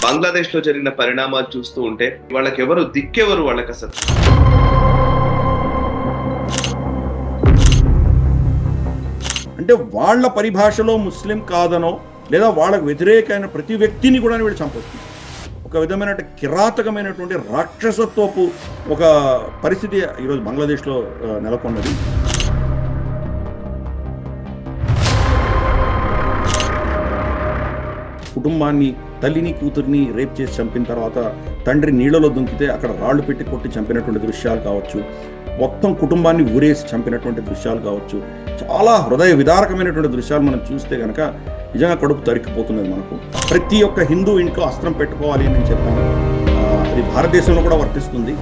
బంగ్లాదేశ్ లో జరిగిన పరిణామాలు చూస్తూ ఉంటే వాళ్ళకెవరు దిక్కెవరు వాళ్ళకి అసలు. అంటే వాళ్ళ పరిభాషలో ముస్లిం కాదనో లేదా వాళ్ళకు వ్యతిరేకమైన ప్రతి వ్యక్తిని కూడా వీళ్ళు చంపొస్తుంది. ఒక విధమైన కిరాతకమైనటువంటి రాక్షసత్వపు ఒక పరిస్థితి ఈరోజు బంగ్లాదేశ్లో నెలకొన్నది. కుటుంబాన్ని, తల్లిని కూతుర్ని రేప్ చేసి చంపిన తర్వాత తండ్రి నీళ్లలో దుంకితే అక్కడ రాళ్లు పెట్టి కొట్టి చంపినటువంటి దృశ్యాలు కావచ్చు, మొత్తం కుటుంబాన్ని ఊరేసి చంపినటువంటి దృశ్యాలు కావచ్చు, చాలా హృదయ విదారకమైనటువంటి దృశ్యాలు మనం చూస్తే కనుక నిజంగా కడుపు తరిక్కిపోతున్నది మనకు. ప్రతి ఒక్క హిందూ ఇంట్లో అస్త్రం పెట్టుకోవాలి అని నేను చెప్పాను. అది భారతదేశంలో కూడా వర్తిస్తుంది.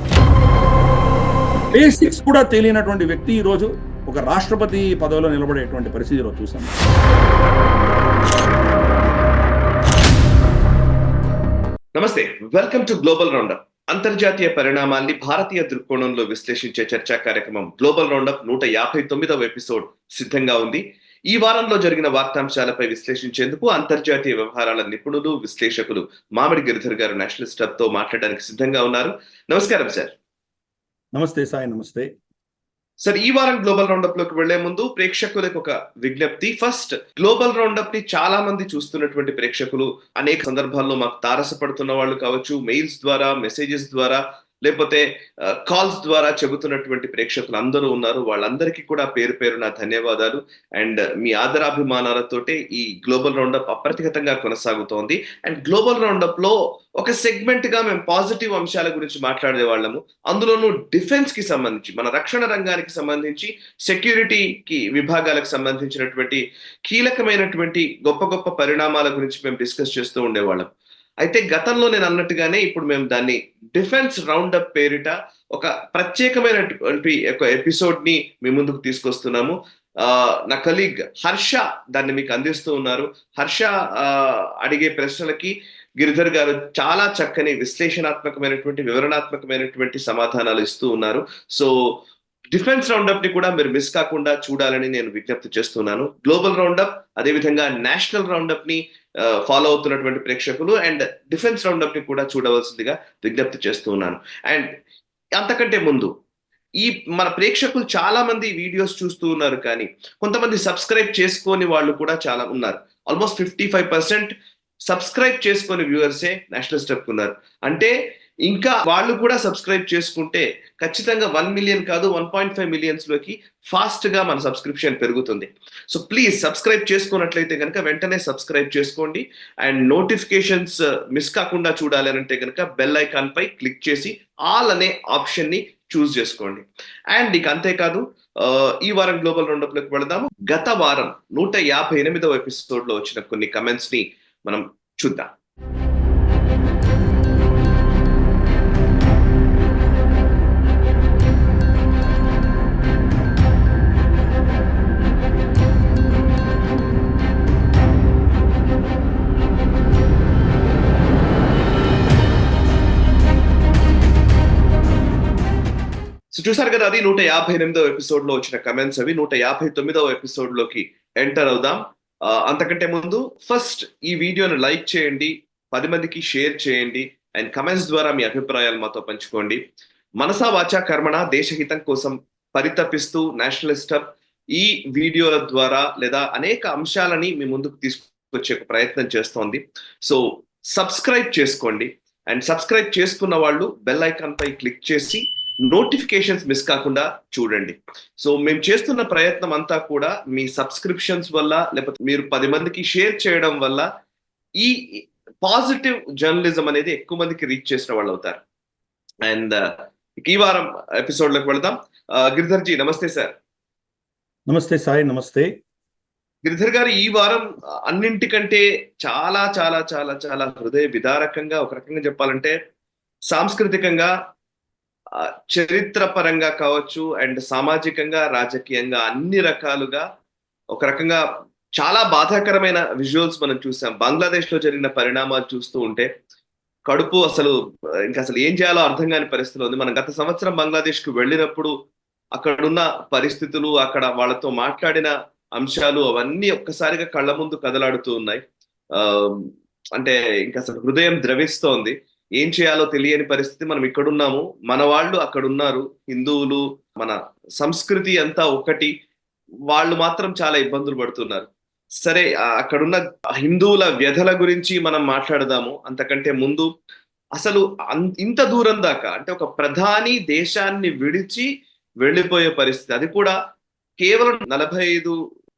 బేసిక్స్ కూడా తెలియనటువంటి వ్యక్తి ఈరోజు ఒక రాష్ట్రపతి పదవిలో నిలబడేటువంటి పరిస్థితిలో చూసాం. నమస్తే, వెల్కమ్ టు గ్లోబల్ రౌండప్. అంతర్జాతీయ పరిణామాల్ని భారతీయ దృక్కోణంలో విశ్లేషించే చర్చా కార్యక్రమం గ్లోబల్ రౌండప్ 159వ ఎపిసోడ్ సిద్ధంగా ఉంది. ఈ వారంలో జరిగిన వార్తాంశాలపై విశ్లేషించేందుకు అంతర్జాతీయ వ్యవహారాల నిపుణులు, విశ్లేషకులు మామిడి గిరిధర్ గారు నేషనలిస్ట్ హబ్ తో మాట్లాడడానికి సిద్ధంగా ఉన్నారు. నమస్కారం సార్. నమస్తే సాయి. నమస్తే సార్. ఈ వారం గ్లోబల్ రౌండప్ లోకి వెళ్లే ముందు ప్రేక్షకులకు ఒక విజ్ఞప్తి. ఫస్ట్, గ్లోబల్ రౌండప్ ని చాలా మంది చూస్తున్నటువంటి ప్రేక్షకులు, అనేక సందర్భాల్లో మాకు తారసపడుతున్న వాళ్ళు కావచ్చు, మెయిల్స్ ద్వారా, మెసేజెస్ ద్వారా, లేకపోతే కాల్స్ ద్వారా చెబుతున్నటువంటి ప్రేక్షకులు అందరూ ఉన్నారు. వాళ్ళందరికీ కూడా పేరు పేరు నా ధన్యవాదాలు. అండ్ మీ ఆదరాభిమానాలతోటే ఈ గ్లోబల్ రౌండప్ అప్రతిహతంగా కొనసాగుతోంది. అండ్ గ్లోబల్ రౌండప్ లో ఒక సెగ్మెంట్ గా మేము పాజిటివ్ అంశాల గురించి మాట్లాడే వాళ్ళము. అందులోనూ డిఫెన్స్ కి సంబంధించి, మన రక్షణ రంగానికి సంబంధించి, సెక్యూరిటీకి విభాగాలకు సంబంధించినటువంటి కీలకమైనటువంటి గొప్ప గొప్ప పరిణామాల గురించి మేము డిస్కస్ చేస్తూ ఉండేవాళ్ళం. అయితే గతంలో నేను అన్నట్టుగానే ఇప్పుడు మేము దాన్ని డిఫెన్స్ రౌండప్ పేరిట ఒక ప్రత్యేకమైనటువంటి ఒక ఎపిసోడ్ ని మీ ముందుకు తీసుకొస్తున్నాము. నా కలీగ్ హర్ష దాన్ని మీకు అందిస్తూ ఉన్నారు. హర్ష అడిగే ప్రశ్నలకి గిరిధర్ గారు చాలా చక్కని విశ్లేషణాత్మకమైనటువంటి, వివరణాత్మకమైనటువంటి సమాధానాలు ఇస్తూ ఉన్నారు. సో డిఫెన్స్ రౌండప్ ని కూడా మీరు మిస్ కాకుండా చూడాలని నేను విజ్ఞప్తి చేస్తున్నాను. గ్లోబల్ రౌండప్, అదేవిధంగా నేషనల్ రౌండప్ ని ఫాలో అవుతున్నటువంటి ప్రేక్షకులు అండ్ డిఫెన్స్ రౌండప్ ని కూడా చూడవలసిందిగా విజ్ఞప్తి చేస్తూ ఉన్నాను. అండ్ అంతకంటే ముందు, ఈ మన ప్రేక్షకులు చాలా మంది వీడియోస్ చూస్తూ ఉన్నారు, కానీ కొంతమంది సబ్స్క్రైబ్ చేసుకోని వాళ్ళు కూడా చాలా ఉన్నారు. ఆల్మోస్ట్ 55% సబ్స్క్రైబ్ చేసుకుని వ్యూవర్సే నేషనలిస్ట్ హబ్ ఉన్నారు. అంటే ఇంకా వాళ్ళు కూడా సబ్స్క్రైబ్ చేసుకుంటే ఖచ్చితంగా 1 మిలియన్ కాదు, 1.5 మిలియన్స్ లోకి ఫాస్ట్ గా మన సబ్స్క్రిప్షన్ పెరుగుతుంది. సో ప్లీజ్ సబ్స్క్రైబ్ చేసుకున్నట్లయితే కనుక వెంటనే సబ్స్క్రైబ్ చేసుకోండి. అండ్ నోటిఫికేషన్స్ మిస్ కాకుండా చూడాలి అంటే కనుక బెల్ ఐకాన్ పై క్లిక్ చేసి ఆల్ అనే ఆప్షన్ ని చూస్ చేసుకోండి. అండ్ ఇక అంతేకాదు, ఈ వారం గ్లోబల్ రౌండప్ లోకి వెళదాము. గత వారం 158వ ఎపిసోడ్ లో వచ్చిన కొన్ని కమెంట్స్ ని మనం చూద్దాం. చూసారు కదా, అది 158వ ఎపిసోడ్ లో వచ్చిన కమెంట్స్. అవి 159వ ఎపిసోడ్ లోకి ఎంటర్ అవుదాం. అంతకంటే ముందు ఫస్ట్ ఈ వీడియోను లైక్ చేయండి, 10 మందికి షేర్ చేయండి, అండ్ కమెంట్స్ ద్వారా మీ అభిప్రాయాలు మాతో పంచుకోండి. మనసా వాచా కర్మణ దేశహితం కోసం పరితపిస్తూ నేషనలిస్ట్ హబ్ ఈ వీడియోల ద్వారా లేదా అనేక అంశాలని మీ ముందుకు తీసుకొచ్చే ప్రయత్నం చేస్తోంది. సో సబ్స్క్రైబ్ చేసుకోండి. అండ్ సబ్స్క్రైబ్ చేసుకున్న వాళ్ళు బెల్ ఐకాన్ పై క్లిక్ చేసి నోటిఫికేషన్స్ మిస్ కాకుండా చూడండి. సో మేము చేస్తున్న ప్రయత్నం అంతా కూడా మీ సబ్స్క్రిప్షన్స్ వల్ల, లేకపోతే మీరు 10 మందికి షేర్ చేయడం వల్ల ఈ పాజిటివ్ జర్నలిజం అనేది ఎక్కువ మందికి రీచ్ చేసిన వాళ్ళు అవుతారు. అండ్ ఈ వారం ఎపిసోడ్ లోకి వెళదాం. గిరిధర్ జీ, నమస్తే సార్. నమస్తే సాయి. నమస్తే గిరిధర్ గారు. ఈ వారం అన్నింటికంటే చాలా చాలా చాలా చాలా హృదయ విదారకంగా, ఒక రకంగా చెప్పాలంటే సాంస్కృతికంగా, చరిత్ర పరంగా కావచ్చు, అండ్ సామాజికంగా, రాజకీయంగా అన్ని రకాలుగా ఒక రకంగా చాలా బాధాకరమైన విజువల్స్ మనం చూసాం. బంగ్లాదేశ్ లో జరిగిన పరిణామాలు చూస్తూ ఉంటే కడుపు అసలు ఇంకా అసలు ఏం చేయాలో అర్థం కాని పరిస్థితిలో ఉంది. మనం గత సంవత్సరం బంగ్లాదేశ్ కు వెళ్ళినప్పుడు అక్కడున్న పరిస్థితులు, అక్కడ వాళ్ళతో మాట్లాడిన అంశాలు అవన్నీ ఒక్కసారిగా కళ్ళ ముందు కదలాడుతూ ఉన్నాయి. అంటే ఇంకా అసలు హృదయం ద్రవిస్తోంది. ఏం చేయాలో తెలియని పరిస్థితి. మనం ఇక్కడున్నాము, మన వాళ్ళు అక్కడ ఉన్నారు. హిందువులు, మన సంస్కృతి అంతా ఒకటి. వాళ్ళు మాత్రం చాలా ఇబ్బందులు పడుతున్నారు. సరే, అక్కడున్న హిందువుల వ్యధల గురించి మనం మాట్లాడదాము. అంతకంటే ముందు అసలు ఇంత దూరం దాకా అంటే ఒక ప్రధాని దేశాన్ని విడిచి వెళ్ళిపోయే పరిస్థితి, అది కూడా కేవలం 45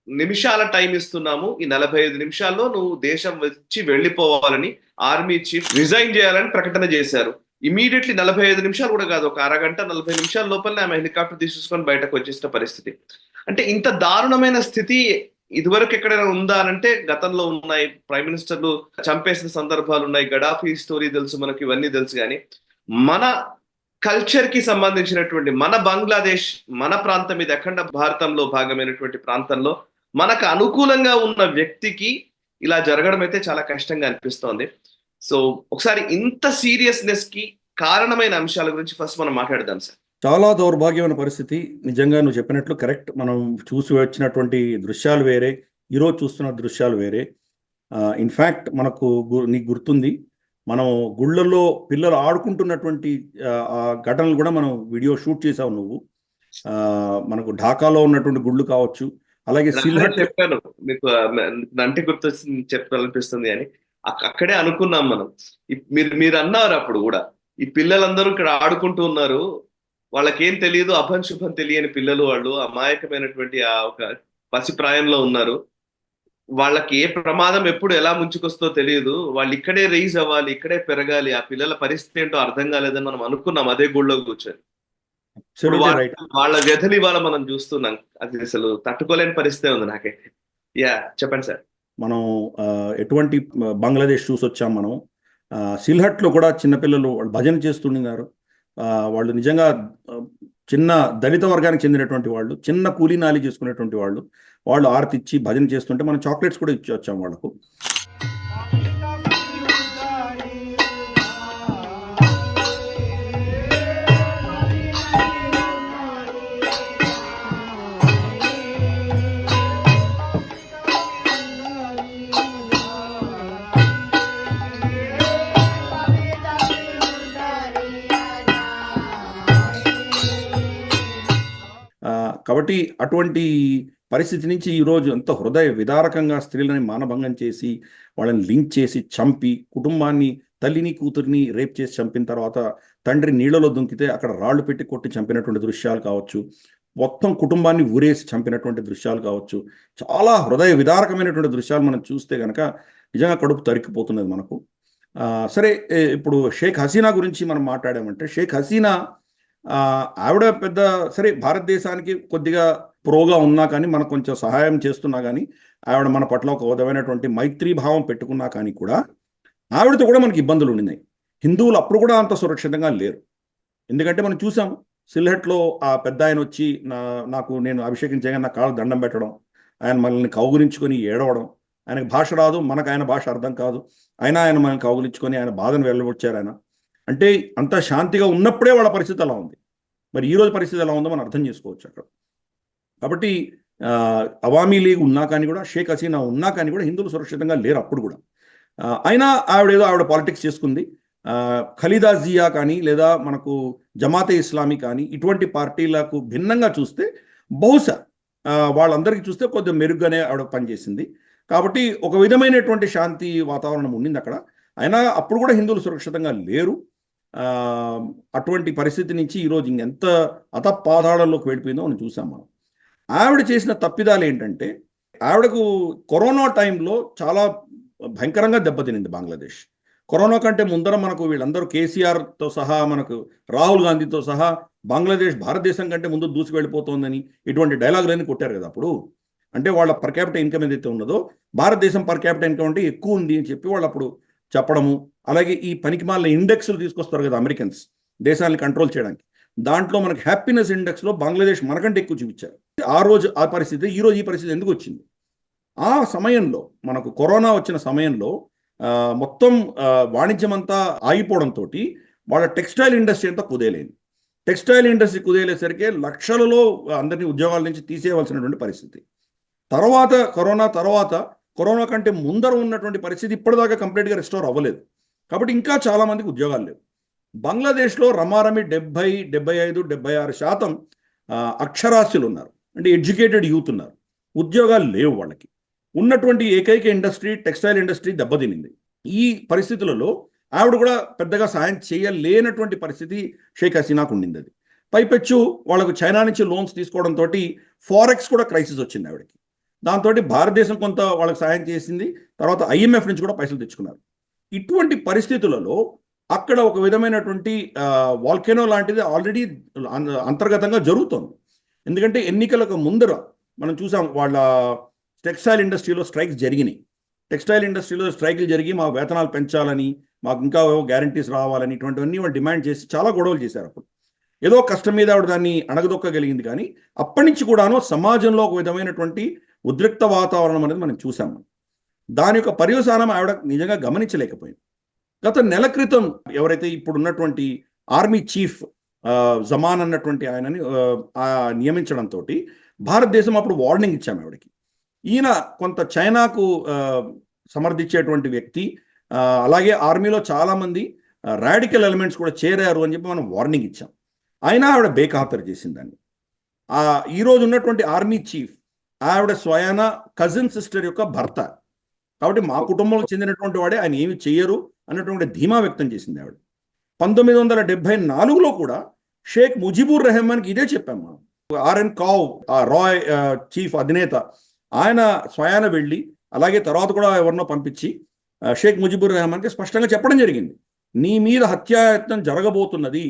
నిమిషాల టైం ఇస్తున్నాము, ఈ 45 నిమిషాల్లో నువ్వు దేశం వచ్చి వెళ్ళిపోవాలని ఆర్మీ చీఫ్ రిజైన్ చేయాలని ప్రకటన చేశారు. ఇమీడియట్లీ 45 నిమిషాలు కూడా కాదు, ఒక అరగంట 40 నిమిషాల లోపలనే ఆమె హెలికాప్టర్ తీసుకొని బయటకు వచ్చేసిన పరిస్థితి. అంటే ఇంత దారుణమైన స్థితి ఇదివరకు ఎక్కడైనా ఉందా అంటే గతంలో ఉన్నాయి. ప్రైమ్ మినిస్టర్లు చంపేసిన సందర్భాలు ఉన్నాయి. గడాఫీ స్టోరీ తెలుసు మనకి, ఇవన్నీ తెలుసు. కానీ మన కల్చర్ కి సంబంధించినటువంటి మన బంగ్లాదేశ్, మన ప్రాంతం, ఇది అఖండ భారతంలో భాగమైనటువంటి ప్రాంతంలో మనకు అనుకూలంగా ఉన్న వ్యక్తికి ఇలా జరగడం అయితే చాలా కష్టంగా అనిపిస్తోంది. సో ఒకసారి ఇంత సీరియస్నెస్ కి కారణమైన అంశాల గురించి ఫస్ట్ మనం మాట్లాడదాం సార్. చాలా దౌర్భాగ్యమైన పరిస్థితి. నిజంగా నువ్వు చెప్పినట్లు కరెక్ట్. మనం చూసి వచ్చినటువంటి దృశ్యాలు వేరే, ఈరోజు చూస్తున్న దృశ్యాలు వేరే. ఇన్ఫ్యాక్ట్ మనకు నీకు గుర్తుంది, మనం గుళ్ళల్లో పిల్లలు ఆడుకుంటున్నటువంటి ఆ ఘటనలు కూడా మనం వీడియో షూట్ చేసావు నువ్వు. మనకు ఢాకాలో ఉన్నటువంటి గుళ్ళు కావచ్చు, అలాగే సిల్హట్. చెప్పాను మీకు, నంటి గుర్తు చెప్పాలనిపిస్తుంది అని అక్కడే అనుకున్నాం మనం. మీరు అన్నారు అప్పుడు కూడా, ఈ పిల్లలందరూ ఇక్కడ ఆడుకుంటూ ఉన్నారు, వాళ్ళకేం తెలియదు, అభం శుభం తెలియని పిల్లలు, వాళ్ళు అమాయకమైనటువంటి ఆ ఒక పసిప్రాయంలో ఉన్నారు. వాళ్ళకి ఏ ప్రమాదం ఎప్పుడు ఎలా ముంచుకొస్తో తెలియదు, వాళ్ళు ఇక్కడే రైజ్ అవ్వాలి, ఇక్కడే పెరగాలి, ఆ పిల్లల పరిస్థితి ఏంటో అర్థం కాలేదని మనం అనుకున్నాం అదే గుళ్ళో కూర్చొని. వాళ్ళ వ్యధలు ఇవాళ మనం చూస్తున్నాం. అది అసలు తట్టుకోలేని పరిస్థితి ఉంది నాకైతే. చెప్పండి సార్. మనం ఎటువంటి బంగ్లాదేశ్ చూసి వచ్చాం మనం. సిల్హట్ లో కూడా చిన్నపిల్లలు వాళ్ళు భజన చేస్తున్నారు. వాళ్ళు నిజంగా చిన్న దళిత వర్గానికి చెందినటువంటి వాళ్ళు, చిన్న కూలీ నాలి చేసుకునేటువంటి వాళ్ళు ఆరతి ఇచ్చి భజన చేస్తుంటే మనం చాక్లెట్స్ కూడా ఇచ్చి వచ్చాం వాళ్ళకు. కాబట్టి అటువంటి పరిస్థితి నుంచి ఈరోజు ఎంతో హృదయ విదారకంగా స్త్రీలని మానభంగం చేసి, వాళ్ళని లింక్ చేసి చంపి, కుటుంబాన్ని, తల్లిని కూతురిని రేప్ చేసి చంపిన తర్వాత తండ్రి నీళ్లలో దుంకితే అక్కడ రాళ్లు పెట్టి కొట్టి చంపినటువంటి దృశ్యాలు కావచ్చు, మొత్తం కుటుంబాన్ని ఊరేసి చంపినటువంటి దృశ్యాలు కావచ్చు, చాలా హృదయ విదారకమైనటువంటి దృశ్యాలు మనం చూస్తే కనుక నిజంగా కడుపు తరిక్కిపోతున్నది మనకు. సరే, ఇప్పుడు షేక్ హసీనా గురించి మనం మాట్లాడామంటే, షేక్ హసీనా ఆవిడ పెద్ద సరే భారతదేశానికి కొద్దిగా ప్రోగా ఉన్నా కానీ, మనకు కొంచెం సహాయం చేస్తున్నా కానీ, ఆవిడ మన పట్ల ఒక విధమైనటువంటి మైత్రీ భావం పెట్టుకున్నా కానీ కూడా ఆవిడతో కూడా మనకి ఇబ్బందులు ఉండినాయి. హిందువులు అప్పుడు కూడా అంత సురక్షితంగా లేరు. ఎందుకంటే మనం చూసాం, సిల్హట్లో ఆ పెద్ద ఆయన వచ్చి నేను అభిషేకం చేయగా నా కాళ్ళు దండం పెట్టడం, ఆయన మనల్ని కౌగులించుకొని ఏడవడం, ఆయనకు భాష రాదు, మనకు ఆయన భాష అర్థం కాదు, అయినా ఆయన మనల్ని కౌగులించుకొని ఆయన బాధను వెళ్ళవచ్చారు. ఆయన అంటే అంత శాంతిగా ఉన్నప్పుడే వాళ్ళ పరిస్థితి అలా ఉంది. మరి ఈరోజు పరిస్థితి ఎలా ఉందో మనం అర్థం చేసుకోవచ్చు అక్కడ. కాబట్టి అవామీ లీగ్ ఉన్నా కానీ కూడా, షేక్ హసీనా ఉన్నా కానీ కూడా హిందువులు సురక్షితంగా లేరు అప్పుడు కూడా. అయినా ఆవిడ పాలిటిక్స్ చేసుకుంది. ఖలీదా జియా కానీ, లేదా మనకు జమాతే ఇస్లామీ కానీ, ఇటువంటి పార్టీలకు భిన్నంగా చూస్తే బహుశా వాళ్ళందరికీ చూస్తే కొద్దిగా మెరుగ్గానే ఆవిడ పనిచేసింది. కాబట్టి ఒక విధమైనటువంటి శాంతి వాతావరణం ఉండింది అక్కడ. అయినా అప్పుడు కూడా హిందువులు సురక్షితంగా లేరు. అటువంటి పరిస్థితి నుంచి ఈరోజు ఇంకెంత అతపాతాళంలోకి వెళ్ళిపోయిందో మనం చూసాం మనం. ఆవిడ చేసిన తప్పిదాలు ఏంటంటే, ఆవిడకు కరోనా టైంలో చాలా భయంకరంగా దెబ్బతినింది బంగ్లాదేశ్. కరోనా కంటే ముందర మనకు వీళ్ళందరూ కేసీఆర్తో సహా, మనకు రాహుల్ గాంధీతో సహా బంగ్లాదేశ్ భారతదేశం కంటే ముందు దూసుకు వెళ్ళిపోతుందని ఇటువంటి డైలాగులన్నీ కొట్టారు కదా అప్పుడు. అంటే వాళ్ళ పర్ క్యాపిటల్ ఇన్కమ్ ఏదైతే ఉన్నదో, భారతదేశం పర్ క్యాపిటల్ ఇన్కమ్ అంటే ఎక్కువ ఉంది అని చెప్పి వాళ్ళు అప్పుడు చెప్పడము. అలాగే ఈ పనికిమాలిన ఇండెక్స్లు తీసుకొస్తారు కదా అమెరికన్స్ దేశాన్ని కంట్రోల్ చేయడానికి, దాంట్లో మనకి హ్యాపీనెస్ ఇండెక్స్లో బంగ్లాదేశ్ మనకంటే ఎక్కువ చూపించారు. ఆ రోజు ఆ పరిస్థితి, ఈరోజు ఈ పరిస్థితి ఎందుకు వచ్చింది? ఆ సమయంలో మనకు కరోనా వచ్చిన సమయంలో మొత్తం వాణిజ్యం అంతా ఆగిపోవడంతో వాళ్ళ టెక్స్టైల్ ఇండస్ట్రీ అంతా కుదేలేంది. టెక్స్టైల్ ఇండస్ట్రీ కుదేలేసరికి లక్షలలో అందరినీ ఉద్యోగాల నుంచి తీసేయవలసినటువంటి పరిస్థితి. కరోనా తర్వాత కరోనా కంటే ముందర ఉన్నటువంటి పరిస్థితి ఇప్పటిదాకా కంప్లీట్గా రెస్టోర్ అవ్వలేదు. కాబట్టి ఇంకా చాలా మందికి ఉద్యోగాలు లేవు. బంగ్లాదేశ్లో రమారమి 75-76% అక్షరాస్యులు ఉన్నారు, అంటే ఎడ్యుకేటెడ్ యూత్ ఉన్నారు. ఉద్యోగాలు లేవు వాళ్ళకి. ఉన్నటువంటి ఏకైక ఇండస్ట్రీ టెక్స్టైల్ ఇండస్ట్రీ దెబ్బతినింది. ఈ పరిస్థితులలో ఆవిడ కూడా పెద్దగా సాయం చేయలేనటువంటి పరిస్థితి షేక్ హసీనాకు ఉండింది. అది పైపెచ్చు వాళ్ళకు చైనా నుంచి లోన్స్ తీసుకోవడంతో ఫారెక్స్ కూడా క్రైసిస్ వచ్చింది ఆవిడకి. దాంతో భారతదేశం కొంత వాళ్ళకి సాయం చేసింది, తర్వాత IMF నుంచి కూడా పైసలు తెచ్చుకున్నారు. ఇటువంటి పరిస్థితులలో అక్కడ ఒక విధమైనటువంటి వాల్కెనో లాంటిది ఆల్రెడీ అంతర్గతంగా జరుగుతోంది. ఎందుకంటే ఎన్నికలకు ముందర మనం చూసాం వాళ్ళ టెక్స్టైల్ ఇండస్ట్రీలో స్ట్రైక్స్ జరిగినాయి. టెక్స్టైల్ ఇండస్ట్రీలో స్ట్రైకులు జరిగి మా వేతనాలు పెంచాలని, మాకు ఇంకా గ్యారంటీస్ రావాలని, ఇటువంటివన్నీ వాళ్ళు డిమాండ్ చేసి చాలా గొడవలు చేశారు. అప్పుడు ఏదో కష్టం మీద ఆవిడ దాన్ని అణగదొక్కగలిగింది. కానీ అప్పటి నుంచి కూడాను సమాజంలో ఒక విధమైనటువంటి ఉద్రిక్త వాతావరణం అనేది మనం చూసాం. దాని యొక్క పర్యవసానం ఆవిడ నిజంగా గమనించలేకపోయింది. గత నెల క్రితం ఎవరైతే ఇప్పుడు ఉన్నటువంటి ఆర్మీ చీఫ్ జమాన్ అన్నటువంటి ఆయనని నియమించడంతో భారతదేశం అప్పుడు వార్నింగ్ ఇచ్చాము ఆవిడకి. ఈయన కొంత చైనాకు సమర్థించేటువంటి వ్యక్తి, అలాగే ఆర్మీలో చాలామంది రాడికల్ ఎలిమెంట్స్ కూడా చేరారు అని చెప్పి మనం వార్నింగ్ ఇచ్చాం. అయినా ఆవిడ బేఖాతరు చేసిందాన్ని. ఈరోజు ఉన్నటువంటి ఆర్మీ చీఫ్ ఆవిడ స్వయాన కజిన్ సిస్టర్ యొక్క భర్త. కాబట్టి మా కుటుంబంలో చెందినటువంటి వాడే, ఆయన ఏమి చెయ్యరు అన్నటువంటి ధీమా వ్యక్తం చేసింది ఆవిడ. 1974లో కూడా షేక్ ముజిబుర్ రెహమాన్కి ఇదే చెప్పాం మనం. RN కావ్ రాయ్ చీఫ్ అధినేత ఆయన స్వయాన వెళ్ళి, అలాగే తర్వాత కూడా ఎవరినో పంపించి షేక్ ముజిబుర్ రెహమాన్కి స్పష్టంగా చెప్పడం జరిగింది, నీ మీద హత్యాయత్నం జరగబోతున్నది,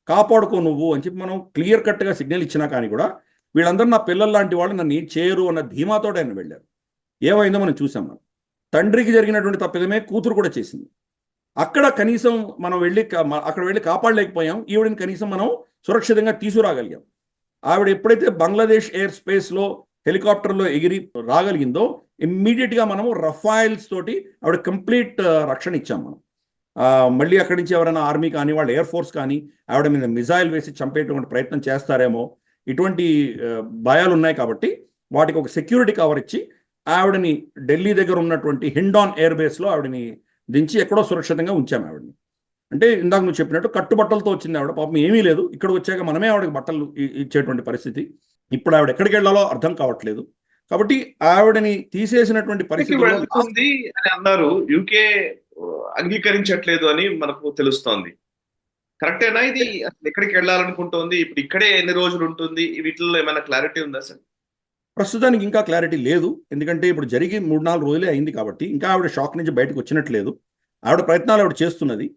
కాపాడుకో నువ్వు అని చెప్పి మనం క్లియర్ కట్గా సిగ్నల్ ఇచ్చినా కానీ కూడా వీళ్ళందరూ నా పిల్లలు లాంటి వాళ్ళు, నన్ను ఏం చేయరు అన్న ధీమాతో ఆయన వెళ్ళారు. ఏమైందో మనం చూసాం. మనం తండ్రికి జరిగినటువంటి తప్పిదమే కూతురు కూడా చేసింది. అక్కడ కనీసం మనం అక్కడ వెళ్ళి కాపాడలేకపోయాం. ఈవిడని కనీసం మనం సురక్షితంగా తీసుకురాగలిగాం. ఆవిడ ఎప్పుడైతే బంగ్లాదేశ్ ఎయిర్ స్పేస్లో హెలికాప్టర్లో ఎగిరి రాగలిగిందో ఇమ్మీడియట్గా మనము రఫైల్స్ తోటి ఆవిడ కంప్లీట్ రక్షణ ఇచ్చాం. మనం మళ్ళీ అక్కడి నుంచి ఎవరైనా ఆర్మీ కానీ వాళ్ళ ఎయిర్ ఫోర్స్ కానీ ఆవిడ మీద మిజైల్ వేసి చంపేటువంటి ప్రయత్నం చేస్తారేమో, ఇటువంటి భయాలు ఉన్నాయి. కాబట్టి వాటికి ఒక సెక్యూరిటీ కవర్ ఇచ్చి ఆవిడని ఢిల్లీ దగ్గర ఉన్నటువంటి హిండాన్ ఎయిర్ బేస్లో ఆవిడని దించి ఎక్కడో సురక్షితంగా ఉంచాము ఆవిడని. అంటే ఇందాక నువ్వు చెప్పినట్టు కట్టుబట్టలతో వచ్చింది ఆవిడ. పాపం ఏమీ లేదు. ఇక్కడ వచ్చాక మనమే ఆవిడకి బట్టలు ఇచ్చేటువంటి పరిస్థితి. ఇప్పుడు ఆవిడ ఎక్కడికి వెళ్ళాలో అర్థం కావట్లేదు. కాబట్టి ఆవిడని తీసేసినటువంటి పరిస్థితి అని అన్నారు. యూకే అంగీకరించట్లేదు అని మనకు తెలుస్తోంది. కరెక్టేనా ఇది? అసలు ఎక్కడికి వెళ్ళాలనుకుంటోంది, ఇప్పుడు ఇక్కడే ఎన్ని రోజులు ఉంటుంది, వీటిల్లో ఏమైనా క్లారిటీ ఉందా సార్? ప్రస్తుతానికి ఇంకా క్లారిటీ లేదు. ఎందుకంటే ఇప్పుడు జరిగి 3-4 రోజులే అయింది కాబట్టి ఇంకా ఆవిడ షాక్ నుంచి బయటకు వచ్చినట్లేదు. ఆవిడ ప్రయత్నాలు ఆవిడ చేస్తున్నది.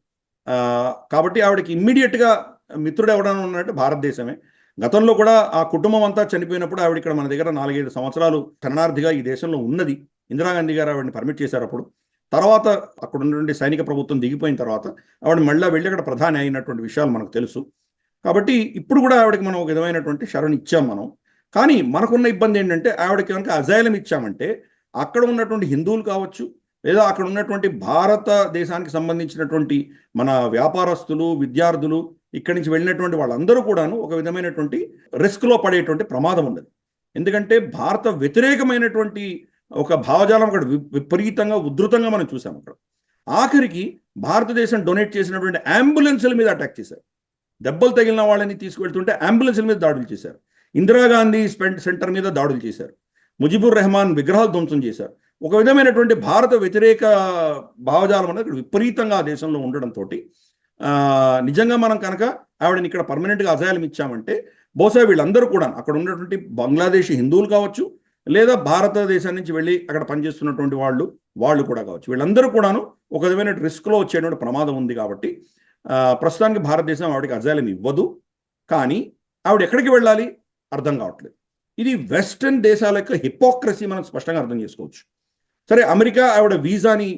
కాబట్టి ఆవిడకి ఇమ్మీడియట్గా మిత్రుడు ఎవడన్నా ఉన్నట్టు భారతదేశమే. గతంలో కూడా ఆ కుటుంబం అంతా చనిపోయినప్పుడు ఆవిడ ఇక్కడ మన దగ్గర 4-5 సంవత్సరాలు శరణార్థిగా ఈ దేశంలో ఉన్నది. ఇందిరాగాంధీ గారు ఆవిడని పర్మిట్ చేశారు. అప్పుడు తర్వాత అక్కడ ఉన్నటువంటి సైనిక ప్రభుత్వం దిగిపోయిన తర్వాత ఆవిడ మళ్ళీ వెళ్ళి అక్కడ ప్రధాని అయినటువంటి విషయాలు మనకు తెలుసు. కాబట్టి ఇప్పుడు కూడా ఆవిడకి మనం ఒక విధమైనటువంటి శరణ్ ఇచ్చాం మనం. కానీ మనకున్న ఇబ్బంది ఏంటంటే ఆవిడకి కనుక అజైలం ఇచ్చామంటే అక్కడ ఉన్నటువంటి హిందువులు కావచ్చు, లేదా అక్కడ ఉన్నటువంటి భారతదేశానికి సంబంధించినటువంటి మన వ్యాపారస్తులు, విద్యార్థులు, ఇక్కడి నుంచి వెళ్ళినటువంటి వాళ్ళందరూ కూడాను ఒక విధమైనటువంటి రిస్క్లో పడేటువంటి ప్రమాదం ఉన్నది. ఎందుకంటే భారత వ్యతిరేకమైనటువంటి ఒక భావజాలం అక్కడ విపరీతంగా ఉధృతంగా మనం చూసాం. అక్కడ ఆఖరికి భారతదేశం డొనేట్ చేసినటువంటి అంబులెన్సుల మీద అటాక్ చేశారు. దెబ్బలు తగిలిన వాళ్ళని తీసుకువెళ్తుంటే అంబులెన్సుల మీద దాడులు చేశారు. ఇందిరాగాంధీ సెంటర్ మీద దాడులు చేశారు. ముజిబుర్ రెహమాన్ విగ్రహాలు ధ్వంసం చేశారు. ఒక విధమైనటువంటి భారత వ్యతిరేక భావజాలం అనేది విపరీతంగా ఆ దేశంలో ఉండడంతో నిజంగా మనం కనుక ఆవిడని ఇక్కడ పర్మనెంట్గా అజైలం ఇచ్చామంటే బహుశా వీళ్ళందరూ కూడా అక్కడ ఉన్నటువంటి బంగ్లాదేశీ హిందువులు కావచ్చు, లేదా భారతదేశం నుంచి వెళ్ళి అక్కడ పనిచేస్తున్నటువంటి వాళ్ళు కూడా కావచ్చు, వీళ్ళందరూ కూడాను ఒక విధమైన రిస్క్లో వచ్చేటువంటి ప్రమాదం ఉంది. కాబట్టి ప్రస్తుతానికి భారతదేశం ఆవిడకి అజైలం ఇవ్వదు. కానీ ఆవిడ ఎక్కడికి వెళ్ళాలి అర్థం కావట్లేదు. ఇది వెస్టర్న్ దేశాల యొక్క హిపోక్రసీ మనం స్పష్టంగా అర్థం చేసుకోవచ్చు. సరే, అమెరికా ఆవిడ వీసాని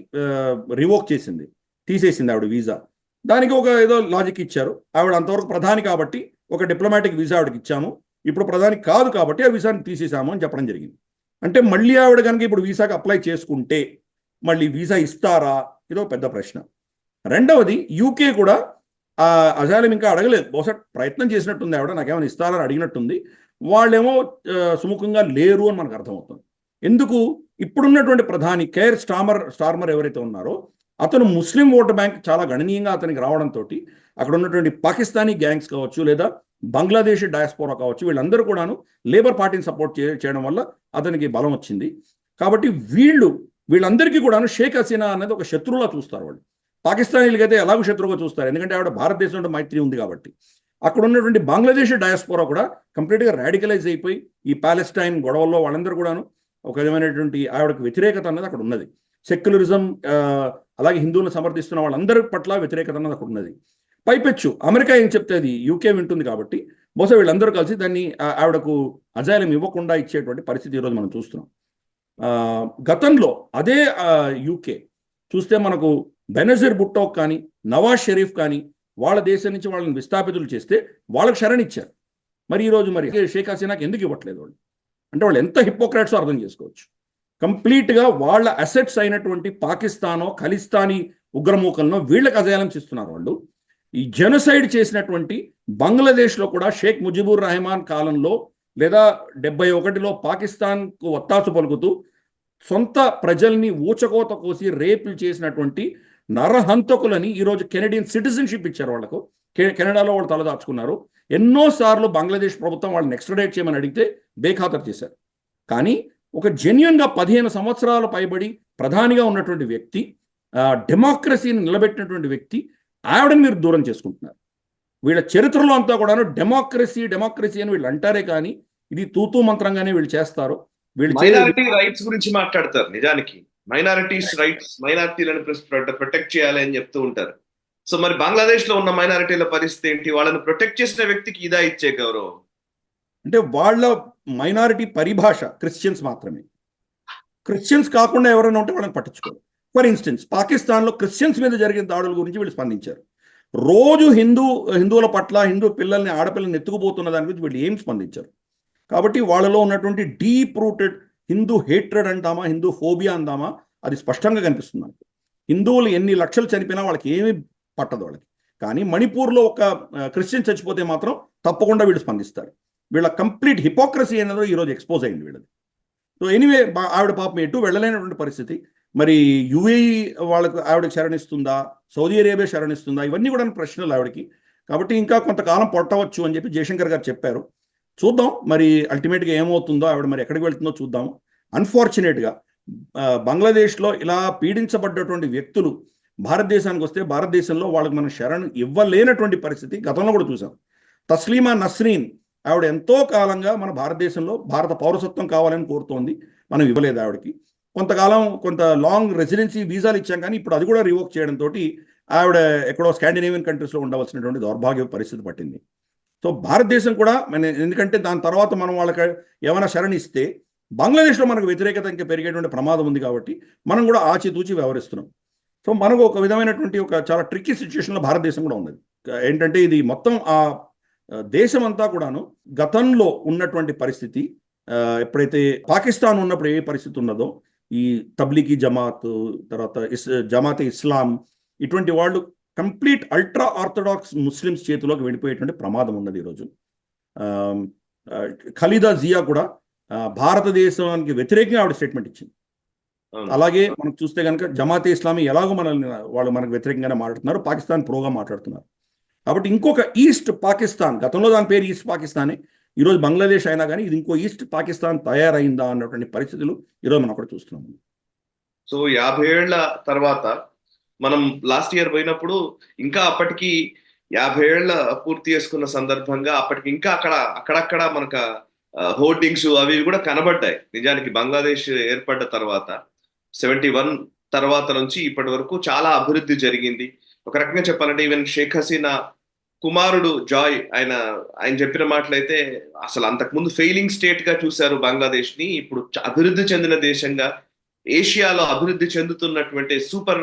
రివోక్ చేసింది, తీసేసింది ఆవిడ వీసా. దానికి ఒక ఏదో లాజిక్ ఇచ్చారు. ఆవిడ అంతవరకు ప్రధాని కాబట్టి ఒక డిప్లొమాటిక్ వీసా ఆవిడకి ఇచ్చాము, ఇప్పుడు ప్రధాని కాదు కాబట్టి ఆ వీసాని తీసేసాము అని చెప్పడం జరిగింది. అంటే మళ్ళీ ఆవిడ కనుక ఇప్పుడు వీసాకి అప్లై చేసుకుంటే మళ్ళీ వీసా ఇస్తారా, ఇదో పెద్ద ప్రశ్న. రెండవది, యూకే కూడా అజైలం ఇంకా అడగలేదు. బహుశా ప్రయత్నం చేసినట్టుంది ఆవిడ, నాకేమైనా ఇస్తారని అడిగినట్టుంది. వాళ్ళేమో సుముఖంగా లేరు అని మనకు అర్థమవుతుంది. ఎందుకు? ఇప్పుడున్నటువంటి ప్రధాని కేర్ స్టార్మర్ ఎవరైతే ఉన్నారో అతను ముస్లిం ఓటు బ్యాంక్ చాలా గణనీయంగా అతనికి రావడంతో అక్కడ ఉన్నటువంటి పాకిస్తానీ గ్యాంగ్స్ కావచ్చు, లేదా బంగ్లాదేశ్ డయాస్పోరా కావచ్చు, వీళ్ళందరూ కూడాను లేబర్ పార్టీని సపోర్ట్ చేయడం వల్ల అతనికి బలం వచ్చింది. కాబట్టి వీళ్ళందరికీ కూడాను షేక్ హసీనా అనేది ఒక శత్రువులా చూస్తారు. వాళ్ళు పాకిస్తానీలకైతే ఎలాగో శత్రువుగా చూస్తారు, ఎందుకంటే ఆవిడ భారతదేశంలో మైత్రి ఉంది కాబట్టి. అక్కడ ఉన్నటువంటి బంగ్లాదేశ్ డయాస్పోరా కూడా కంప్లీట్గా రాడికలైజ్ అయిపోయి ఈ పాలెస్టైన్ గొడవల్లో వాళ్ళందరూ కూడాను ఒక విధమైనటువంటి ఆవిడకు వ్యతిరేకత అన్నది అక్కడ ఉన్నది. సెక్యులరిజం, అలాగే హిందువులను సమర్థిస్తున్న వాళ్ళందరి పట్ల వ్యతిరేకత అన్నది అక్కడ ఉన్నది. పైపెచ్చు అమెరికా ఏం చెప్తే అది యూకే వింటుంది కాబట్టి బహుశా వీళ్ళందరూ కలిసి దాన్ని ఆవిడకు అజాయిలం ఇవ్వకుండా ఇచ్చేటువంటి పరిస్థితి ఈరోజు మనం చూస్తున్నాం. గతంలో అదే యూకే చూస్తే మనకు బెనజీర్ భుట్టో కానీ నవాజ్ షరీఫ్ కానీ వాళ్ళ దేశం నుంచి వాళ్ళని విస్థాపితులు చేస్తే వాళ్ళకి శరణిచ్చారు. మరి ఈరోజు మరి షేక్ హసీనాకి ఎందుకు ఇవ్వట్లేదు వాళ్ళు? అంటే వాళ్ళు ఎంత హిపోక్రాట్స్ అర్థం చేసుకోవచ్చు. కంప్లీట్గా వాళ్ళ అసెట్స్ అయినటువంటి పాకిస్తానో ఖలిస్తానీ ఉగ్రమూకలను వీళ్ళకి అజాయిలం ఇస్తున్నారు వాళ్ళు. ఈ జెనోసైడ్ చేసినటువంటి బంగ్లాదేశ్లో కూడా షేక్ ముజిబుర్ రెహమాన్ కాలంలో లేదా 71లో పాకిస్తాన్కు ఒత్తాసు పలుకుతూ సొంత ప్రజల్ని ఊచకోత కోసి రేపులు చేసినటువంటి నరహంతకులని ఈరోజు కెనడియన్ సిటిజన్షిప్ ఇచ్చారు వాళ్ళకు. కెనడాలో వాళ్ళు తలదాచుకున్నారు. ఎన్నోసార్లు బంగ్లాదేశ్ ప్రభుత్వం వాళ్ళని ఎక్స్ట్రాడేట్ చేయమని అడిగితే బేఖాతరు చేశారు. కానీ ఒక జెన్యున్గా 15 సంవత్సరాలు పైబడి ప్రధానిగా ఉన్నటువంటి వ్యక్తి, డెమోక్రసీని నిలబెట్టినటువంటి వ్యక్తి, ఆవిడని మీరు దూరం చేసుకుంటున్నారు. వీళ్ళ చరిత్రలో అంతా కూడాను డెమోక్రసీ అని వీళ్ళు అంటారే కానీ ఇది తూతూ మంత్రంగానే వీళ్ళు చేస్తారు. మైనారిటీ రైట్స్ గురించి మాట్లాడతారు. నిజానికి మైనారిటీస్ రైట్స్, మైనారిటీలను ప్రొటెక్ట్ చేయాలి అని చెప్తూ ఉంటారు. సో మరి బంగ్లాదేశ్ లో ఉన్న మైనారిటీల పరిస్థితి ఏంటి? వాళ్ళని ప్రొటెక్ట్ చేసిన వ్యక్తికి ఇదా ఇచ్చే గౌరవం? అంటే వాళ్ళ మైనారిటీ పరిభాష క్రిస్టియన్స్ మాత్రమే. క్రిస్టియన్స్ కాకుండా ఎవరైనా ఉంటే వాళ్ళని పట్టించుకోరు. ఫర్ ఇన్స్టెన్స్ పాకిస్తాన్లో క్రిస్టియన్స్ మీద జరిగిన దాడుల గురించి వీళ్ళు స్పందించారు. రోజు హిందువుల పట్ల, హిందూ పిల్లల్ని, ఆడపిల్లల్ని ఎత్తుకుపోతున్న దాని గురించి వీళ్ళు ఏం స్పందించారు. కాబట్టి వాళ్ళలో ఉన్నటువంటి డీప్ రూటెడ్ హిందూ హేట్రెడ్ అంటామా, హిందూ ఫోబియా అందామా, అది స్పష్టంగా కనిపిస్తుంది మనకు. హిందువులు ఎన్ని లక్షలు చనిపోయినా వాళ్ళకి ఏమీ పట్టదు వాళ్ళకి. కానీ మణిపూర్లో ఒక క్రిస్టియన్ చచ్చిపోతే మాత్రం తప్పకుండా వీళ్ళు స్పందిస్తారు. వీళ్ళ కంప్లీట్ హిపోక్రసీ అనేది ఈరోజు ఎక్స్పోజ్ అయింది వీళ్ళది. సో ఎనీవే, ఆవిడ పాపం ఎటు వెళ్ళలేనటువంటి పరిస్థితి. మరి యుఏఈ వాళ్ళకు ఆవిడకి శరణిస్తుందా, సౌదీ అరేబియా శరణిస్తుందా, ఇవన్నీ కూడా ప్రశ్నలు ఆవిడకి. కాబట్టి ఇంకా కొంతకాలం పట్టవచ్చు అని చెప్పి జయశంకర్ గారు చెప్పారు. చూద్దాం మరి అల్టిమేట్గా ఏమవుతుందో, ఆవిడ మరి ఎక్కడికి వెళ్తుందో చూద్దాం. అన్ఫార్చునేట్గా బంగ్లాదేశ్లో ఇలా పీడించబడ్డటువంటి వ్యక్తులు భారతదేశానికి వస్తే భారతదేశంలో వాళ్ళకి మనం శరణ్ ఇవ్వలేనటువంటి పరిస్థితి గతంలో కూడా చూసాం. తస్లీమా నస్రీన్ ఆవిడ ఎంతో కాలంగా మన భారతదేశంలో భారత పౌరసత్వం కావాలని కోరుతోంది, మనం ఇవ్వలేదు ఆవిడకి. కొంతకాలం కొంత లాంగ్ రెసిడెన్సీ వీసాలు ఇచ్చాం, కానీ ఇప్పుడు అది కూడా రివోక్ చేయడంతో ఆవిడ ఎక్కడో స్కాండినేవియన్ కంట్రీస్లో ఉండవలసినటువంటి దౌర్భాగ్య పరిస్థితి పట్టింది. సో భారతదేశం కూడా ఎందుకంటే దాని తర్వాత మనం వాళ్ళకి ఏమైనా శరణిస్తే బంగ్లాదేశ్లో మనకు వ్యతిరేకత ఇంకా పెరిగేటువంటి ప్రమాదం ఉంది కాబట్టి మనం కూడా ఆచితూచి వ్యవహరిస్తున్నాం. సో మనకు ఒక విధమైనటువంటి ఒక చాలా ట్రిక్కీ సిచ్యువేషన్లో భారతదేశం కూడా ఉన్నది. ఏంటంటే ఇది మొత్తం ఆ దేశం అంతా కూడాను గతంలో ఉన్నటువంటి పరిస్థితి, ఎప్పుడైతే పాకిస్తాన్ ఉన్నప్పుడు ఏ పరిస్థితి ఉన్నదో, ఈ తబ్లీగీ జమాత్, తర్వాత జమాతే ఇస్లాం, ఇటువంటి వాళ్ళు కంప్లీట్ అల్ట్రా ఆర్థడాక్స్ ముస్లిమ్స్ చేతిలోకి వెళ్ళిపోయేటువంటి ప్రమాదం ఉన్నది ఈరోజు. ఖలీదా జియా కూడా భారతదేశానికి వ్యతిరేకంగా ఆవిడ స్టేట్మెంట్ ఇచ్చింది. అలాగే మనం చూస్తే కనుక జమాతే ఇస్లామీ ఎలాగో వాళ్ళు మనకు వ్యతిరేకంగానే మాట్లాడుతున్నారు, పాకిస్తాన్ ప్రోగా మాట్లాడుతున్నారు. కాబట్టి ఇంకొక ఈస్ట్ పాకిస్తాన్, గతంలో దాని పేరు ఈస్ట్ పాకిస్తానే, ఈరోజు బంగ్లాదేశ్ అయినా కానీ ఇది ఇంకో ఈస్ట్ పాకిస్తాన్ తయారైందా అన్నటువంటి పరిస్థితులు ఈరోజు మనం అక్కడ చూస్తున్నాం. సో 50 ఏళ్ల తర్వాత మనం లాస్ట్ ఇయర్ పోయినప్పుడు ఇంకా అప్పటికి 50 ఏళ్ల పూర్తి చేసుకున్న సందర్భంగా అప్పటికి ఇంకా అక్కడక్కడ మనకు హోర్డింగ్స్ అవి కూడా కనబడ్డాయి. నిజానికి బంగ్లాదేశ్ ఏర్పడ్డ తర్వాత 71 తర్వాత నుంచి ఇప్పటి వరకు చాలా అభివృద్ధి జరిగింది. ఒక రకంగా చెప్పాలంటే ఈవెన్ షేక్ హసీనా కుమారుడు జాయ్ ఆయన చెప్పిన మాటలైతే అసలు అంతకుముందు ఫెయిలింగ్ స్టేట్ గా చూశారు బంగ్లాదేశ్ ని, ఇప్పుడు అభివృద్ధి చెందిన దేశంగా, ఏషియాలో అభివృద్ధి చెందుతున్నటువంటి సూపర్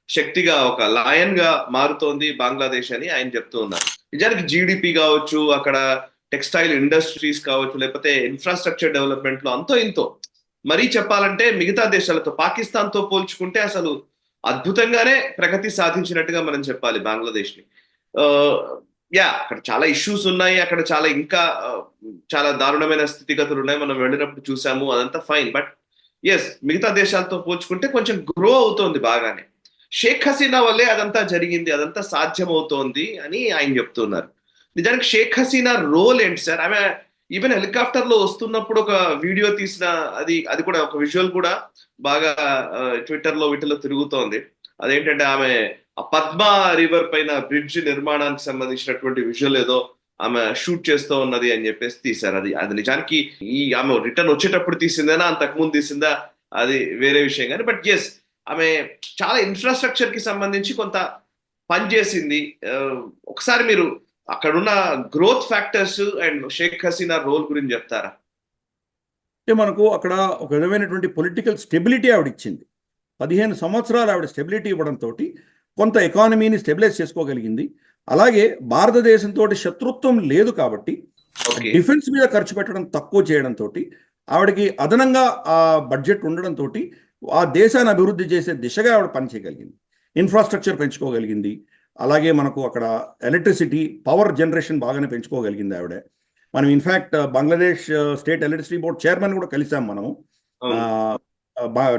శక్తిగా, ఒక లయన్ గా మారుతోంది బంగ్లాదేశ్ అని ఆయన చెప్తూ ఉన్నారు. నిజానికి జీడిపి కావచ్చు, అక్కడ టెక్స్టైల్ ఇండస్ట్రీస్ కావచ్చు, లేకపోతే ఇన్ఫ్రాస్ట్రక్చర్ డెవలప్మెంట్ లో అంతో ఇంతో, మరీ చెప్పాలంటే మిగతా దేశాలతో, పాకిస్తాన్ తో పోల్చుకుంటే అసలు అద్భుతంగానే ప్రగతి సాధించినట్టుగా మనం చెప్పాలి బంగ్లాదేశ్ ని. అక్కడ చాలా ఇష్యూస్ ఉన్నాయి, అక్కడ ఇంకా చాలా దారుణమైన స్థితిగతులు ఉన్నాయి, మనం వెళ్ళినప్పుడు చూసాము, అదంతా ఫైన్. బట్ ఎస్, మిగతా దేశాలతో పోల్చుకుంటే కొంచెం గ్రో అవుతోంది బాగానే. షేక్ హసీనా వల్లే అదంతా జరిగింది, అదంతా సాధ్యం అవుతోంది అని ఆయన చెప్తున్నారు. నిజానికి షేక్ హసీనా రోల్ ఏంటి సార్? ఆమె ఈవెన్ హెలికాప్టర్ లో వస్తున్నప్పుడు ఒక వీడియో తీసిన, అది అది కూడా ఒక విజువల్ కూడా బాగా ట్విట్టర్ లో వీటిలో తిరుగుతోంది. అదేంటంటే ఆమె ఆ పద్మా రివర్ పైన బ్రిడ్జ్ నిర్మాణానికి సంబంధించినటువంటి విజువల్ ఏదో ఆమె షూట్ చేస్తూ ఉన్నది అని చెప్పేసి తీశారు. అది అది నిజానికి ఈ ఆమె రిటర్న్ వచ్చేటప్పుడు తీసిందేనా అంతకు ముందు తీసిందా అది వేరే విషయం కానీ, బట్ ఎస్, ఆమె చాలా ఇన్ఫ్రాస్ట్రక్చర్ కి సంబంధించి కొంత పని చేసింది. ఒకసారి మీరు అక్కడున్న growth factors and Sheikh Hasina role గురించి చెప్తారా? అంటే మనకు అక్కడ ఒక విధమైనటువంటి పొలిటికల్ స్టెబిలిటీ ఆవిడ ఇచ్చింది. 15 సంవత్సరాలు ఆవిడ స్టెబిలిటీ ఇవ్వడంతో కొంత ఎకానమీని స్టెబిలైజ్ చేసుకోగలిగింది. అలాగే భారతదేశంతో శత్రుత్వం లేదు కాబట్టి ఓకే. డిఫెన్స్ మీద ఖర్చు పెట్టడం తక్కువ చేయడంతో ఆవిడకి అదనంగా ఆ బడ్జెట్ ఉండడంతో ఆ దేశాన్ని అభివృద్ధి చేసే దిశగా ఆవిడ పనిచేయగలిగింది. ఇన్ఫ్రాస్ట్రక్చర్ పెంచుకోగలిగింది. అలాగే మనకు అక్కడ ఎలక్ట్రిసిటీ పవర్ జనరేషన్ బాగానే పెంచుకోగలిగింది ఆవిడ. మనం in fact Bangladesh state electricity board chairman కూడా కలిసాం మనము. అవును.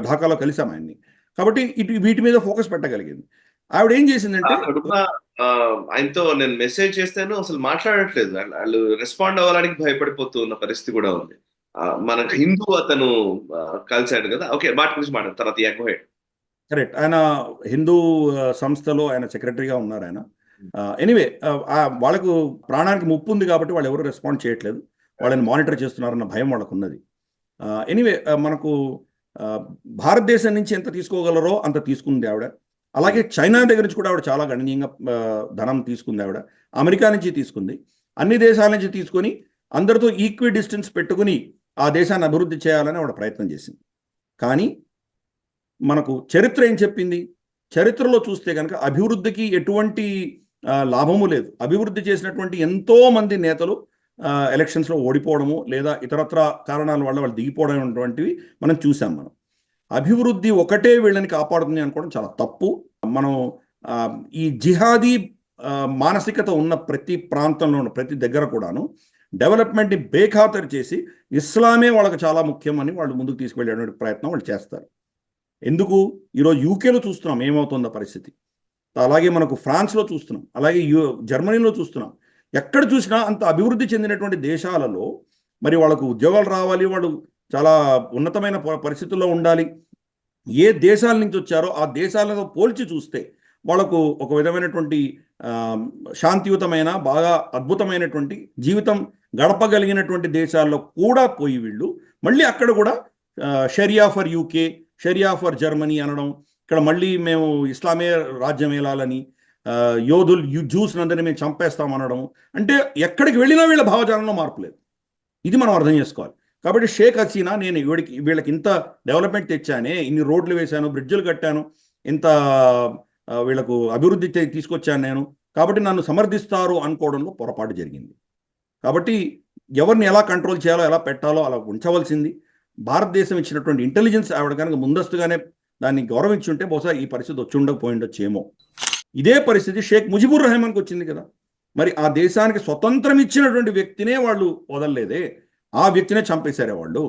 ఢాకాలో కలిసాం ఆయన్ని. కాబట్టి వీటి మీద ఫోకస్ పెట్టగలిగింది. ఆవిడ ఏం చేసిందంటే అక్కడున్న ఆయనతో నేను మెసేజ్ చేస్తాను, అసలు మాట్లాడట్లేదు. వాళ్ళు రెస్పాండ్ అవ్వడానికి భయపడిపోతూ ఉన్న పరిస్థితి కూడా ఉంది. మనకు హిందూ అతను కలిశాడు కదా. ఓకే, వాటి గురించి మాట్లాడు తర్వాత. Yeah, go head. కరెక్ట్. ఆయన హిందూ సంస్థలో ఆయన సెక్రటరీగా ఉన్నారు ఆయన. ఎనీవే వాళ్ళకు ప్రాణానికి ముప్పు ఉంది కాబట్టి వాళ్ళు ఎవరు రెస్పాండ్ చేయట్లేదు. వాళ్ళని మానిటర్ చేస్తున్నారన్న భయం వాళ్ళకు ఉన్నది. ఎనీవే మనకు భారతదేశం నుంచి ఎంత తీసుకోగలరో అంత తీసుకుంది ఆవిడ. అలాగే చైనా దగ్గర నుంచి కూడా ఆవిడ చాలా గణనీయంగా ధనం తీసుకుంది ఆవిడ. అమెరికా నుంచి తీసుకుంది. అన్ని దేశాల నుంచి తీసుకొని అందరితో ఈక్వి డిస్టెన్స్ పెట్టుకుని ఆ దేశాన్ని అభివృద్ధి చేయాలని ఆవిడ ప్రయత్నం చేసింది. కానీ మనకు చరిత్ర ఏం చెప్పింది? చరిత్రలో చూస్తే కనుక అభివృద్ధికి ఎటువంటి లాభము లేదు. అభివృద్ధి చేసినటువంటి ఎంతో మంది నేతలు ఎలక్షన్స్లో ఓడిపోవడము లేదా ఇతరత్ర కారణాల వల్ల వాళ్ళు దిగిపోవడం అనేటువంటివి మనం చూసాం. మనం అభివృద్ధి ఒకటే వీళ్ళని కాపాడుతుంది అనుకోవడం చాలా తప్పు. మనం ఈ జిహాదీ మానసికత ఉన్న ప్రతి ప్రాంతంలో ఉన్న ప్రతి దగ్గర కూడాను డెవలప్మెంట్ని బేఖాతరు చేసి ఇస్లామే వాళ్ళకి చాలా ముఖ్యం అని వాళ్ళు ముందుకు తీసుకువెళ్ళేటువంటి ప్రయత్నం వాళ్ళు చేస్తారు. ఎందుకు? ఈరోజు యూకేలో చూస్తున్నాం ఏమవుతుందో పరిస్థితి. అలాగే మనకు ఫ్రాన్స్లో చూస్తున్నాం, అలాగే జర్మనీలో చూస్తున్నాం. ఎక్కడ చూసినా అంత అభివృద్ధి చెందినటువంటి దేశాలలో మరి వాళ్ళకు ఉద్యోగాలు రావాలి, వాళ్ళు చాలా ఉన్నతమైన పరిస్థితుల్లో ఉండాలి. ఏ దేశాల నుంచి వచ్చారో ఆ దేశాలతో పోల్చి చూస్తే వాళ్ళకు ఒక విధమైనటువంటి శాంతియుతమైన బాగా అద్భుతమైనటువంటి జీవితం గడపగలిగినటువంటి దేశాల్లో కూడా పోయి వీళ్ళు మళ్ళీ అక్కడ కూడా షరియా ఫర్ యూకే, షరియా ఫర్ జర్మనీ అనడం, ఇక్కడ మళ్ళీ మేము ఇస్లామే రాజ్యం ఏలాలని, యోధులు జ్యూస్ నందరినీ మేము చంపేస్తామనడం. అంటే ఎక్కడికి వెళ్ళినా వీళ్ళ భావజాలంలో మార్పు లేదు. ఇది మనం అర్థం చేసుకోవాలి. కాబట్టి షేక్ హసీనా నేను వీళ్ళకి ఇంత డెవలప్మెంట్ తెచ్చానే, ఇన్ని రోడ్లు వేశాను, బ్రిడ్జులు కట్టాను, ఇంత వీళ్ళకు అభివృద్ధి తీసుకొచ్చాను నేను, కాబట్టి నన్ను సమర్థిస్తారు అనుకోవడంలో పొరపాటు జరిగింది. కాబట్టి ఎవరిని ఎలా కంట్రోల్ చేయాలో ఎలా పెట్టాలో అలా ఉంచవలసింది. భారతదేశం ఇచ్చినటువంటి ఇంటెలిజెన్స్ ఆవిడ కనుక ముందస్తుగానే దాన్ని గౌరవించుంటే బహుశా ఈ పరిస్థితి వచ్చి ఉండకపోయిండొచ్చేమో. ఇదే పరిస్థితి షేక్ ముజిబుర్ రెహమాన్కి వచ్చింది కదా. మరి ఆ దేశానికి స్వతంత్రం ఇచ్చినటువంటి వ్యక్తినే వాళ్ళు వదలలేదే, ఆ వ్యక్తినే చంపేశారే వాళ్ళు.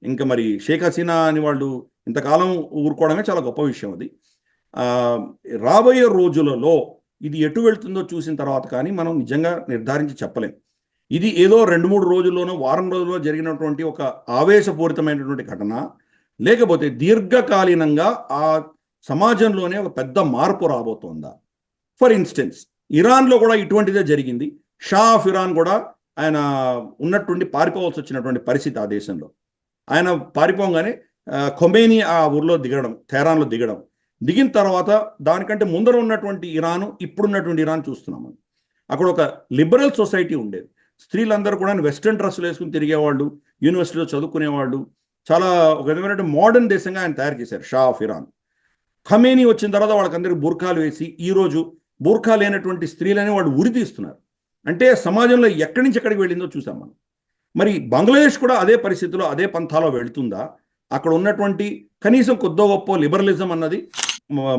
ఇంకా మరి షేక్ హసీనా అని వాళ్ళు ఇంతకాలం ఊరుకోవడమే చాలా గొప్ప విషయం. అది రాబోయే రోజులలో ఇది ఎటు వెళ్తుందో చూసిన తర్వాత కానీ మనం నిజంగా నిర్ధారించి చెప్పలేం. ఇది ఏదో 2-3 రోజుల్లోనో వారం రోజుల్లో జరిగినటువంటి ఒక ఆవేశపూరితమైనటువంటి ఘటన, లేకపోతే దీర్ఘకాలీనంగా ఆ సమాజంలోనే ఒక పెద్ద మార్పు రాబోతోందా? ఫర్ ఇన్స్టెన్స్ ఇరాన్లో కూడా ఇటువంటిదే జరిగింది. షా ఆఫ్ ఇరాన్ కూడా ఆయన ఉన్నట్టుండి పారిపోవాల్సి వచ్చినటువంటి పరిస్థితి ఆ దేశంలో. ఆయన పారిపోగానే ఖొమేనీ ఆ ఊర్లో దిగడం, తెహరాన్లో దిగిన తర్వాత దానికంటే ముందర ఉన్నటువంటి ఇరాను, ఇప్పుడున్నటువంటి ఇరాన్ చూస్తున్నాము. అక్కడ ఒక లిబరల్ సొసైటీ ఉండేది. స్త్రీలందరూ కూడా వెస్ట్రన్ డ్రెస్సులు వేసుకుని తిరిగేవాళ్ళు, యూనివర్సిటీలో చదువుకునేవాళ్ళు. చాలా ఒక విధమైన మోడర్న్ దేశంగా ఆయన తయారు చేశారు షా ఆఫ్ ఇరాన్. ఖమేనీ వచ్చిన తర్వాత వాళ్ళకందరికీ బూర్ఖాలు వేసి ఈరోజు బూర్ఖా లేనటువంటి స్త్రీలని వాళ్ళు ఉరితీస్తున్నారు. అంటే సమాజంలో ఎక్కడి నుంచి ఎక్కడికి వెళ్ళిందో చూసాం మనం. మరి బంగ్లాదేశ్ కూడా అదే పరిస్థితిలో అదే పంథాలో వెళుతుందా? అక్కడ ఉన్నటువంటి కనీసం కొద్దో గొప్ప లిబరలిజం అన్నది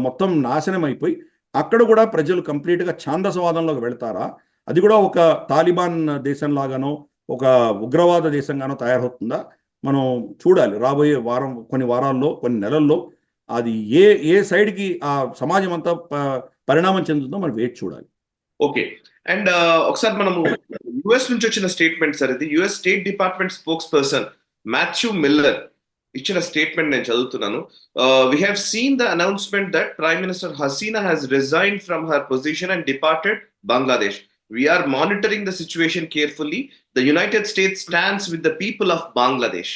మొత్తం నాశనం అయిపోయి అక్కడ కూడా ప్రజలు కంప్లీట్గా ఛాందసవాదంలోకి వెళ్తారా? అది కూడా ఒక తాలిబాన్ దేశంలాగానో ఒక ఉగ్రవాద దేశంగానో తయారవుతుందా? మనం చూడాలి రాబోయే కొన్ని వారాల్లో, కొన్ని నెలల్లో అది ఏ సైడ్కి ఆ సమాజం అంతా పరిణామం చెందుతుందో మనం వేచి చూడాలి. ఓకే. అండ్ ఒకసారి మనము యుఎస్ నుంచి వచ్చిన స్టేట్మెంట్ సార్ ఇది. US state department spokesperson Matthew Miller ఇచ్చిన స్టేట్మెంట్ నేను చదువుతున్నాను. We have seen the announcement that prime minister Hasina has resign from her position and departed Bangladesh. We are monitoring the situation carefully. The United States stands with the people of Bangladesh.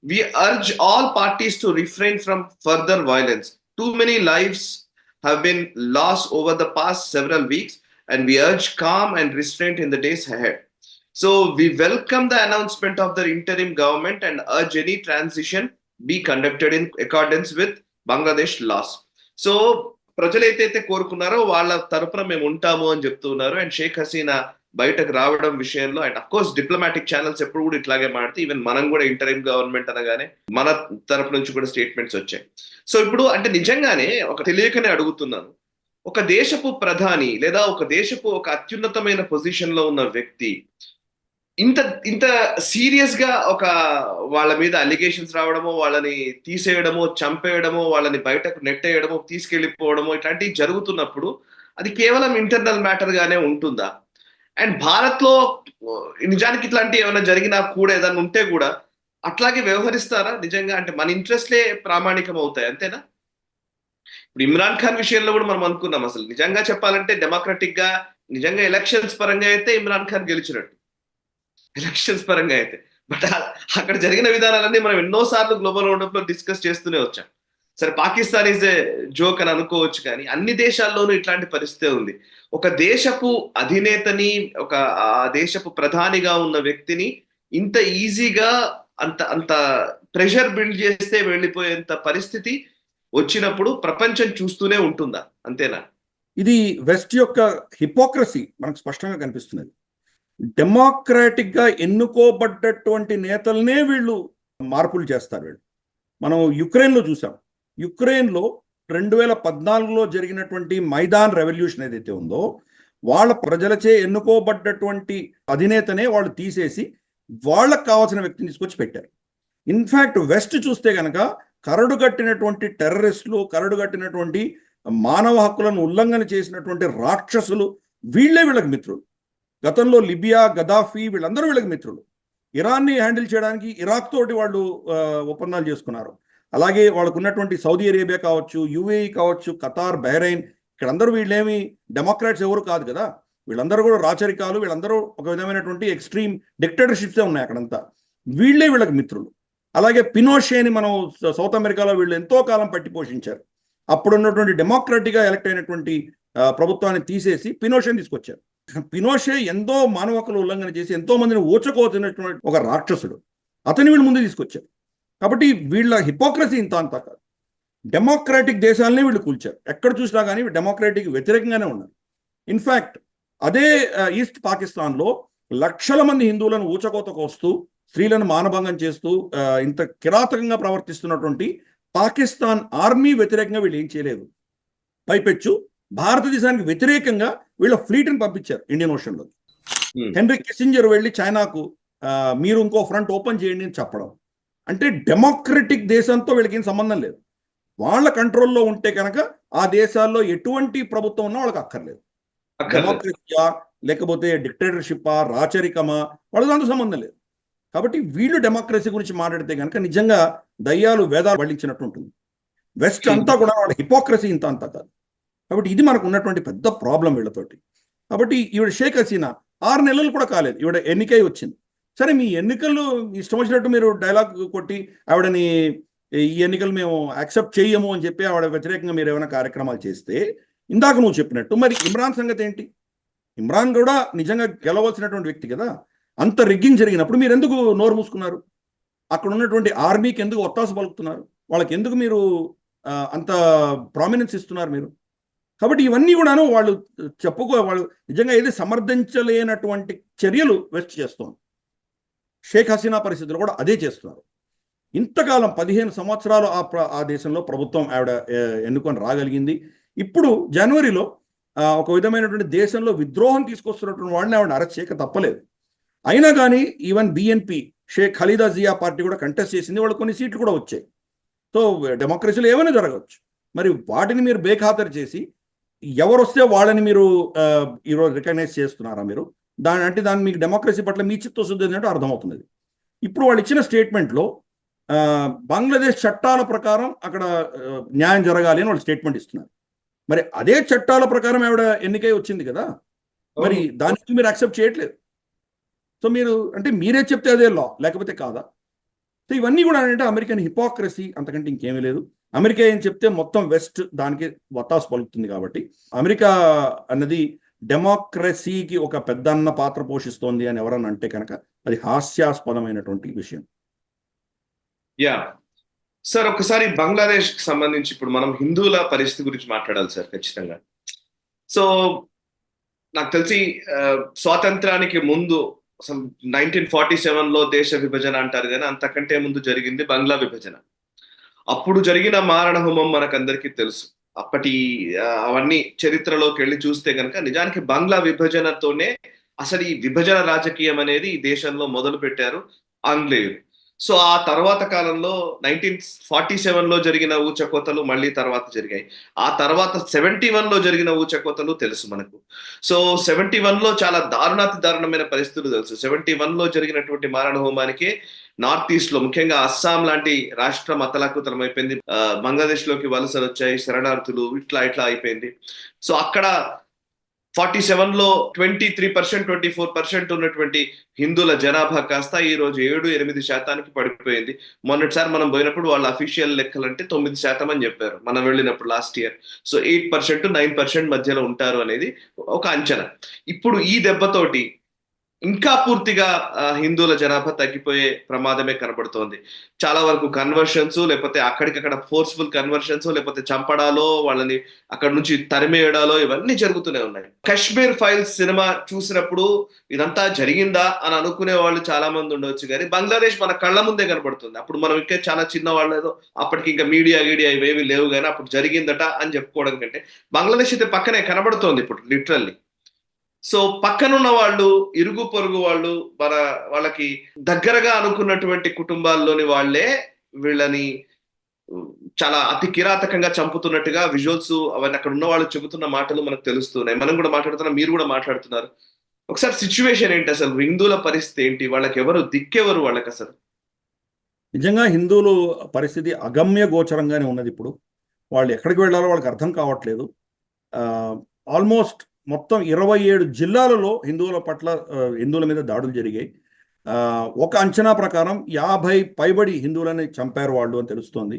We urge all parties to refrain from further violence. Too many lives have been lost over the past several weeks, and we urge calm and restraint in the days ahead. So we welcome the announcement of the interim government and urge any transition be conducted in accordance with Bangladesh laws. So ప్రజలు ఏదైతే కోరుకున్నారో వాళ్ళ తరపున మేము ఉంటాము అని చెప్తున్నారు. And Sheikh Hasina బయటకు రావడం విషయంలో and of course diplomatic channels ఎప్పుడు కూడా ఇట్లాగే మాడితే ఈవెన్ మనం కూడా ఇంటరిమ్ గవర్నమెంట్ అనగానే మన తరపు నుంచి కూడా స్టేట్మెంట్స్ వచ్చాయి. సో ఇప్పుడు అంటే నిజంగానే ఒక తెలియకనే అడుగుతున్నాను, ఒక దేశపు ప్రధాని లేదా ఒక దేశపు ఒక అత్యున్నతమైన పొజిషన్ లో ఉన్న వ్యక్తి ఇంత సీరియస్ గా ఒక వాళ్ళ మీద అలిగేషన్స్ రావడమో, వాళ్ళని తీసేయడమో, చంపేయడమో, వాళ్ళని బయటకు నెట్టేయడమో, తీసుకెళ్లిపోవడమో ఇట్లాంటివి జరుగుతున్నప్పుడు అది కేవలం ఇంటర్నల్ మ్యాటర్ గానే ఉంటుందా? అండ్ భారత్ లో నిజానికి ఇట్లాంటి ఏమైనా జరిగినా కూడా ఏదైనా ఉంటే కూడా అట్లాగే వ్యవహరిస్తారా నిజంగా? అంటే మన ఇంట్రెస్ట్లే ప్రామాణికం అవుతాయి అంతేనా? ఇప్పుడు ఇమ్రాన్ ఖాన్ విషయంలో కూడా మనం అనుకున్నాం, అసలు నిజంగా చెప్పాలంటే డెమోక్రటిక్ గా నిజంగా ఎలక్షన్స్ పరంగా అయితే ఇమ్రాన్ ఖాన్ గెలిచినట్టు, ఎలక్షన్స్ పరంగా అయితే. బట్ అక్కడ జరిగిన విధానాలన్నీ మనం ఎన్నోసార్లు గ్లోబల్ రౌండప్ లో డిస్కస్ చేస్తూనే వచ్చాం. సరే పాకిస్తాన్ ఈజ్ ఏ జోక్ అని అనుకోవచ్చు, కానీ అన్ని దేశాల్లోనూ ఇట్లాంటి పరిస్థితే ఉంది. ఒక దేశపు అధినేతని, ఒక ఆ దేశపు ప్రధానిగా ఉన్న వ్యక్తిని ఇంత ఈజీగా అంత ప్రెషర్ బిల్డ్ చేస్తే వెళ్ళిపోయేంత పరిస్థితి వచ్చినప్పుడు ప్రపంచం చూస్తూనే ఉంటుందా? అంతేనా? ఇది వెస్ట్ యొక్క హిపోక్రసీ మనకు స్పష్టంగా కనిపిస్తున్నది. డెమోక్రాటిక్ గా ఎన్నుకోబడ్డటువంటి నేతలనే వీళ్ళు మార్పులు చేస్తారు. వీళ్ళు మనం యుక్రెయిన్లో చూసాం. యుక్రెయిన్లో 2014లో జరిగినటువంటి మైదాన్ రెవల్యూషన్ ఏదైతే ఉందో, వాళ్ళ ప్రజలచే ఎన్నుకోబడ్డటువంటి అధినేతనే వాళ్ళు తీసేసి వాళ్ళకు కావాల్సిన వ్యక్తిని తీసుకొచ్చి పెట్టారు. ఇన్ఫ్యాక్ట్ వెస్ట్ చూస్తే కనుక కరడుగట్టినటువంటి టెర్రరిస్టులు, కరడుగట్టినటువంటి మానవ హక్కులను ఉల్లంఘన చేసినటువంటి రాక్షసులు వీళ్ళకి మిత్రులు. గతంలో లిబియా, గదాఫీ వీళ్ళందరూ వీళ్ళకి మిత్రులు. ఇరాన్ని హ్యాండిల్ చేయడానికి ఇరాక్ తోటి వాళ్ళు ఒప్పందాలు చేసుకున్నారు. అలాగే వాళ్ళకు ఉన్నటువంటి సౌదీ అరేబియా కావచ్చు, యుఏఈ కావచ్చు, ఖతార్, బహ్రెయిన్, ఇక్కడందరూ వీళ్ళేమి డెమోక్రాట్స్ ఎవరు కాదు కదా. వీళ్ళందరూ కూడా రాచరికాలు, వీళ్ళందరూ ఒక విధమైనటువంటి ఎక్స్ట్రీమ్ డిక్టేటర్షిప్సే ఉన్నాయి అక్కడంతా. వీళ్ళకి మిత్రులు. అలాగే పినోషేని మనం సౌత్ అమెరికాలో వీళ్ళు ఎంతో కాలం పట్టి పోషించారు. అప్పుడున్నటువంటి డెమోక్రాటిక్గా ఎలక్ట్ అయినటువంటి ప్రభుత్వాన్ని తీసేసి పినోషేని తీసుకొచ్చారు. పినోషే ఎంతో మానవ హక్కుల ఉల్లంఘన చేసి ఎంతో మందిని ఊచకోతున్నటువంటి ఒక రాక్షసుడు. అతని వీళ్ళు ముందు తీసుకొచ్చారు. కాబట్టి వీళ్ళ హిపోక్రసీ ఇంత అంతా కాదు. డెమోక్రాటిక్ దేశాలనే వీళ్ళు కూల్చారు. ఎక్కడ చూసినా కానీ డెమోక్రాటిక్ వ్యతిరేకంగానే ఉన్నారు. ఇన్ఫ్యాక్ట్ అదే ఈస్ట్ పాకిస్తాన్లో లక్షల మంది హిందువులను ఊచకోతకు వస్తూ, స్త్రీలను మానభంగం చేస్తూ ఇంత కిరాతకంగా ప్రవర్తిస్తున్నటువంటి పాకిస్తాన్ ఆర్మీ వ్యతిరేకంగా వీళ్ళు ఏం చేయలేదు. పైపెచ్చు భారతదేశానికి వ్యతిరేకంగా వీళ్ళ ఫ్లీట్ని పంపించారు ఇండియన్ ఓషన్లో. హెన్రీ కిస్సింజర్ వెళ్ళి చైనాకు మీరు ఇంకో ఫ్రంట్ ఓపెన్ చేయండి అని చెప్పడం. అంటే డెమోక్రటిక్ దేశంతో వీళ్ళకి ఏం సంబంధం లేదు. వాళ్ళ కంట్రోల్లో ఉంటే కనుక ఆ దేశాల్లో ఎటువంటి ప్రభుత్వం ఉన్నా వాళ్ళకి అక్కర్లేదు. డెమోక్రసీయా లేకపోతే డిక్టేటర్షిప్పా, రాచరికమా, వాళ్ళ దాంతో సంబంధం లేదు. కాబట్టి వీళ్ళు డెమోక్రసీ గురించి మాట్లాడితే కనుక నిజంగా దయ్యాలు వేదాలు వల్లించినట్టు ఉంటుంది. వెస్ట్ అంతా కూడా వాళ్ళ హిపోక్రసీ ఇంత అంతా కాదు. కాబట్టి ఇది మనకు ఉన్నటువంటి పెద్ద ప్రాబ్లం వీళ్ళతోటి. కాబట్టి ఈవిడ షేక్ హసీనా 6 నెలలు కూడా కాలేదు, ఈవిడ ఎన్నికై వచ్చింది. సరే మీ ఎన్నికలు ఇష్టం వచ్చినట్టు మీరు డైలాగ్ కొట్టి ఆవిడని ఈ ఎన్నికలు మేము యాక్సెప్ట్ చేయము అని చెప్పి ఆవిడ వ్యతిరేకంగా మీరు ఏమైనా కార్యక్రమాలు చేస్తే, ఇందాక నువ్వు చెప్పినట్టు మరి ఇమ్రాన్ సంగతి ఏంటి? ఇమ్రాన్ కూడా నిజంగా గెలవలసినటువంటి వ్యక్తి కదా. అంత రిగ్గింగ్ జరిగినప్పుడు మీరు ఎందుకు నోరు మూసుకున్నారు? అక్కడ ఉన్నటువంటి ఆర్మీకి ఎందుకు ఒత్తాసు పలుకుతున్నారు? వాళ్ళకి ఎందుకు మీరు అంత ప్రామినెన్స్ ఇస్తున్నారు మీరు? కాబట్టి ఇవన్నీ కూడాను వాళ్ళు వాళ్ళు నిజంగా ఏది సమర్థించలేనటువంటి చర్యలు వెస్ట్ చేస్తుంది. షేక్ హసీనా పరిస్థితులు కూడా అదే చేస్తున్నారు. ఇంతకాలం 15 సంవత్సరాలు ఆ దేశంలో ప్రభుత్వం ఆవిడ ఎన్నుకొని రాగలిగింది. ఇప్పుడు జనవరిలో ఒక విధమైనటువంటి దేశంలో విద్రోహం తీసుకొస్తున్నటువంటి వాడిని ఆవిడ అరెస్ట్ చేయక తప్పలేదు. అయినా కానీ even BNP Sheikh Khaleda Zia party కూడా కంటెస్ట్ చేసింది, వాళ్ళు కొన్ని సీట్లు కూడా వచ్చాయి. సో డెమోక్రసీలో ఏమైనా జరగవచ్చు. మరి వాటిని మీరు బేఖాతరు చేసి ఎవరు వస్తే వాళ్ళని మీరు ఈరోజు రికగ్నైజ్ చేస్తున్నారా మీరు? దాని మీకు డెమోక్రసీ పట్ల మీ చిత్తశుద్ధి ఏంటంటే అర్థమవుతుంది. ఇప్పుడు వాళ్ళు ఇచ్చిన స్టేట్మెంట్లో బంగ్లాదేశ్ చట్టాల ప్రకారం అక్కడ న్యాయం జరగాలి అని వాళ్ళు స్టేట్మెంట్ ఇస్తున్నారు. మరి అదే చట్టాల ప్రకారం ఆవిడ ఎన్నికై వచ్చింది కదా, మరి దానికి మీరు యాక్సెప్ట్ చేయట్లేదు. సో మీరు అంటే మీరే చెప్తే అదే లా, లేకపోతే కాదా? సో ఇవన్నీ కూడా అంటే అమెరికన్ హిపోక్రసీ, అంతకంటే ఇంకేమీ లేదు. అమెరికా ఏం చెప్తే మొత్తం వెస్ట్ దానికి వత్తాసు పలుకుతుంది. కాబట్టి అమెరికా అన్నది డెమోక్రసీకి ఒక పెద్దన్న పాత్ర పోషిస్తోంది అని ఎవరన్నా అంటే కనుక అది హాస్యాస్పదమైనటువంటి విషయం. యా సార్, ఒకసారి బంగ్లాదేశ్ కి సంబంధించి ఇప్పుడు మనం హిందువుల పరిస్థితి గురించి మాట్లాడాలి సార్ ఖచ్చితంగా. సో నాకు తెలిసి స్వాతంత్రానికి ముందు 1947లో దేశ విభజన అంటారు కానీ అంతకంటే ముందు జరిగింది బంగ్లా విభజన. అప్పుడు జరిగిన మారణ హోమం మనకందరికీ తెలుసు. అప్పటి అవన్నీ చరిత్రలోకి వెళ్ళి చూస్తే కనుక నిజానికి బంగ్లా విభజనతోనే అసలు ఈ విభజన రాజకీయం అనేది ఈ దేశంలో మొదలు పెట్టారు ఆంగ్లేయులు. సో ఆ తర్వాత కాలంలో 1947లో జరిగిన ఊచకోతలు మళ్ళీ తర్వాత జరిగాయి. ఆ తర్వాత 71లో జరిగిన ఊచకోతలు తెలుసు మనకు. సో 71లో చాలా దారుణమైన పరిస్థితులు తెలుసు. 71లో జరిగినటువంటి మారణ హోమానికి నార్త్ ఈస్ట్ లో ముఖ్యంగా అస్సాం లాంటి రాష్ట్రం అతలాకుతలమైపోయింది. బంగ్లాదేశ్ లోకి వలసలు వచ్చాయి, శరణార్థులు, ఇట్లా అయిపోయింది. సో అక్కడ 47లో 23%, 24% ఉన్నటువంటి హిందువుల జనాభా కాస్త ఈ రోజు 7-8% పడిపోయింది. మొన్నటిసారి మనం పోయినప్పుడు వాళ్ళ అఫీషియల్ లెక్కలంటే 9% అని చెప్పారు మనం వెళ్ళినప్పుడు లాస్ట్ ఇయర్. సో 8%, 9% మధ్యలో ఉంటారు అనేది ఒక అంచనా. ఇప్పుడు ఈ దెబ్బతోటి ఇంకా పూర్తిగా హిందువుల జనాభా తగ్గిపోయే ప్రమాదమే కనబడుతోంది. చాలా వరకు కన్వర్షన్స్, లేకపోతే అక్కడికక్కడ ఫోర్స్ఫుల్ కన్వర్షన్స్, లేకపోతే చంపడాలో, వాళ్ళని అక్కడ నుంచి తరిమేయడాలో ఇవన్నీ జరుగుతూనే ఉన్నాయి. కశ్మీర్ ఫైల్స్ సినిమా చూసినప్పుడు ఇదంతా జరిగిందా అని అనుకునే వాళ్ళు చాలా మంది ఉండవచ్చు, కానీ బంగ్లాదేశ్ మన కళ్ళ ముందే కనబడుతుంది. అప్పుడు మనం ఇంకా చాలా చిన్న వాళ్ళేదో, అప్పటికి ఇంకా మీడియా ఇవేవి లేవు, కానీ అప్పుడు జరిగిందట అని చెప్పుకోవడం కంటే బంగ్లాదేశ్ అయితే పక్కనే కనబడుతోంది ఇప్పుడు లిటరల్లీ. సో పక్కనున్న వాళ్ళు, ఇరుగు పొరుగు వాళ్ళు, వాళ్ళకి దగ్గరగా అనుకున్నటువంటి కుటుంబాల్లోని వాళ్ళే వీళ్ళని చాలా అతి కిరాతకంగా చంపుతున్నట్టుగా విజువల్స్ అవన్నీ అక్కడ ఉన్న వాళ్ళు చెబుతున్న మాటలు మనకు తెలుస్తున్నాయి. మనం కూడా మాట్లాడుతున్నాం, మీరు కూడా మాట్లాడుతున్నారు. ఒకసారి సిచ్యువేషన్ ఏంటి అసలు? హిందువుల పరిస్థితి ఏంటి? వాళ్ళకి దిక్కెవరు వాళ్ళకి అసలు? నిజంగా హిందువులు పరిస్థితి అగమ్య గోచరంగానే ఉన్నది. ఇప్పుడు వాళ్ళు ఎక్కడికి వెళ్ళాలో వాళ్ళకి అర్థం కావట్లేదు. ఆల్మోస్ట్ మొత్తం 27 జిల్లాలలో హిందువుల మీద దాడులు జరిగాయి. ఒక అంచనా ప్రకారం 50 పైబడి హిందువులని చంపారు వాళ్ళు అని తెలుస్తోంది.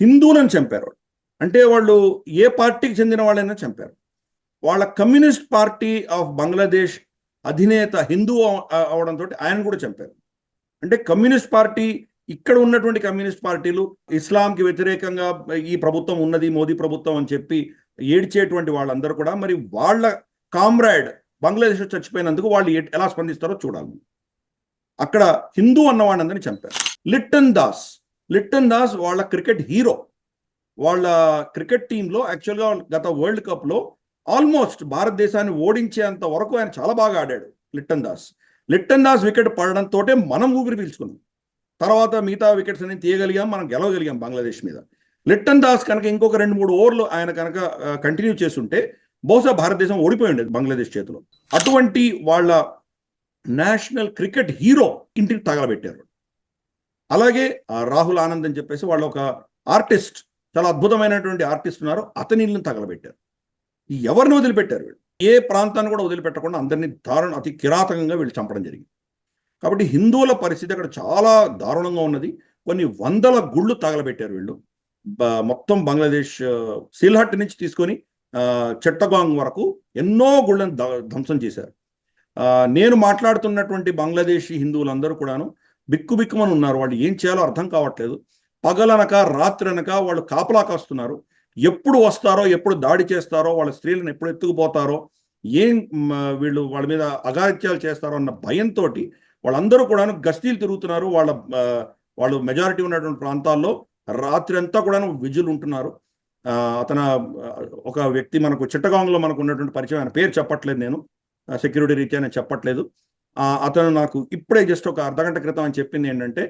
హిందువులను చంపారు అంటే వాళ్ళు ఏ పార్టీకి చెందిన వాళ్ళైనా చంపారు. వాళ్ళ కమ్యూనిస్ట్ పార్టీ ఆఫ్ బంగ్లాదేశ్ అధినేత హిందూ అవడంతో ఆయన కూడా చంపారు. అంటే కమ్యూనిస్ట్ పార్టీ, ఇక్కడ ఉన్నటువంటి కమ్యూనిస్ట్ పార్టీలు ఇస్లాంకి వ్యతిరేకంగా ఈ ప్రభుత్వం ఉన్నది, మోదీ ప్రభుత్వం అని చెప్పి ఏడ్చేటువంటి వాళ్ళందరూ కూడా మరి వాళ్ళ కామ్రాడ్ బంగ్లాదేశ్ చచ్చిపోయినందుకు వాళ్ళు ఎలా స్పందిస్తారో చూడాలి. అక్కడ హిందూ అన్నవాళ్ళందరినీ చంపారు. లిట్టన్ దాస్ వాళ్ళ క్రికెట్ హీరో. వాళ్ళ క్రికెట్ టీంలో యాక్చువల్గా గత వరల్డ్ కప్లో ఆల్మోస్ట్ భారతదేశాన్ని ఓడించేంత వరకు ఆయన చాలా బాగా ఆడాడు లిట్టన్ దాస్ వికెట్ పడడంతో మనం ఊపిరి పీల్చుకున్నాం. తర్వాత మిగతా వికెట్స్ అనేది తీయగలిగాం, మనం గెలవగలిగాం బంగ్లాదేశ్ మీద. లిట్టన్ దాస్ కనుక ఇంకొక 2-3 ఓవర్లు ఆయన కనుక కంటిన్యూ చేస్తుంటే బహుశా భారతదేశం ఓడిపోయి ఉండేది బంగ్లాదేశ్ చేతిలో. అటువంటి వాళ్ళ నేషనల్ క్రికెట్ హీరో ఇంటికి తగలబెట్టారు. అలాగే రాహుల్ ఆనంద్ అని చెప్పేసి వాళ్ళు ఒక ఆర్టిస్ట్, చాలా అద్భుతమైనటువంటి ఆర్టిస్ట్ ఉన్నారు, అతని ఇల్లుని తగలబెట్టారు. ఎవరిని వదిలిపెట్టారు వీళ్ళు? ఏ ప్రాంతాన్ని కూడా వదిలిపెట్టకుండా అందరినీ అతి కిరాతకంగా వీళ్ళు చంపడం జరిగింది. కాబట్టి హిందువుల పరిస్థితి అక్కడ చాలా దారుణంగా ఉన్నది. కొన్ని 100 గుళ్ళు తగలబెట్టారు వీళ్ళు. మొత్తం బంగ్లాదేశ్ సిల్హట్ నుంచి తీసుకొని చట్టగాంగ్ వరకు ఎన్నో గుళ్ళను ధ్వంసం చేశారు. నేను మాట్లాడుతున్నటువంటి బంగ్లాదేశీ హిందువులందరూ కూడాను బిక్కుబిక్కుమని ఉన్నారు. వాళ్ళు ఏం చేయాలో అర్థం కావట్లేదు. పగలనక రాత్రనక వాళ్ళు కాపలా కాస్తున్నారు. ఎప్పుడు వస్తారో, ఎప్పుడు దాడి చేస్తారో, వాళ్ళ స్త్రీలను ఎప్పుడు ఎత్తుకుపోతారో, వీళ్ళు వాళ్ళ మీద అఘాయిత్యాలు చేస్తారో అన్న భయంతో వాళ్ళందరూ కూడాను గస్తీలు తిరుగుతున్నారు. వాళ్ళు మెజారిటీ ఉన్నటువంటి ప్రాంతాల్లో రాత్రి అంతా కూడా విజిల్ ఉంటున్నారు. ఒక వ్యక్తి మనకు చిట్టగాంగ్లో మనకు ఉన్నటువంటి పరిచయం, ఆయన పేరు చెప్పట్లేదు, నేను సెక్యూరిటీ రీత్యా నేను చెప్పట్లేదు. అతను నాకు ఇప్పుడే జస్ట్ ఒక అర్ధగంట క్రితం అని చెప్పింది ఏంటంటే,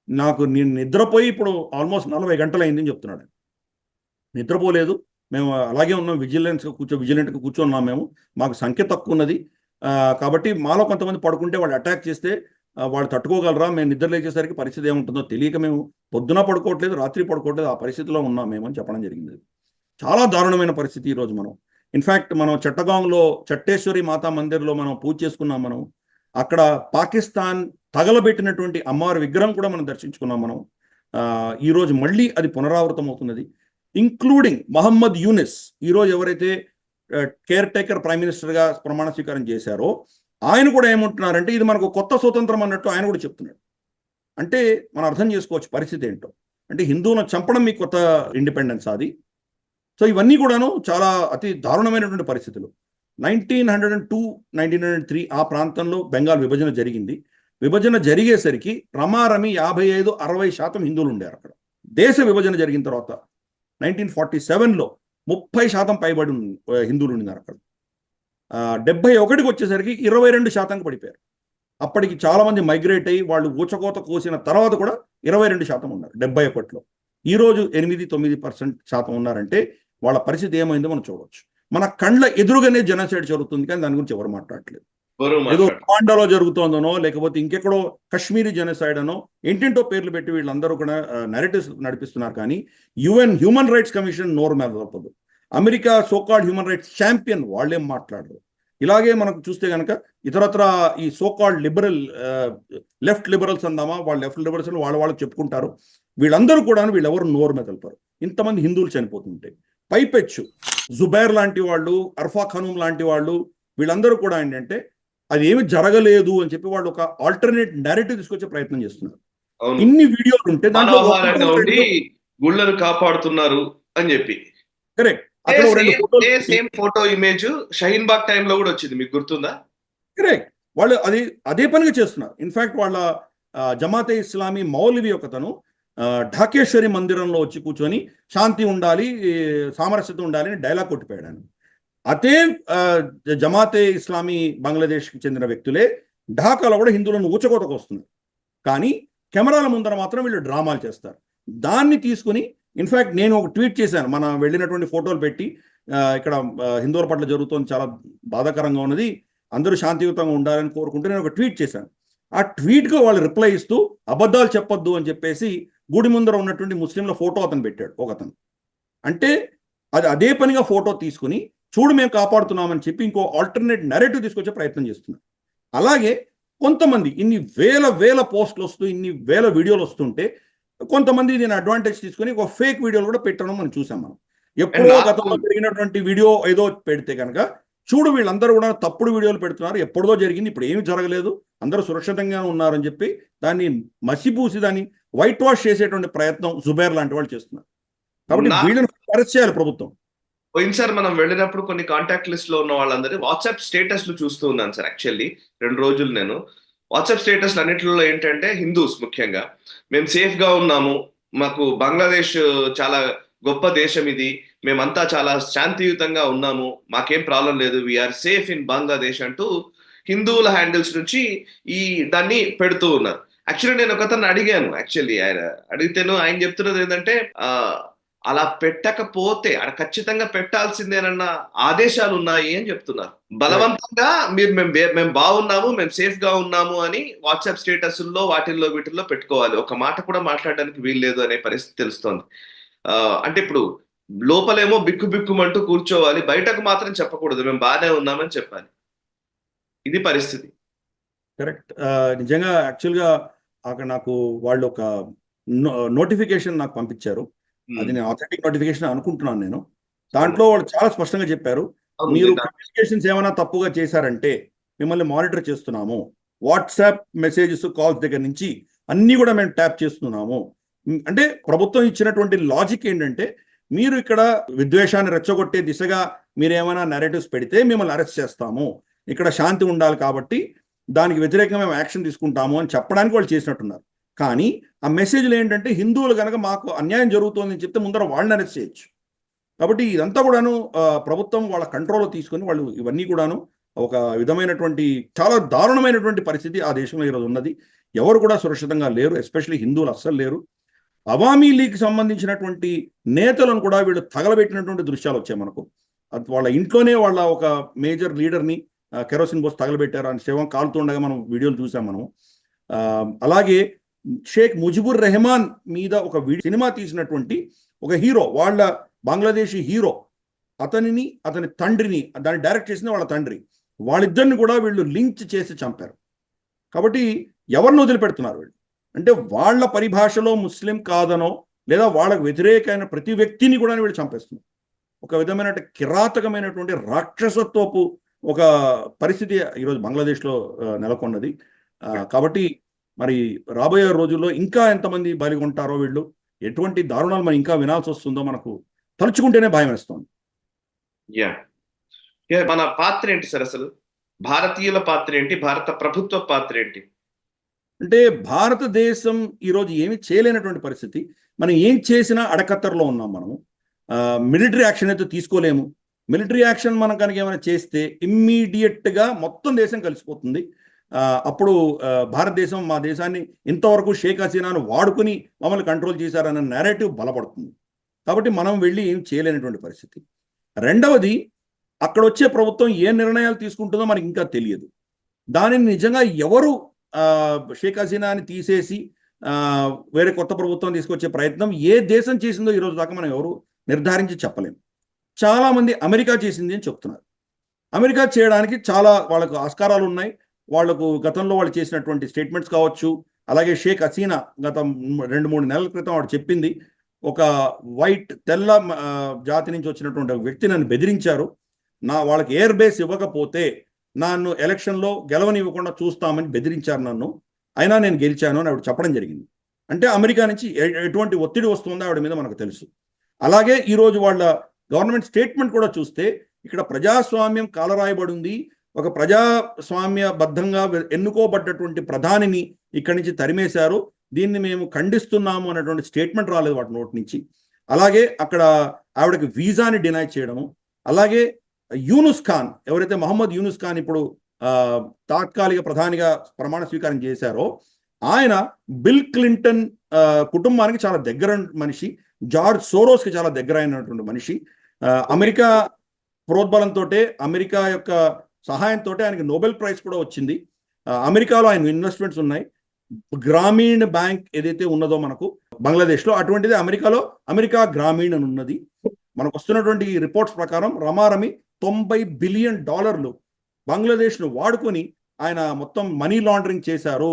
నాకు నేను నిద్రపోయి ఇప్పుడు ఆల్మోస్ట్ 40 గంటలు అయిందని చెప్తున్నాడు. నిద్రపోలేదు, మేము అలాగే ఉన్నాం, విజిలెంట్గా కూర్చొన్నాం మేము, మాకు సంఖ్య తక్కువ ఉన్నది, కాబట్టి మాలో కొంతమంది పడుకుంటే వాళ్ళు అటాక్ చేస్తే వాళ్ళు తట్టుకోగలరా, మేము నిద్ర లేచేసరికి పరిస్థితి ఏముంటుందో తెలియక మేము పొద్దున పడుకోవట్లేదు, రాత్రి పడుకోవట్లేదు, ఆ పరిస్థితిలో ఉన్నాం మేము అని చెప్పడం జరిగింది. చాలా దారుణమైన పరిస్థితి ఈరోజు. మనం ఇన్ఫ్యాక్ట్ మనం చట్టగాంలో చట్టేశ్వరి మాతా మందిర్లో మనం పూజ చేసుకున్నాం. మనం అక్కడ పాకిస్తాన్ తగలబెట్టినటువంటి అమ్మవారి విగ్రహం కూడా మనం దర్శించుకున్నాం. మనం ఈరోజు మళ్ళీ అది పునరావృతం అవుతున్నది. ఇంక్లూడింగ్ మహమ్మద్ యూనిస్, ఈరోజు ఎవరైతే కేర్ టేకర్ ప్రైమ్ మినిస్టర్గా ప్రమాణ స్వీకారం చేశారో ఆయన కూడా ఏమంటున్నారంటే ఇది మనకు కొత్త స్వతంత్రం అన్నట్టు ఆయన కూడా చెప్తున్నాడు. అంటే మనం అర్థం చేసుకోవచ్చు పరిస్థితి ఏంటో. అంటే హిందువులను చంపడం మీకు కొత్త ఇండిపెండెన్స్ అది. సో ఇవన్నీ కూడాను చాలా అతి దారుణమైనటువంటి పరిస్థితులు. 1902, 1903 ఆ ప్రాంతంలో బెంగాల్ విభజన జరిగింది. విభజన జరిగేసరికి రమారమి 55-60% హిందువులు ఉండారు అక్కడ. దేశ విభజన జరిగిన తర్వాత 1947లో 30% పైబడి హిందువులు ఉన్నారు అక్కడ. 71కి వచ్చేసరికి 22% పడిపోయారు. అప్పటికి చాలా మంది మైగ్రేట్ అయ్యి వాళ్ళు ఊచకోత కోసిన తర్వాత కూడా 22% ఉన్నారు 71లో. ఈరోజు 8-9% ఉన్నారంటే వాళ్ళ పరిస్థితి ఏమైందో మనం చూడవచ్చు. మన కళ్ళ ఎదురుగానే జనసైడ్ జరుగుతుంది, కానీ దాని గురించి ఎవరు మాట్లాడట్లేదు. ఏదో రవాండాలో జరుగుతోందనో లేకపోతే ఇంకెక్కడో కశ్మీరీ జెనోసైడ్ అనో ఏంటంటో పేర్లు పెట్టి వీళ్ళందరూ కూడా నెరేటివ్స్ నడిపిస్తున్నారు. కానీ యుఎన్ హ్యూమన్ రైట్స్ కమిషన్ నోరు మీద తప్పదు. America so called human rights champion వాళ్ళేం మాట్లాడరు. ఇలాగే మనకు చూస్తే కనుక ఇతరత్ర ఈ సోకాల్డ్ లిబరల్ లెఫ్ట్ లిబరల్స్ అందామా, వాళ్ళు లెఫ్ట్ లిబరల్స్ వాళ్ళకి చెప్పుకుంటారు. వీళ్ళందరూ కూడా వీళ్ళెవరు నోరు మీద తెలిపారు. ఇంతమంది హిందువులు చనిపోతుంటాయి. పైపెచ్చు జుబైర్ లాంటి వాళ్ళు, అర్ఫా ఖనూం లాంటి వాళ్ళు, వీళ్ళందరూ కూడా ఏంటంటే అది ఏమి జరగలేదు అని చెప్పి వాళ్ళు ఒక ఆల్టర్నేట్ నేరేటివ్ తీసుకొచ్చే ప్రయత్నం చేస్తున్నారు. ఇన్ని వీడియోలు ఉంటే దాంట్లో గుళ్ళను కాపాడుతున్నారు అని చెప్పి correct. Same photo image Shaheen Bagh టైంలో కూడా వచ్చింది, మీకు గుర్తుందా? కరెక్ట్. వాళ్ళు అదే పనిగా చేస్తున్నారు. ఇన్ఫాక్ట్ వాళ్ళ జమాతే ఇస్లామీ మౌలవి ఒకతను ఢాకేశ్వరి మందిరంలో వచ్చి కూర్చొని శాంతి ఉండాలి, సామరస్యత ఉండాలి అని డైలాగ్ కొట్టిపోయాడు. అదే జమాతే ఇస్లామీ బంగ్లాదేశ్కి చెందిన వ్యక్తులే ఢాకాలో కూడా హిందువులను ఊచకోతకు వస్తున్నారు. కానీ కెమెరాల ముందర మాత్రం వీళ్ళు డ్రామాలు చేస్తారు. దాన్ని తీసుకుని ఇన్ఫ్యాక్ట్ నేను ఒక ట్వీట్ చేశాను, మనం వెళ్ళినటువంటి ఫోటోలు పెట్టి ఇక్కడ హిందువుల పట్ల జరుగుతుంది చాలా బాధాకరంగా ఉన్నది, అందరూ శాంతియుతంగా ఉండాలని కోరుకుంటూ నేను ఒక ట్వీట్ చేశాను. ఆ ట్వీట్గా వాళ్ళు రిప్లై ఇస్తూ అబద్ధాలు చెప్పొద్దు అని చెప్పేసి గుడి ముందర ఉన్నటువంటి ముస్లింల ఫోటో అతను పెట్టాడు ఒకతను. అంటే అదే పనిగా ఫోటో తీసుకుని చూడు మేము కాపాడుతున్నామని చెప్పి ఇంకో ఆల్టర్నేట్ నెరేటివ్ తీసుకొచ్చే ప్రయత్నం చేస్తున్నారు. అలాగే కొంతమంది ఇన్ని వేల పోస్టులు వస్తూ ఇన్ని వేల వీడియోలు వస్తుంటే కొంతమంది దీని అడ్వాంటేజ్ తీసుకుని ఒక ఫేక్ వీడియోలు కూడా పెట్టడం మనం చూసాం. మనం ఎప్పుడో గతంలో జరిగినటువంటి వీడియో ఏదో పెడితే కనుక చూడు వీళ్ళందరూ కూడా తప్పుడు వీడియోలు పెడుతున్నారు, ఎప్పుడో జరిగింది, ఇప్పుడు ఏమి జరగలేదు, అందరూ సురక్షితంగా ఉన్నారని చెప్పి దాన్ని మసిపూసి దాన్ని వైట్ వాష్ చేసేటువంటి ప్రయత్నం జుబైర్ లాంటి వాళ్ళు చేస్తున్నారు. కాబట్టి వీళ్ళని అరెస్ట్ చేయాలి ప్రభుత్వం. పోయినసారి మనం వెళ్ళినప్పుడు కొన్ని కాంటాక్ట్ లిస్ట్ లో ఉన్న వాళ్ళందరూ వాట్సాప్ స్టేటస్లు చూస్తూ ఉన్నాను సార్. యాక్చువల్లీ 2 రోజులు నేను వాట్సాప్ స్టేటస్లు అన్నింటిలో ఏంటంటే హిందూస్ ముఖ్యంగా మేము సేఫ్ గా ఉన్నాము, మాకు బంగ్లాదేశ్ చాలా గొప్ప దేశం, ఇది మేమంతా చాలా శాంతియుతంగా ఉన్నాము, మాకేం ప్రాబ్లం లేదు, వీఆర్ సేఫ్ ఇన్ బంగ్లాదేశ్ అంటూ హిందువుల హ్యాండిల్స్ నుంచి ఈ దాన్ని పెడుతూ ఉన్నారు. యాక్చువల్లీ నేను ఒకతను అడిగాను, అడిగితేను ఆయన చెప్తున్నది ఏంటంటే అలా పెట్టకపోతే అక్కడ ఖచ్చితంగా పెట్టాల్సిందేనన్న ఆదేశాలు ఉన్నాయి అని చెప్తున్నారు. బలవంతంగా మేము బాగున్నాము, మేము సేఫ్ గా ఉన్నాము అని వాట్సాప్ స్టేటస్ల్లో వీటిల్లో పెట్టుకోవాలి, ఒక మాట కూడా మాట్లాడడానికి వీల్లేదు అనే పరిస్థితి తెలుస్తోంది. అంటే ఇప్పుడు లోపలేమో బిక్కుమంటూ కూర్చోవాలి, బయటకు మాత్రం చెప్పకూడదు మేము బాగానే ఉన్నామని చెప్పాలి. ఇది పరిస్థితి. కరెక్ట్. నిజంగా యాక్చువల్గా అక్కడ నాకు వాళ్ళు ఒక నోటిఫికేషన్ నాకు పంపించారు. అది నేను ఆథెంటిక్ నోటిఫికేషన్ అనుకుంటున్నాను నేను. దాంట్లో వాళ్ళు చాలా స్పష్టంగా చెప్పారు, మీరు కమ్యూనికేషన్స్ ఏమైనా తప్పుగా చేశారంటే మిమ్మల్ని మానిటర్ చేస్తున్నాము, వాట్సాప్ మెసేజెస్ కాల్స్ దగ్గర నుంచి అన్నీ కూడా మేము ట్యాప్ చేస్తున్నాము. అంటే ప్రభుత్వం ఇచ్చినటువంటి లాజిక్ ఏంటంటే మీరు ఇక్కడ విద్వేషాన్ని రెచ్చగొట్టే దిశగా మీరు ఏమైనా నెరేటివ్స్ పెడితే మిమ్మల్ని అరెస్ట్ చేస్తాము, ఇక్కడ శాంతి ఉండాలి కాబట్టి దానికి వ్యతిరేకంగా మేము యాక్షన్ తీసుకుంటాము అని చెప్పడానికి వాళ్ళు చేసినట్టున్నారు. కానీ ఆ మెసేజ్లు ఏంటంటే హిందువులు కనుక మాకు అన్యాయం జరుగుతుందని చెప్తే ముందర వాళ్ళని అరెస్ట్ చేయొచ్చు. కాబట్టి ఇదంతా కూడాను ప్రభుత్వం వాళ్ళ కంట్రోల్లో తీసుకొని వాళ్ళు ఇవన్నీ కూడాను ఒక విధమైనటువంటి చాలా దారుణమైనటువంటి పరిస్థితి ఆ దేశంలో ఈరోజు ఉన్నది. ఎవరు కూడా సురక్షితంగా లేరు, ఎస్పెషల్లీ హిందువులు అస్సలు లేరు. అవామీ లీగ్ సంబంధించినటువంటి నేతలను కూడా వీళ్ళు తగలబెట్టినటువంటి దృశ్యాలు వచ్చాయి మనకు. వాళ్ళ ఇంట్లోనే వాళ్ళ ఒక మేజర్ లీడర్ని కెరోసిన్ పోసి తగలబెట్టారు, అని శవం కాలుతుండగా మనం వీడియోలు చూసాం మనం. అలాగే షేక్ ముజిబుర్ రెహమాన్ మీద ఒక సినిమా తీసినటువంటి ఒక హీరో, వాళ్ళ బంగ్లాదేశీ హీరో, అతనిని అతని తండ్రిని, దాన్ని డైరెక్ట్ చేసిన వాళ్ళ తండ్రి, వాళ్ళిద్దరిని కూడా వీళ్ళు లింక్ చేసి చంపారు. కాబట్టి ఎవరిని వదిలిపెడుతున్నారు వీళ్ళు అంటే వాళ్ళ పరిభాషలో ముస్లిం కాదనో లేదా వాళ్ళకు వ్యతిరేకమైన ప్రతి వ్యక్తిని కూడా వీళ్ళు చంపేస్తున్నారు. ఒక విధమైన కిరాతకమైనటువంటి రాక్షసత్వపు ఒక పరిస్థితి ఈరోజు బంగ్లాదేశ్లో నెలకొన్నది. కాబట్టి మరి రాబోయే రోజుల్లో ఇంకా ఎంతమంది బలిగొంటారో వీళ్ళు, ఎటువంటి దారుణాలు మనం ఇంకా వినాల్సి వస్తుందో మనకు తలుచుకుంటేనే భయం వేస్తుంది. మన పాత్ర ఏంటి సార్, అసలు భారతీయుల పాత్ర ఏంటి, భారత ప్రభుత్వ పాత్ర ఏంటి? అంటే భారతదేశం ఈరోజు ఏమి చేయలేనటువంటి పరిస్థితి. మనం ఏం చేసినా అడకత్తరలో ఉన్నాం. మనము మిలిటరీ యాక్షన్ అయితే తీసుకోలేము. మిలిటరీ యాక్షన్ మనం కనుక ఏమైనా చేస్తే ఇమ్మీడియట్గా మొత్తం దేశం కలిసిపోతుంది. అప్పుడు భారతదేశం మా దేశాన్ని ఇంతవరకు షేక్ హసీనాను వాడుకుని మమ్మల్ని కంట్రోల్ చేశారన్న నేరేటివ్ బలపడుతుంది. కాబట్టి మనం వెళ్ళి ఏం చేయలేనటువంటి పరిస్థితి. రెండవది, అక్కడ వచ్చే ప్రభుత్వం ఏ నిర్ణయాలు తీసుకుంటుందో మనకి ఇంకా తెలియదు. దానిని నిజంగా ఎవరు షేక్ హసీనాని తీసేసి వేరే కొత్త ప్రభుత్వం తీసుకొచ్చే ప్రయత్నం ఏ దేశం చేసిందో ఈరోజు దాకా మనం ఎవరు నిర్ధారించి చెప్పలేము. చాలామంది అమెరికా చేసింది అని చెప్తున్నారు. అమెరికా చేయడానికి చాలా వాళ్ళకు ఆస్కారాలు ఉన్నాయి. వాళ్లకు గతంలో వాళ్ళు చేసినటువంటి స్టేట్మెంట్స్ కావచ్చు, అలాగే షేక్ హసీనా గత 2-3 నెలల క్రితం వాడు చెప్పింది, ఒక తెల్ల జాతి నుంచి వచ్చినటువంటి వ్యక్తి నన్ను బెదిరించారు, వాళ్ళకి ఎయిర్ బేస్ ఇవ్వకపోతే నన్ను ఎలక్షన్లో గెలవనివ్వకుండా చూస్తామని బెదిరించారు నన్ను, అయినా నేను గెలిచాను అని ఆవిడ చెప్పడం జరిగింది. అంటే అమెరికా నుంచి ఎటువంటి ఒత్తిడి వస్తుందో ఆవిడ మీద మనకు తెలుసు. అలాగే ఈరోజు వాళ్ళ గవర్నమెంట్ స్టేట్మెంట్ కూడా చూస్తే ఇక్కడ ప్రజాస్వామ్యం కాలరాయబడి ఉంది. ఒక ప్రజాస్వామ్యబద్ధంగా ఎన్నుకోబడ్డటువంటి ప్రధానిని ఇక్కడి నుంచి తరిమేశారు, దీన్ని మేము ఖండిస్తున్నాము అనేటువంటి స్టేట్మెంట్ రాలేదు వాటి నోటి నుంచి. అలాగే అక్కడ ఆవిడకి వీసాని డినై చేయడము, అలాగే యూనుస్ ఖాన్, ఎవరైతే మహమ్మద్ యూనుస్ ఖాన్ ఇప్పుడు తాత్కాలిక ప్రధానిగా ప్రమాణ స్వీకారం చేశారో, ఆయన బిల్ క్లింటన్ కుటుంబానికి చాలా దగ్గర మనిషి, జార్జ్ సోరోస్కి చాలా దగ్గర అయినటువంటి మనిషి. అమెరికా ప్రోద్బలంతో, అమెరికా యొక్క సహాయంతో ఆయనకి నోబెల్ ప్రైజ్ కూడా వచ్చింది. అమెరికాలో ఆయన ఇన్వెస్ట్మెంట్స్ ఉన్నాయి. గ్రామీణ బ్యాంక్ ఏదైతే ఉన్నదో మనకు బంగ్లాదేశ్లో, అటువంటిది అమెరికాలో అమెరికా గ్రామీణ అని ఉన్నది. మనకు వస్తున్నటువంటి రిపోర్ట్స్ ప్రకారం రమారమి $90 బిలియన్ బంగ్లాదేశ్ను వాడుకొని ఆయన మొత్తం మనీ లాండరింగ్ చేశారు,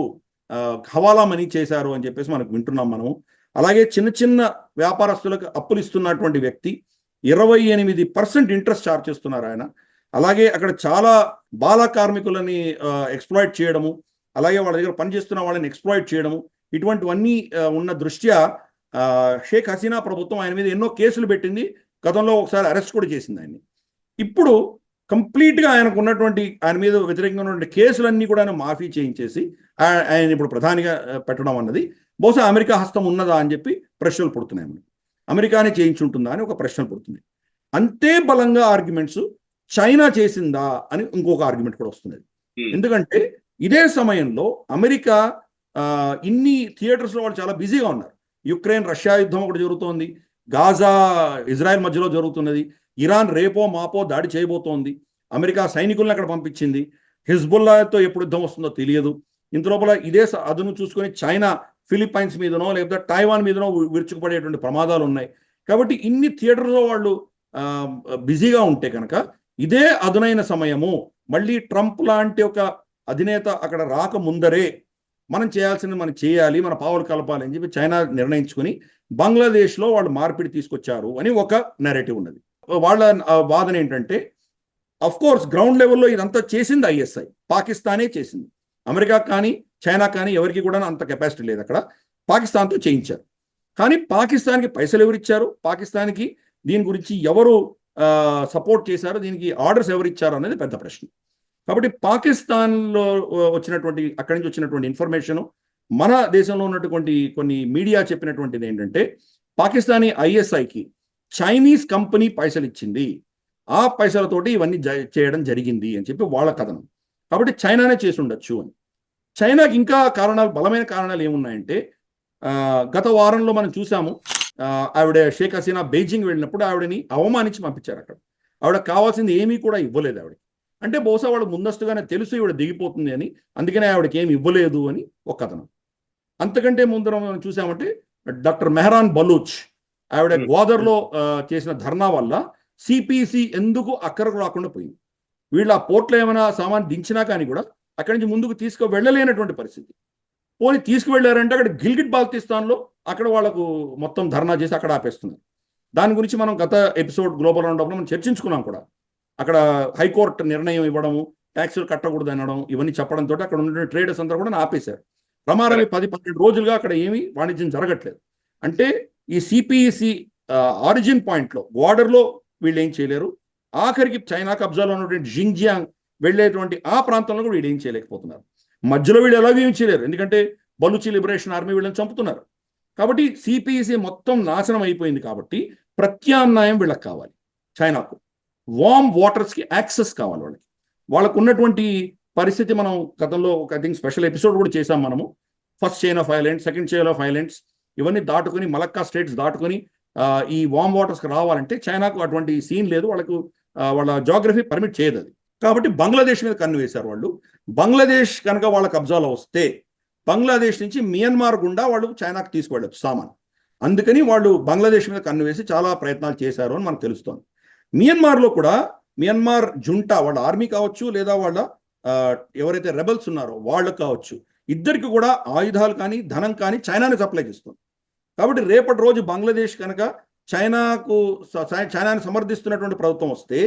హవాలా మనీ చేశారు అని చెప్పేసి మనకు వింటున్నాం మనము. అలాగే చిన్న చిన్న వ్యాపారస్తులకు అప్పులు ఇస్తున్నటువంటి వ్యక్తి, 28% ఇంట్రెస్ట్ ఛార్జ్ చేస్తున్నారు ఆయన. అలాగే అక్కడ చాలా బాల కార్మికులని ఎక్స్ప్లాయిట్ చేయడము, అలాగే వాళ్ళ దగ్గర పనిచేస్తున్న వాళ్ళని ఎక్స్ప్లాయిట్ చేయడము, ఇటువంటివన్నీ ఉన్న దృష్ట్యా షేక్ హసీనా ప్రభుత్వం ఆయన మీద ఎన్నో కేసులు పెట్టింది. గతంలో ఒకసారి అరెస్ట్ కూడా చేసింది ఆయన్ని. ఇప్పుడు కంప్లీట్గా ఆయనకు ఉన్నటువంటి ఆయన మీద వ్యతిరేకంగా ఉన్నటువంటి కేసులన్నీ కూడా ఆయన మాఫీ చేయించేసి ఆయన ఇప్పుడు ప్రధానిగా పెట్టడం అన్నది బహుశా అమెరికా హస్తం ఉన్నదా అని చెప్పి ప్రశ్నలు పుడుతున్నాయి. మనకి అమెరికానే చేయించుంటుందా అని ఒక ప్రశ్నలు పుడుతుంది. అంతే బలంగా ఆర్గ్యుమెంట్స్ చైనా చేసిందా అని ఇంకొక ఆర్గ్యుమెంట్ కూడా వస్తున్నది. ఎందుకంటే ఇదే సమయంలో అమెరికా ఇన్ని థియేటర్స్లో వాళ్ళు చాలా బిజీగా ఉన్నారు. యుక్రెయిన్ రష్యా యుద్ధం ఒకటి జరుగుతోంది, గాజా ఇజ్రాయెల్ మధ్యలో జరుగుతున్నది, ఇరాన్ రేపో మాపో దాడి చేయబోతోంది, అమెరికా సైనికులను అక్కడ పంపించింది, హిజ్బుల్లాతో ఎప్పుడు యుద్ధం వస్తుందో తెలియదు. ఇంతలోపల ఇదే అదును చూసుకొని చైనా ఫిలిప్పైన్స్ మీదనో లేకపోతే టైవాన్ మీదనో విరుచుకుపడేటువంటి ప్రమాదాలు ఉన్నాయి. కాబట్టి ఇన్ని థియేటర్లో వాళ్ళు బిజీగా ఉంటే కనుక ఇదే అదునైన సమయము, మళ్ళీ ట్రంప్ లాంటి ఒక అధినేత అక్కడ రాకముందరే మనం చేయాల్సింది మనం చేయాలి, మన పావులు కలపాలి అని చెప్పి చైనా నిర్ణయించుకుని బంగ్లాదేశ్లో వాళ్ళు మార్పిడి తీసుకొచ్చారు అని ఒక నెరేటివ్ ఉన్నది. వాళ్ళ వాదన ఏంటంటే, అఫ్ కోర్స్ గ్రౌండ్ లెవెల్లో ఇదంతా చేసింది ఐఎస్ఐ, పాకిస్తానే చేసింది. అమెరికా కానీ చైనా కానీ ఎవరికి కూడా అంత కెపాసిటీ లేదు. అక్కడ పాకిస్తాన్తో చేయించారు. కానీ పాకిస్తాన్కి పైసలు ఎవరు ఇచ్చారు, పాకిస్తాన్కి దీని గురించి ఎవరు సపోర్ట్ చేశారు, దీనికి ఆర్డర్స్ ఎవరు ఇచ్చారు అనేది పెద్ద ప్రశ్న. కాబట్టి పాకిస్తాన్లో వచ్చినటువంటి అక్కడి నుంచి వచ్చినటువంటి ఇన్ఫర్మేషను, మన దేశంలో ఉన్నటువంటి కొన్ని మీడియా చెప్పినటువంటిది ఏంటంటే, పాకిస్తానీ ఐఎస్ఐకి చైనీస్ కంపెనీ పైసలు ఇచ్చింది, ఆ పైసలతోటి ఇవన్నీ చేయడం జరిగింది అని చెప్పి వాళ్ళ కథనం. కాబట్టి చైనానే చేసి ఉండొచ్చు అని. చైనాకి ఇంకా కారణాలు, బలమైన కారణాలు ఏమున్నాయంటే గత వారంలో మనం చూసాము, ఆవిడ షేక్ హసీనా బీజింగ్ వెళ్ళినప్పుడు ఆవిడని అవమానించి పంపించారు అక్కడ. ఆవిడకి కావాల్సింది ఏమీ కూడా ఇవ్వలేదు ఆవిడ. అంటే బహుశా వాళ్ళకి ముందస్తుగానే తెలుసు ఈవిడ దిగిపోతుంది అని, అందుకనే ఆవిడకి ఏమి ఇవ్వలేదు అని ఒక కథనం. అంతకంటే ముందర మనం చూసామంటే డాక్టర్ మెహరాన్ బలూచ్ ఆవిడ గ్వాదర్లో చేసిన ధర్నా వల్ల సిపిసి ఎందుకు అక్కరకు రాకుండా పోయింది. వీళ్ళు ఆ పోర్ట్లో ఏమైనా సామాన్ దించినా కానీ కూడా అక్కడి నుంచి ముందుకు తీసుకు వెళ్ళలేనటువంటి పరిస్థితి. పోనీ తీసుకువెళ్ళారంటే అక్కడ గిల్గిట్ బాల్తిస్తాన్లో అక్కడ వాళ్ళకు మొత్తం ధర్నా చేసి అక్కడ ఆపేస్తున్నారు. దాని గురించి మనం గత ఎపిసోడ్ గ్లోబల్ రౌండప్లో మనం చర్చించుకున్నాం కూడా. అక్కడ హైకోర్టు నిర్ణయం ఇవ్వడము, ట్యాక్సులు కట్టకూడదు అనడం, ఇవన్నీ చెప్పడంతో అక్కడ ఉన్న ట్రేడర్స్ అందరూ కూడా ఆపేశారు. ప్రమాదమే 10-12 రోజులుగా అక్కడ ఏమీ వాణిజ్యం జరగట్లేదు. అంటే ఈ సిపిఈసి ఆరిజిన్ పాయింట్లో బార్డర్లో వీళ్ళు ఏం చేయలేరు. ఆఖరికి చైనా కబ్జాలో ఉన్నటువంటి జింగ్జియాంగ్ వెళ్ళేటువంటి ఆ ప్రాంతంలో కూడా వీళ్ళు ఏం చేయలేకపోతున్నారు. మధ్యలో వీళ్ళు ఎలాగో ఏం చేయలేరు, ఎందుకంటే బలూచి లిబరేషన్ ఆర్మీ వీళ్ళని చంపుతున్నారు. కాబట్టి సిపిఈసి మొత్తం నాశనం అయిపోయింది. కాబట్టి ప్రత్యామ్నాయం వీళ్ళకి కావాలి. చైనాకు వార్మ్ వాటర్స్కి యాక్సెస్ కావాలి. వాళ్ళకు ఉన్నటువంటి పరిస్థితి మనం గతంలో ఐ థింక్ స్పెషల్ ఎపిసోడ్ కూడా చేసాం మనము. First chain of islands, second chain of islands, ఇవన్నీ దాటుకొని మలక్కా స్టేట్స్ దాటుకొని ఈ వార్మ్ వాటర్స్కి రావాలంటే చైనాకు అటువంటి సీన్ లేదు. వాళ్ళ జాగ్రఫీ పర్మిట్ చేయదు అది. కాబట్టి బంగ్లాదేశ్ మీద కన్ను వేశారు వాళ్ళు. బంగ్లాదేశ్ కనుక వాళ్ళ కబ్జాలో వస్తే బంగ్లాదేశ్ నుంచి మియన్మార్ గుండా వాళ్ళు చైనాకు తీసుకువెళ్ళచ్చు సామాన్. అందుకని వాళ్ళు బంగ్లాదేశ్ మీద కన్ను వేసి చాలా ప్రయత్నాలు చేశారు అని మనకు తెలుస్తోంది. మియన్మార్లో కూడా మియన్మార్ జుంటా వాళ్ళ ఆర్మీ కావచ్చు, లేదా వాళ్ళ ఎవరైతే రెబల్స్ ఉన్నారో వాళ్ళకు కావచ్చు, ఇద్దరికి కూడా ఆయుధాలు కానీ ధనం కానీ చైనాని సప్లై చేస్తుంది. కాబట్టి రేపటి రోజు బంగ్లాదేశ్ కనుక చైనాని సమర్థిస్తున్నటువంటి ప్రభుత్వం వస్తే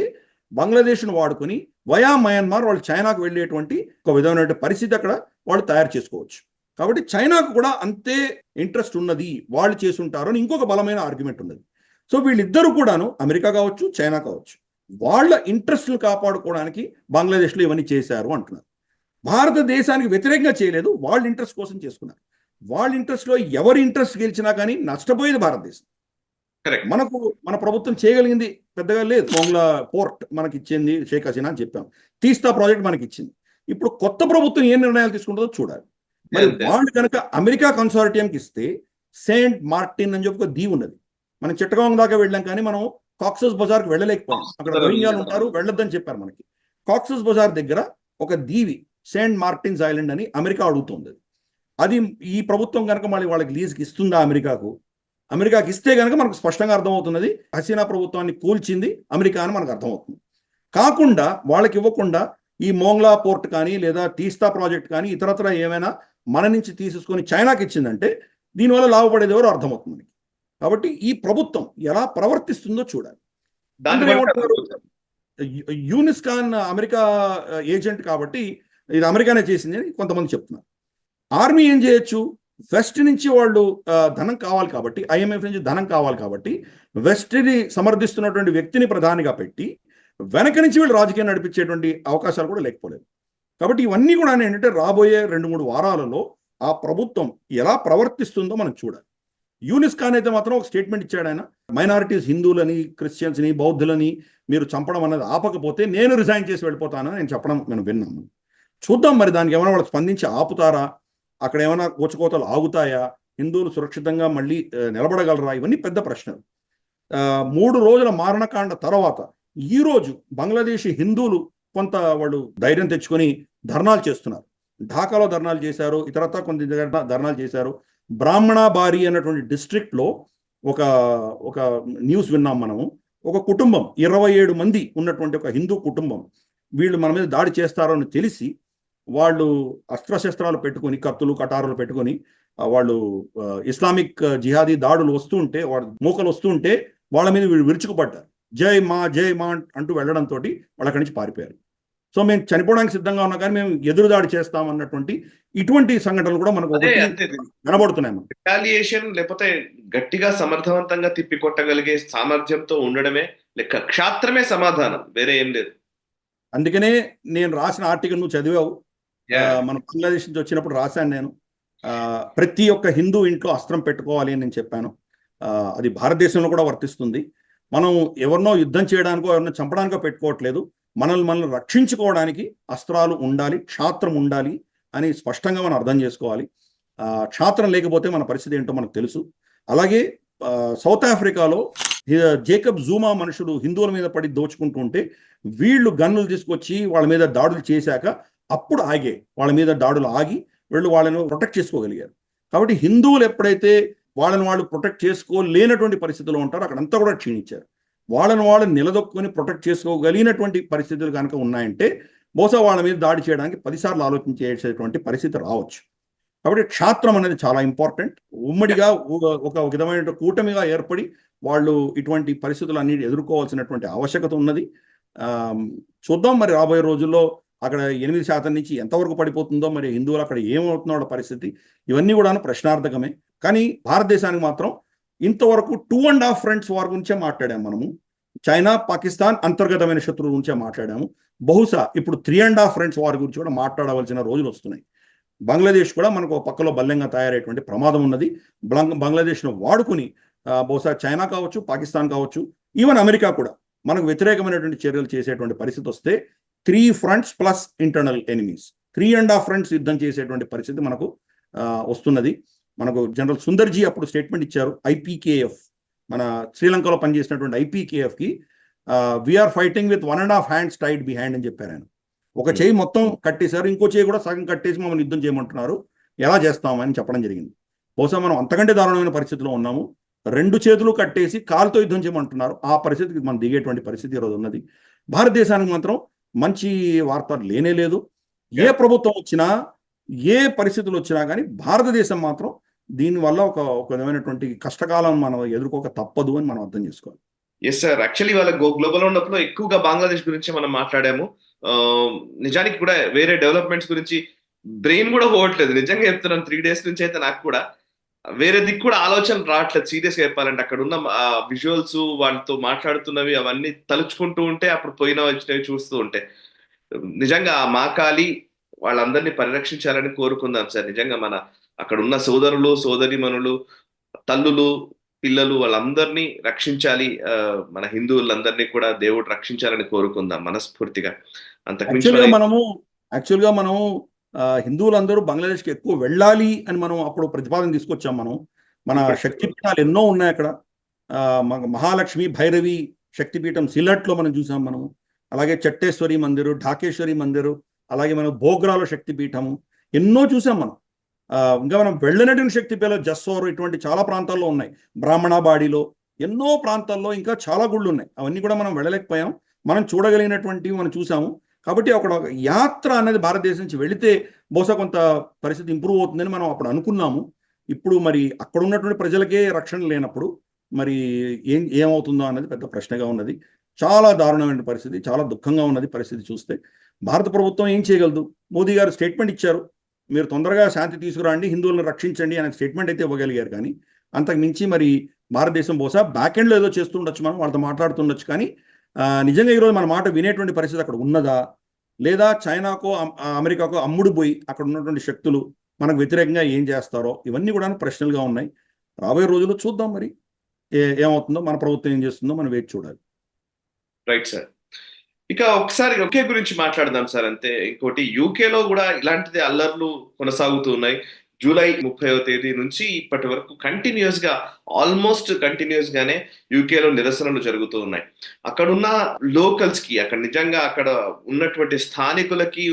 బంగ్లాదేశ్ను వాడుకొని వయా మయన్మార్ వాళ్ళు చైనాకు వెళ్ళేటువంటి ఒక విధమైన పరిస్థితి అక్కడ వాళ్ళు తయారు చేసుకోవచ్చు. కాబట్టి చైనాకు కూడా అంతే ఇంట్రెస్ట్ ఉన్నది, వాళ్ళు చేసుంటారు అని ఇంకొక బలమైన ఆర్గ్యుమెంట్ ఉన్నది. సో వీళ్ళిద్దరూ కూడాను, అమెరికా కావచ్చు, చైనా కావచ్చు, వాళ్ళ ఇంట్రెస్ట్ను కాపాడుకోవడానికి బంగ్లాదేశ్లో ఇవన్నీ చేశారు అంటున్నారు. భారతదేశానికి వ్యతిరేకంగా చేయలేదు, వాళ్ళ ఇంట్రెస్ట్ కోసం చేసుకున్నారు. వాళ్ళ ఇంట్రెస్ట్లో ఎవరి ఇంట్రెస్ట్ గెలిచినా కానీ నష్టపోయేది భారతదేశం. మన ప్రభుత్వం చేయగలిగింది పెద్దగా లేదు. మొంగ్లా పోర్ట్ మనకి ఇచ్చింది షేక్ హసీనా అని చెప్పాం, తీస్తా ప్రాజెక్ట్ మనకి ఇచ్చింది. ఇప్పుడు కొత్త ప్రభుత్వం ఏ నిర్ణయాలు తీసుకుంటుందో చూడాలి. మరి వాళ్ళు కనుక అమెరికా కన్సార్టియంకి ఇస్తే సెయింట్ మార్టిన్ అని చెప్పి ఒక దీవి ఉన్నది. మనం చిట్టగాంగ్ దాకా వెళ్ళాం కానీ మనం కాక్సస్ బజార్కి వెళ్ళలేకపోయాం. అక్కడ రోహింగ్యాలు ఉంటారు, వెళ్ళొద్దని చెప్పారు మనకి. కాక్సస్ బజార్ దగ్గర ఒక దీవి సెయింట్ మార్టిన్స్ ఐలాండ్ అని అమెరికా అడుగుతుంది. అది ఈ ప్రభుత్వం కనుక మళ్ళీ వాళ్ళకి లీజ్కి ఇస్తుందా అమెరికాకి ఇస్తే కనుక మనకు స్పష్టంగా అర్థమవుతున్నది హసీనా ప్రభుత్వాన్ని కూల్చింది అమెరికా అని మనకు అర్థమవుతుంది. కాకుండా వాళ్ళకి ఇవ్వకుండా ఈ మోంగ్లా పోర్ట్ కానీ లేదా తీస్తా ప్రాజెక్ట్ కానీ ఇతరత్ర ఏమైనా మన నుంచి తీసుకొని చైనాకి ఇచ్చిందంటే దీనివల్ల లాభపడేది ఎవరు అర్థమవుతుంది. కాబట్టి ఈ ప్రభుత్వం ఎలా ప్రవర్తిస్తుందో చూడాలి. యూనిస్ ఖాన్ అమెరికా ఏజెంట్ కాబట్టి ఇది అమెరికానే చేసింది అని కొంతమంది చెప్తున్నారు. ఆర్మీ ఏం చేయొచ్చు, వెస్ట్ నుంచి వాళ్ళు ధనం కావాలి కాబట్టి, ఐఎంఎఫ్ నుంచి ధనం కావాలి కాబట్టి వెస్ట్ని సమర్థిస్తున్నటువంటి వ్యక్తిని ప్రధానిగా పెట్టి వెనక నుంచి వీళ్ళు రాజకీయం నడిపించేటువంటి అవకాశాలు కూడా లేకపోలేదు. కాబట్టి ఇవన్నీ కూడా ఏంటంటే రాబోయే 2-3 వారాలలో ఆ ప్రభుత్వం ఎలా ప్రవర్తిస్తుందో మనం చూడాలి. యూనిస్ ఖాన్ అయితే మాత్రం ఒక స్టేట్మెంట్ ఇచ్చాడు ఆయన, మైనారిటీస్ హిందువులని, క్రిస్టియన్స్ని, బౌద్ధులని మీరు చంపడం అనేది ఆపకపోతే నేను రిజైన్ చేసి వెళ్ళిపోతానని నేను చెప్పడం మనం విన్నాము. చూద్దాం మరి దానికి ఏమైనా వాళ్ళు స్పందించి ఆపుతారా, అక్కడ ఏమైనా కోచకోతలు ఆగుతాయా, హిందువులు సురక్షితంగా మళ్ళీ నిలబడగలరా, ఇవన్నీ పెద్ద ప్రశ్నలు. 3 రోజుల మారణకాండ తర్వాత ఈరోజు బంగ్లాదేశీ హిందువులు కొంత వాళ్ళు ధైర్యం తెచ్చుకొని ధర్నాలు చేస్తున్నారు. ఢాకాలో ధర్నాలు చేశారు, ఇతరత్రా కొన్ని దగ్గర ధర్నాలు చేశారు. బ్రాహ్మణాబారి అన్నటువంటి డిస్ట్రిక్ట్లో ఒక న్యూస్ విన్నాం మనము. ఒక కుటుంబం 27 మంది ఉన్నటువంటి ఒక హిందూ కుటుంబం వీళ్ళు మన మీద దాడి చేస్తారో అని తెలిసి వాళ్ళు అస్త్రశస్త్రాలు పెట్టుకొని, కత్తులు కటారులు పెట్టుకొని వాళ్ళు ఇస్లామిక్ జిహాదీ దాడులు వస్తుంటే, వాళ్ళ మూకలు వస్తుంటే వాళ్ళ మీద వీళ్ళు విరుచుకుపడ్డారు. జై మా అంటూ వెళ్ళడంతో వాళ్ళు అక్కడి నుంచి పారిపోయారు. సో మేము చనిపోవడానికి సిద్ధంగా ఉన్నా కానీ మేము ఎదురుదాడి చేస్తామన్నటువంటి ఇటువంటి సంఘటనలు కూడా మనకు కనబడుతున్నాయి. రిటాలియేషన్ లేకపోతే గట్టిగా సమర్థవంతంగా తిప్పికొట్టగలిగే సామర్థ్యంతో ఉండడమే లెక్క, క్షాత్రమే సమాధానం, వేరే ఏం లేదు. అందుకనే నేను రాసిన ఆర్టికల్ నువ్వు చదివావు, మన బంగ్లాదేశ్ నుంచి వచ్చినప్పుడు రాశాను నేను. ప్రతి ఒక్క హిందూ ఇంట్లో అస్త్రం పెట్టుకోవాలి అని నేను చెప్పాను. అది భారతదేశంలో కూడా వర్తిస్తుంది. మనం ఎవరినో యుద్ధం చేయడానికో ఎవరినో చంపడానికో పెట్టుకోవట్లేదు. మనల్ని రక్షించుకోవడానికి అస్త్రాలు ఉండాలి, క్షాత్రం ఉండాలి అని స్పష్టంగా మనం అర్థం చేసుకోవాలి. క్షాత్రం లేకపోతే మన పరిస్థితి ఏంటో మనకు తెలుసు. అలాగే సౌత్ ఆఫ్రికాలో జేకబ్ జూమా మనుషులు హిందువుల మీద పడి దోచుకుంటూ ఉంటే వీళ్ళు గన్నులు తీసుకొచ్చి వాళ్ళ మీద దాడులు చేశాక అప్పుడు వాళ్ళ మీద దాడులు ఆగి వీళ్ళు వాళ్ళను ప్రొటెక్ట్ చేసుకోగలిగారు. కాబట్టి హిందువులు ఎప్పుడైతే వాళ్ళని వాళ్ళు ప్రొటెక్ట్ చేసుకోలేనటువంటి పరిస్థితుల్లో ఉంటారో అక్కడంతా కూడా క్షీణించారు. వాళ్ళని వాళ్ళు నిలదొక్కుని ప్రొటెక్ట్ చేసుకోగలిగినటువంటి పరిస్థితులు కనుక ఉన్నాయంటే బహుశా వాళ్ళ మీద దాడి చేయడానికి 10 సార్లు ఆలోచించేటువంటి పరిస్థితి రావచ్చు. కాబట్టి క్షాత్రం అనేది చాలా ఇంపార్టెంట్. ఉమ్మడిగా ఒక విధమైన కూటమిగా ఏర్పడి వాళ్ళు ఇటువంటి పరిస్థితులన్నీ ఎదుర్కోవాల్సినటువంటి ఆవశ్యకత ఉన్నది. చూద్దాం మరి రాబోయే రోజుల్లో అక్కడ 8% నుంచి ఎంతవరకు పడిపోతుందో, మరి హిందువులు అక్కడ ఏమవుతుందో పరిస్థితి, ఇవన్నీ కూడా ప్రశ్నార్థకమే. కానీ భారతదేశానికి మాత్రం ఇంతవరకు 2.5 ఫ్రంట్స్ వార్ గురించే మాట్లాడాము. మనము చైనా, పాకిస్తాన్ అంతర్గతమైన శత్రువుల గురించే మాట్లాడాము. బహుశా ఇప్పుడు 3.5 ఫ్రంట్స్ వార్ గురించి కూడా మాట్లాడవలసిన రోజులు వస్తున్నాయి. బంగ్లాదేశ్ కూడా మనకు ఒక పక్కలో బల్యంగా తయారయ్యేటువంటి ప్రమాదం ఉన్నది. బంగ్లాదేశ్ను వాడుకుని బహుశా చైనా కావచ్చు, పాకిస్తాన్ కావచ్చు, ఈవెన్ అమెరికా కూడా మనకు వ్యతిరేకమైనటువంటి చర్యలు చేసేటువంటి పరిస్థితి వస్తే 3 fronts plus internal enemies, 3.5 fronts యుద్ధం చేసేటువంటి పరిస్థితి మనకు వస్తున్నది. మనకు జనరల్ సుందర్జీ అప్పుడు స్టేట్మెంట్ ఇచ్చారు. IPKF, మన శ్రీలంకలో పనిచేసినటువంటి IPKFకి we're fighting with 1.5 hands tied behind అని చెప్పారు ఆయన. ఒక చేయి మొత్తం కట్టేశారు, ఇంకో చేయి కూడా సగం కట్టేసి మమ్మల్ని యుద్ధం చేయమంటున్నారు, ఎలా చేస్తామని చెప్పడం జరిగింది. బహుశా మనం అంతకంటే దారుణమైన పరిస్థితిలో ఉన్నాము. 2 చేతులు కట్టేసి కాలుతో యుద్ధం చేయమంటున్నారు. ఆ పరిస్థితికి మనం దిగేటువంటి పరిస్థితి ఈరోజు ఉన్నది. భారతదేశానికి మాత్రం మంచి వార్త లేనే లేదు. ఏ ప్రభుత్వం వచ్చినా, ఏ పరిస్థితులు వచ్చినా కానీ భారతదేశం మాత్రం దీనివల్ల ఒక విధమైనటువంటి కష్టకాలం మనం ఎదుర్కోక తప్పదు అని మనం అర్థం చేసుకోవాలి. ఎస్ సార్, యాక్చువల్లీ వాళ్ళ గ్లోబల్ రౌండప్ లో ఎక్కువగా బంగ్లాదేశ్ గురించి మనం మాట్లాడాము. నిజానికి కూడా వేరే డెవలప్మెంట్స్ గురించి బ్రెయిన్ కూడా పోవట్లేదు. నిజంగా చెప్తున్నాను, 3 days నుంచి అయితే నాకు కూడా వేరే దిక్కు కూడా ఆలోచన రావట్లేదు. సీరియస్ గా చెప్పాలంటే అక్కడ ఉన్న విజువల్స్, వాళ్ళతో మాట్లాడుతున్నవి అవన్నీ తలుచుకుంటూ ఉంటే అప్పుడు పోయిన వచ్చినవి చూస్తూ ఉంటే నిజంగా ఆ మాకాలి వాళ్ళందరినీ పరిరక్షించాలని కోరుకుందాం సార్. నిజంగా మన అక్కడ ఉన్న సోదరులు, సోదరిమణులు, తల్లులు, పిల్లలు వాళ్ళందరినీ రక్షించాలి. మన హిందువులందరినీ కూడా దేవుడు రక్షించాలని కోరుకుందాం మనస్ఫూర్తిగా. యాక్చువల్గా మనము హిందువులందరూ బంగ్లాదేశ్కి ఎక్కువ వెళ్ళాలి అని మనం అప్పుడు ప్రతిపాదన తీసుకొచ్చాం. మన శక్తిపీఠాలు ఎన్నో ఉన్నాయి అక్కడ. మహాలక్ష్మి, భైరవి శక్తిపీఠం సిలట్లో మనం చూసాం మనము. అలాగే చట్టేశ్వరి మందిరు, ఢాకేశ్వరి మందిరు, అలాగే మనం భోగ్రాలో శక్తిపీఠము ఎన్నో చూసాం మనం. ఇంకా మనం వెళ్ళినటువంటి శక్తిపీఠాలు జస్సోర్ ఇటువంటి చాలా ప్రాంతాల్లో ఉన్నాయి. బ్రాహ్మణాబాడిలో ఎన్నో ప్రాంతాల్లో ఇంకా చాలా గుళ్ళు ఉన్నాయి. అవన్నీ కూడా మనం వెళ్ళలేకపోయాం. మనం చూడగలిగినటువంటివి మనం చూసాము. కాబట్టి అక్కడ యాత్ర అనేది భారతదేశం నుంచి వెళితే బహుశా కొంత పరిస్థితి ఇంప్రూవ్ అవుతుందని మనం అప్పుడు అనుకున్నాము. ఇప్పుడు మరి అక్కడ ఉన్నటువంటి ప్రజలకే రక్షణ లేనప్పుడు మరి ఏమవుతుందో అన్నది పెద్ద ప్రశ్నగా ఉన్నది. చాలా దారుణమైన పరిస్థితి, చాలా దుఃఖంగా ఉన్నది పరిస్థితి చూస్తే. భారత ప్రభుత్వం ఏం చేయగలదు? మోదీ గారు స్టేట్మెంట్ ఇచ్చారు, మీరు తొందరగా శాంతి తీసుకురండి, హిందువులను రక్షించండి అనే స్టేట్మెంట్ అయితే ఇవ్వగలిగారు. కానీ అంతకు మించి మరి భారతదేశం బహుశా బ్యాక్ ఎండ్లో ఏదో చేస్తుండొచ్చు, మనం వాళ్ళతో మాట్లాడుతుండొచ్చు. కానీ నిజంగా ఈరోజు మన మాట వినేటువంటి పరిస్థితి అక్కడ ఉన్నదా, లేదా చైనాకో అమెరికాకో అమ్ముడు పోయి అక్కడ ఉన్నటువంటి శక్తులు మనకు వ్యతిరేకంగా ఏం చేస్తారో ఇవన్నీ కూడా ప్రశ్నలుగా ఉన్నాయి. రాబోయే రోజుల్లో చూద్దాం మరి ఏమవుతుందో, మన ప్రభుత్వం ఏం చేస్తుందో మనం వేచి చూడాలి. Right sir. ఇక ఒకసారి యూకే గురించి మాట్లాడదాం సార్. అంతే, ఇంకోటి యూకేలో కూడా ఇలాంటిది అల్లర్లు కొనసాగుతూ ఉన్నాయి. జూలై 30వ తేదీ నుంచి ఇప్పటి వరకు ఆల్మోస్ట్ కంటిన్యూస్ గానే యూకేలో నిరసనలు జరుగుతూ ఉన్నాయి. అక్కడున్న లోకల్స్ కి, అక్కడ నిజంగా అక్కడ ఉన్నటువంటి స్థానికులకి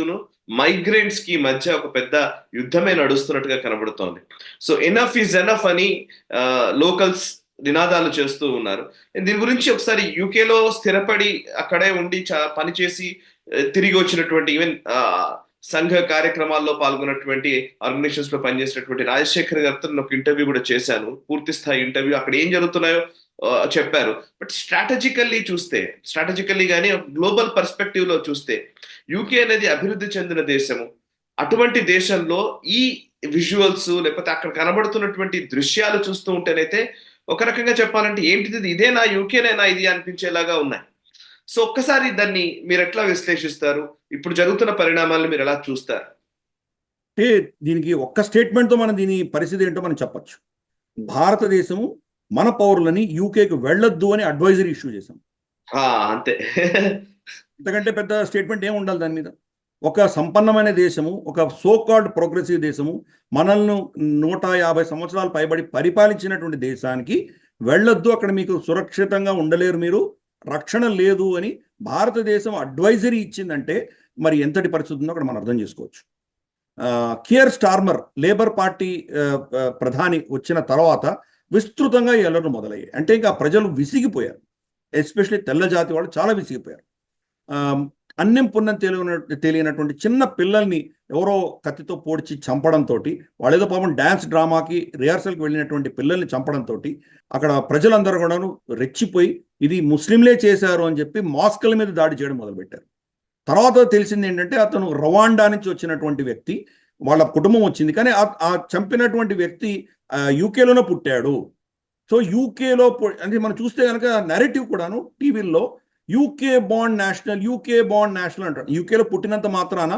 మైగ్రెంట్స్ కి మధ్య ఒక పెద్ద యుద్ధమే నడుస్తున్నట్టుగా కనబడుతోంది. సో ఎనఫ్ ఈజ్ ఎనఫ్ అని లోకల్స్ నినాదాలు చేస్తూ ఉన్నారు. దీని గురించి ఒకసారి యూకేలో స్థిరపడి అక్కడే ఉండి పనిచేసి తిరిగి వచ్చినటువంటి ఈవెన్ సంఘ కార్యక్రమాల్లో పాల్గొన్నటువంటి ఆర్గనైజేషన్స్ లో పనిచేసినటువంటి రాజశేఖర్ గారితో ఒక ఇంటర్వ్యూ కూడా చేశాను, పూర్తి స్థాయి ఇంటర్వ్యూ. అక్కడ ఏం జరుగుతున్నాయో చెప్పారు. బట్ స్ట్రాటజికల్లీ కానీ గ్లోబల్ పర్స్పెక్టివ్ లో చూస్తే యూకే అనేది అభివృద్ధి చెందిన దేశము. అటువంటి దేశంలో ఈ విజువల్స్ లేకపోతే అక్కడ కనబడుతున్నటువంటి దృశ్యాలు చూస్తూ ఉంటేనైతే ఒక రకంగా చెప్పాలంటే ఏంటిది, ఇదేనా యూకేనేనా ఇది అనిపించేలాగా ఉన్నాయి. సో ఒక్కసారి దాన్ని మీరు ఎట్లా విశ్లేషిస్తారు? ఇప్పుడు జరుగుతున్న పరిణామాలను మీరు ఎలా చూస్తారు? అంటే దీనికి ఒక్క స్టేట్మెంట్తో మనం దీని పరిస్థితి ఏంటో మనం చెప్పచ్చు. భారతదేశము మన పౌరులని యూకేకి వెళ్ళొద్దు అని అడ్వైజరీ ఇష్యూ చేశాం. అంతే. ఇంతకంటే పెద్ద స్టేట్మెంట్ ఏమి ఉండాలి దాని మీద? ఒక సంపన్నమైన దేశము, ఒక సోకాల్డ్ ప్రోగ్రెసివ్ దేశము, మనల్ని 150 సంవత్సరాలు పైబడి పరిపాలించినటువంటి దేశానికి వెళ్ళొద్దు, అక్కడ మీకు సురక్షితంగా ఉండలేరు, మీరు రక్షణ లేదు అని భారతదేశం అడ్వైజరీ ఇచ్చిందంటే మరి ఎంతటి పరిస్థితి ఉందో అక్కడ మనం అర్థం చేసుకోవచ్చు. కియర్ స్టార్మర్ లేబర్ పార్టీ ప్రధాని వచ్చిన తర్వాత విస్తృతంగా ఈ అల్లర్లు మొదలయ్యాయి. అంటే ఇంకా ప్రజలు విసిగిపోయారు, ఎస్పెషల్లీ తెల్ల జాతి వాళ్ళు చాలా విసిగిపోయారు. అన్నం పుణ్యం తెలియనటువంటి చిన్న పిల్లల్ని ఎవరో కత్తితో పోడ్చి చంపడంతో, వాళ్ళేదో పాపం డ్యాన్స్ డ్రామాకి రిహార్సల్కి వెళ్ళినటువంటి పిల్లల్ని చంపడంతో అక్కడ ప్రజలందరూ కూడాను రెచ్చిపోయి ఇది ముస్లింలే చేశారు అని చెప్పి మాస్కుల మీద దాడి చేయడం మొదలుపెట్టారు. తర్వాత తెలిసింది ఏంటంటే అతను రవాండా నుంచి వచ్చినటువంటి వ్యక్తి, వాళ్ళ కుటుంబం వచ్చింది, కానీ ఆ చంపినటువంటి వ్యక్తి యూకేలోనే పుట్టాడు. సో యూకేలో అంటే మనం చూస్తే కనుక నెరేటివ్ కూడాను టీవీల్లో యూకే బాండ్ నేషనల్ అంటారు. యూకేలో పుట్టినంత మాత్రాన